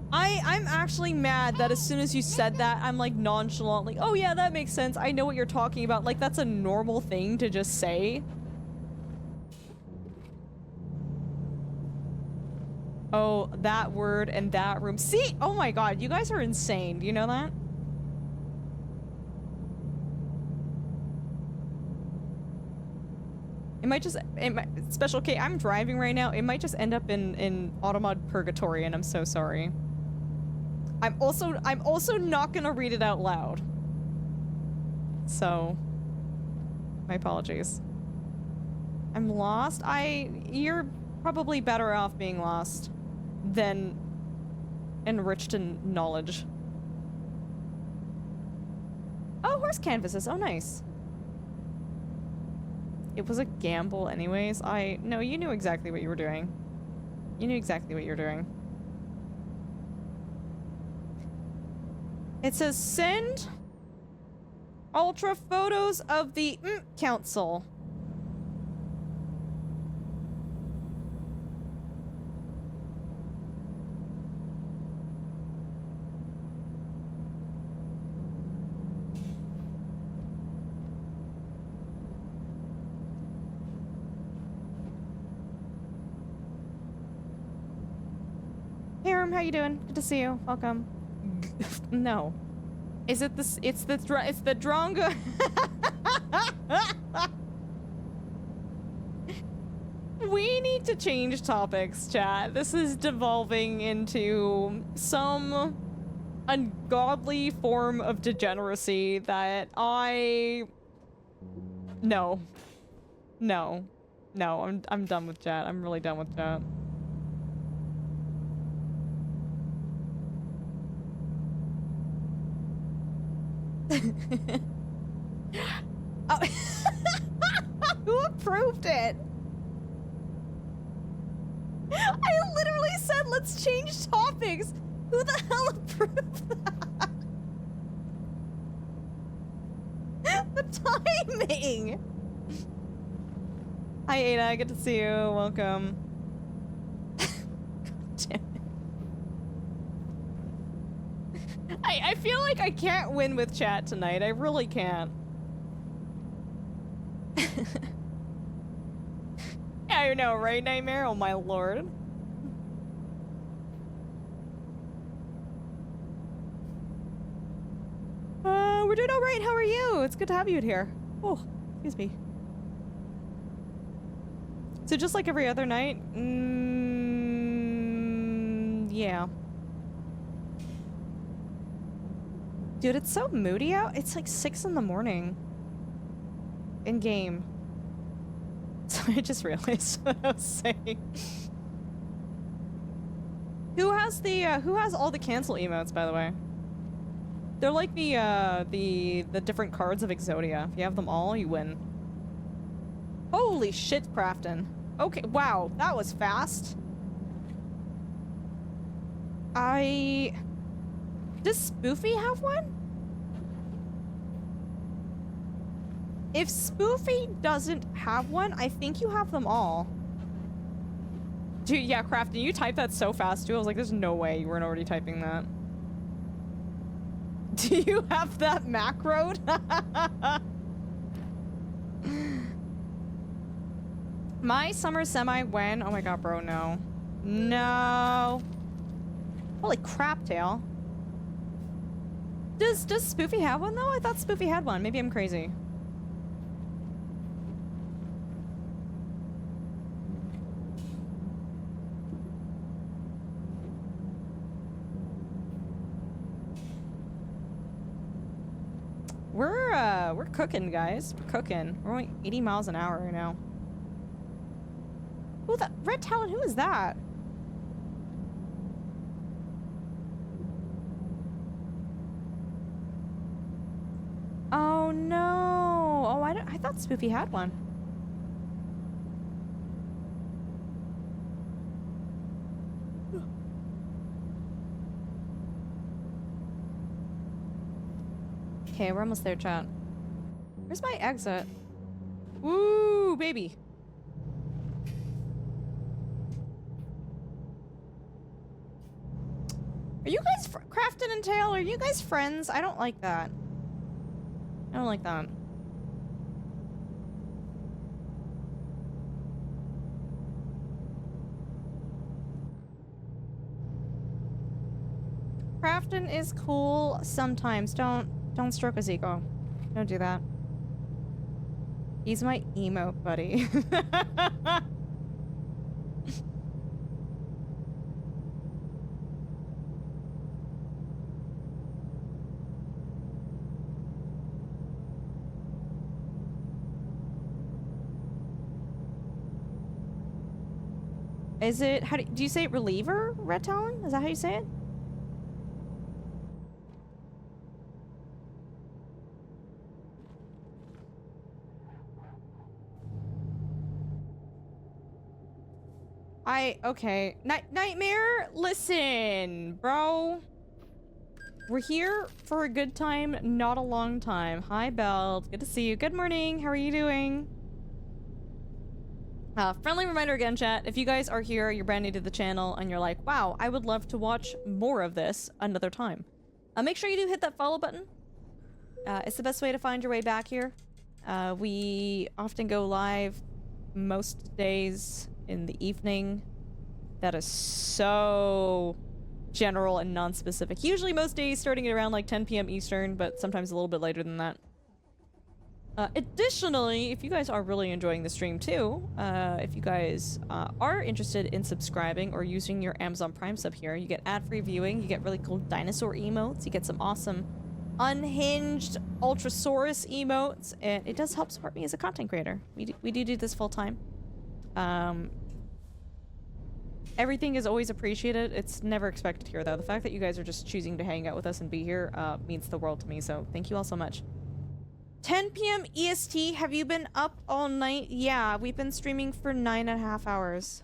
[SPEAKER 1] I'm actually mad that as soon as you said that, I'm like nonchalantly, oh yeah, that makes sense. I know what you're talking about. Like, that's a normal thing to just say. Oh, that word and that room. See? Oh my god, you guys are insane. Do you know that? It might just, Special K, I'm driving right now. It might just end up in automod purgatory, and I'm so sorry. I'm also not gonna read it out loud. So, my apologies. I'm lost? You're probably better off being lost than enriched in knowledge. Oh, horse canvases. Oh, nice. It was a gamble anyways. No, you knew exactly what you were doing. You knew exactly what you were doing. It says, send ultra photos of the council. Harem, how you doing? Good to see you. Welcome. No. Is it this? It's the Drongo. We need to change topics, chat. This is devolving into some ungodly form of degeneracy that No. No. No, I'm done with chat. I'm really done with chat. Oh. Who approved it? I literally said let's change topics. Who the hell approved that? The timing! Hi, Ada. Good to see you. Welcome. Damn it. I feel like I can't win with chat tonight. I really can't. Yeah, I know, right, Nightmare? Oh my lord. We're doing alright. How are you? It's good to have you here. Oh, excuse me. So just like every other night? Yeah. Dude, it's so moody out. It's like 6 in the morning. In game. So I just realized what I was saying. Who has all the cancel emotes, by the way? They're like the different cards of Exodia. If you have them all, you win. Holy shit, Crafton. Okay, wow, that was fast. Does Spoofy have one? If Spoofy doesn't have one, I think you have them all. Dude, yeah, Crafton, you typed that so fast too. I was like, there's no way you weren't already typing that. Do you have that macroed? My summer semi when? Oh my god, bro, no. No. Holy crap, Tail. Does Spoofy have one though? I thought Spoofy had one. Maybe I'm crazy. We're cooking, guys. We're cooking. We're only 80 miles an hour right now. Who the Red Talon? Who is that? Oh no! Oh, I thought Spoofy had one. Okay, we're almost there, chat. Where's my exit? Woo, baby. Are you guys Crafton and Tail? Are you guys friends? I don't like that. I don't like that. Crafton is cool sometimes. Don't stroke his ego. Don't do that. He's my emo buddy. Is it, do you say it reliever, Red Talon? Is that how you say it? Okay. Nightmare, listen, bro. We're here for a good time, not a long time. Hi, Belle. Good to see you. Good morning. How are you doing? Friendly reminder again, chat. If you guys are here, you're brand new to the channel, and you're like, wow, I would love to watch more of this another time. Make sure you do hit that follow button. It's the best way to find your way back here. We often go live most days in the evening. That is so general and non-specific. Usually most days starting at around like 10 p.m. Eastern, but sometimes a little bit later than that. Additionally, if you guys are really enjoying the stream too, if you guys are interested in subscribing or using your Amazon Prime sub here, you get ad-free viewing, you get really cool dinosaur emotes, you get some awesome unhinged Ultrasaurus emotes, and it does help support me as a content creator. We do this full time. Everything is always appreciated. It's never expected here, though. The fact that you guys are just choosing to hang out with us and be here means the world to me, so thank you all so much. 10 p.m. EST, have you been up all night? Yeah, we've been streaming for 9.5 hours.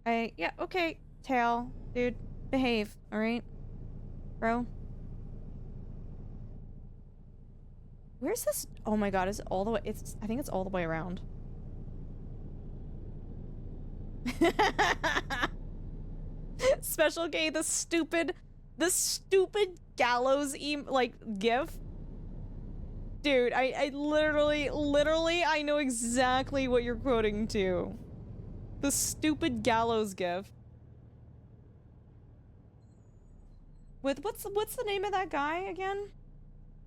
[SPEAKER 1] Yeah, okay, Tail. Dude, behave, alright? bro. Where's this? Oh my god, is it all the way? I think it's all the way around. Special K, the stupid gallows gif. Dude, I literally, I know exactly what you're quoting to. The stupid gallows gif. With, what's the name of that guy again?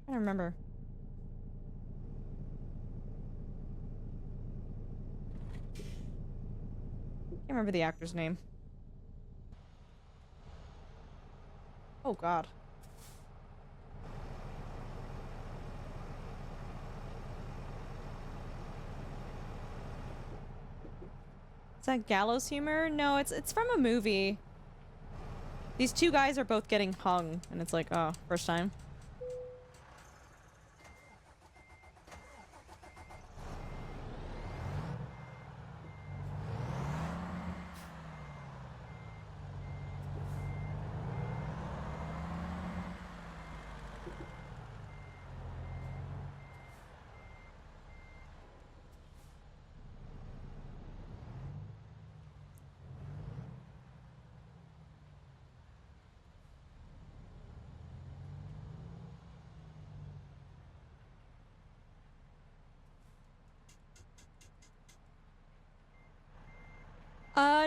[SPEAKER 1] I don't remember. Can't remember the actor's name. Oh god. Is that gallows humor? No, it's from a movie. These two guys are both getting hung, and it's like, oh, first time.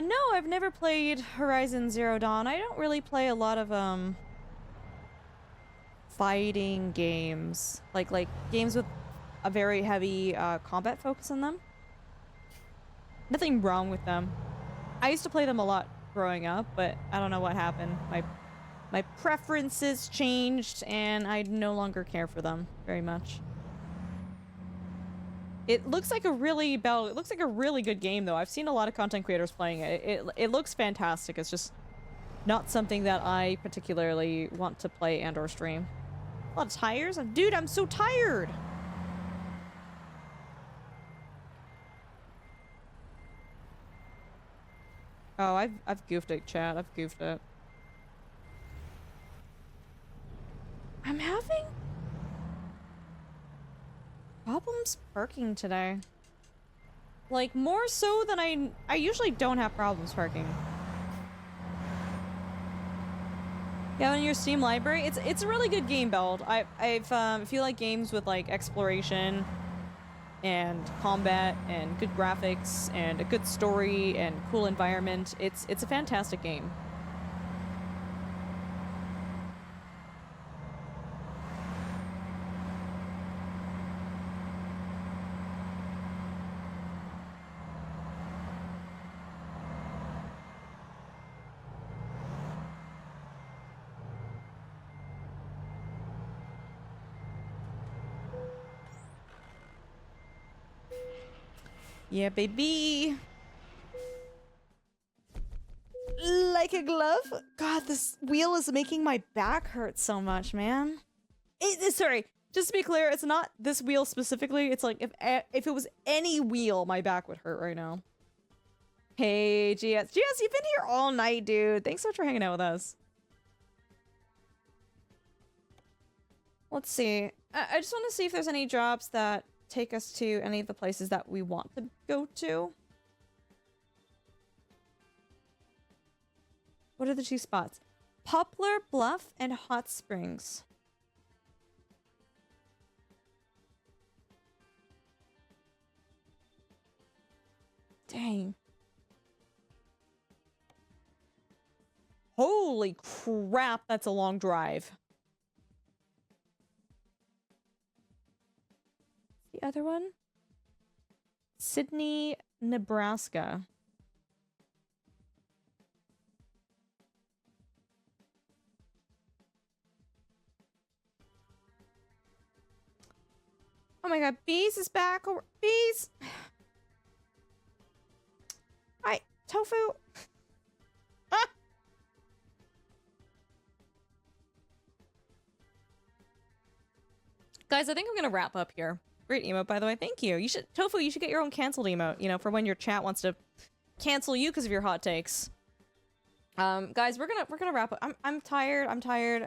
[SPEAKER 1] No, I've never played Horizon Zero Dawn. I don't really play a lot of, fighting games. Like games with a very heavy, combat focus on them. Nothing wrong with them. I used to play them a lot growing up, but I don't know what happened. My preferences changed, and I no longer care for them very much. It looks like a really good game though. I've seen a lot of content creators playing it. It looks fantastic. It's just not something that I particularly want to play and or stream. A lot of tires? Dude, I'm so tired. Oh, I've goofed it, chat. I've goofed it. I'm having problems parking today. Like, more so than I usually don't have problems parking. Yeah, in your Steam library, it's a really good game build. If you like games with like exploration and combat and good graphics and a good story and cool environment, it's a fantastic game. Yeah, baby. Like a glove? God, this wheel is making my back hurt so much, man. Sorry, just to be clear, it's not this wheel specifically. It's like if it was any wheel, my back would hurt right now. Hey, GS. GS, you've been here all night, dude. Thanks so much for hanging out with us. Let's see. I just want to see if there's any jobs that take us to any of the places that we want to go to. What are the two spots? Poplar Bluff and Hot Springs. Dang. Holy crap, that's a long drive. The other one? Sydney, Nebraska. Oh my god, Bees is back. Bees! Hi, Tofu. Ah! Guys, I think I'm gonna wrap up here. Great emote, by the way. Thank you. Tofu, you should get your own canceled emote, you know, for when your chat wants to cancel you because of your hot takes. Guys, we're gonna wrap up. I'm tired,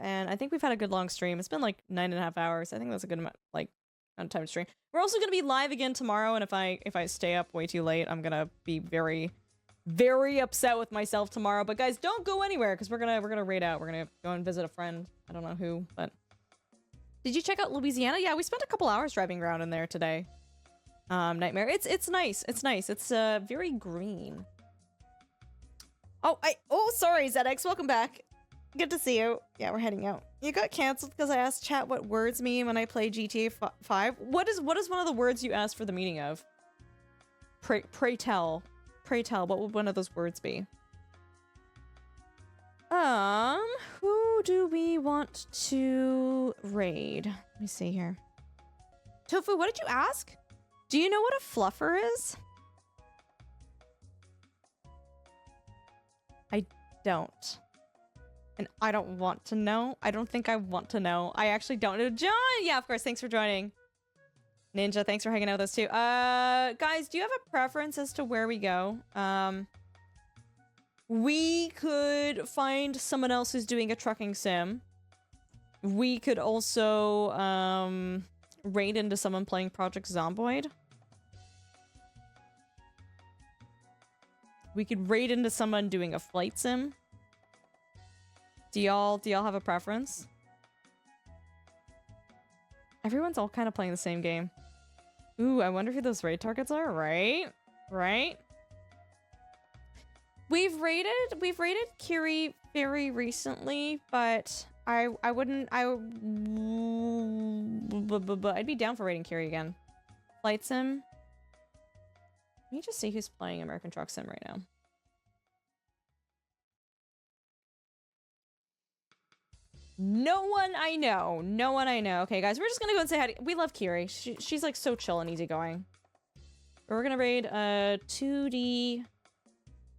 [SPEAKER 1] and I think we've had a good long stream. It's been like 9.5 hours. I think that's a good amount, like, amount of time to stream. We're also gonna be live again tomorrow, and if I stay up way too late, I'm gonna be very, very upset with myself tomorrow. But guys, don't go anywhere, because we're gonna raid out. We're gonna go and visit a friend. I don't know who, but did you check out Louisiana? Yeah, we spent a couple hours driving around in there today. Nightmare. It's nice. It's nice. It's very green. Oh, sorry, ZX. Welcome back. Good to see you. Yeah, we're heading out. You got canceled because I asked chat what words mean when I play GTA 5. What is one of the words you asked for the meaning of? Pray tell. Pray tell. What would one of those words be? Who do we want to raid? Let me see here. Tofu, what did you ask? Do you know what a fluffer is? I don't. And I don't want to know. I don't think I want to know. I actually don't know. John! Yeah, of course. Thanks for joining. Ninja, thanks for hanging out with us too. Guys, do you have a preference as to where we go? We could find someone else who's doing a trucking sim. We could also, raid into someone playing Project Zomboid. We could raid into someone doing a flight sim. Do y'all have a preference? Everyone's all kind of playing the same game. Ooh, I wonder who those raid targets are, right? Right? We've raided Kiri very recently, but I'd be down for raiding Kiri again. Flight sim. Let me just see who's playing American Truck Sim right now. No one I know. No one I know. Okay, guys, we're just gonna go and say hi to... We love Kiri. She's like so chill and easygoing. We're gonna raid 2D...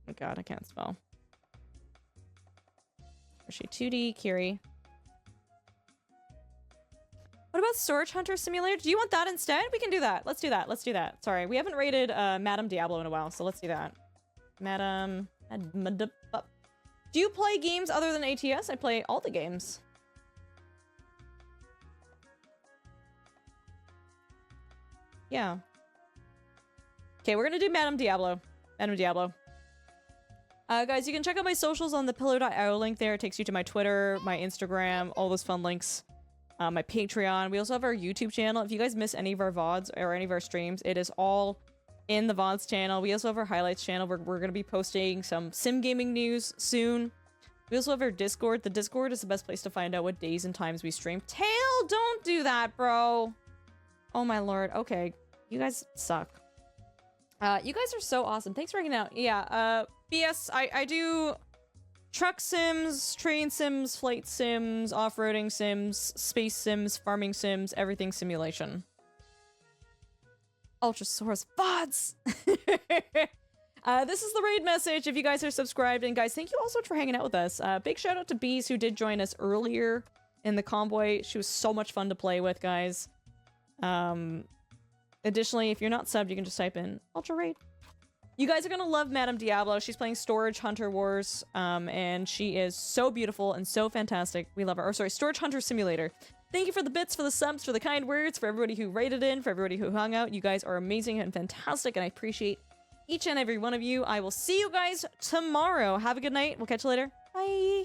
[SPEAKER 1] Oh god, I can't spell. Where's she? 2D Kiri. What about Storage Hunter Simulator? Do you want that instead? We can do that. Let's do that. Let's do that. Sorry, we haven't raided Madame Diablo in a while, so let's do that. Madame... Do you play games other than ATS? I play all the games. Yeah. Okay, we're gonna do Madame Diablo. Madame Diablo. Guys, you can check out my socials on the pillar.io link there. It takes you to my Twitter, my Instagram, all those fun links. My Patreon. We also have our YouTube channel. If you guys miss any of our VODs or any of our streams, it is all in the VODs channel. We also have our highlights channel where we're going to be posting some sim gaming news soon. We also have our Discord. The Discord is the best place to find out what days and times we stream. Tail, don't do that, bro. Oh my lord. Okay. You guys suck. You guys are so awesome. Thanks for hanging out. Yeah, BS, I do truck sims, train sims, flight sims, off-roading sims, space sims, farming sims, everything simulation. Ultrasaurus VODs! This is the raid message if you guys are subscribed. And guys, thank you also for hanging out with us. Big shout out to Bees who did join us earlier in the convoy. She was so much fun to play with, guys. Additionally, if you're not subbed, you can just type in Ultra Raid. You guys are gonna love Madame Diablo. She's playing Storage Hunter Wars, and she is so beautiful and so fantastic. We love her. Or sorry, Storage Hunter Simulator. Thank you for the bits, for the subs, for the kind words, for everybody who rated in, for everybody who hung out. You guys are amazing and fantastic, and I appreciate each and every one of you. I will see you guys tomorrow. Have a good night. We'll catch you later. Bye.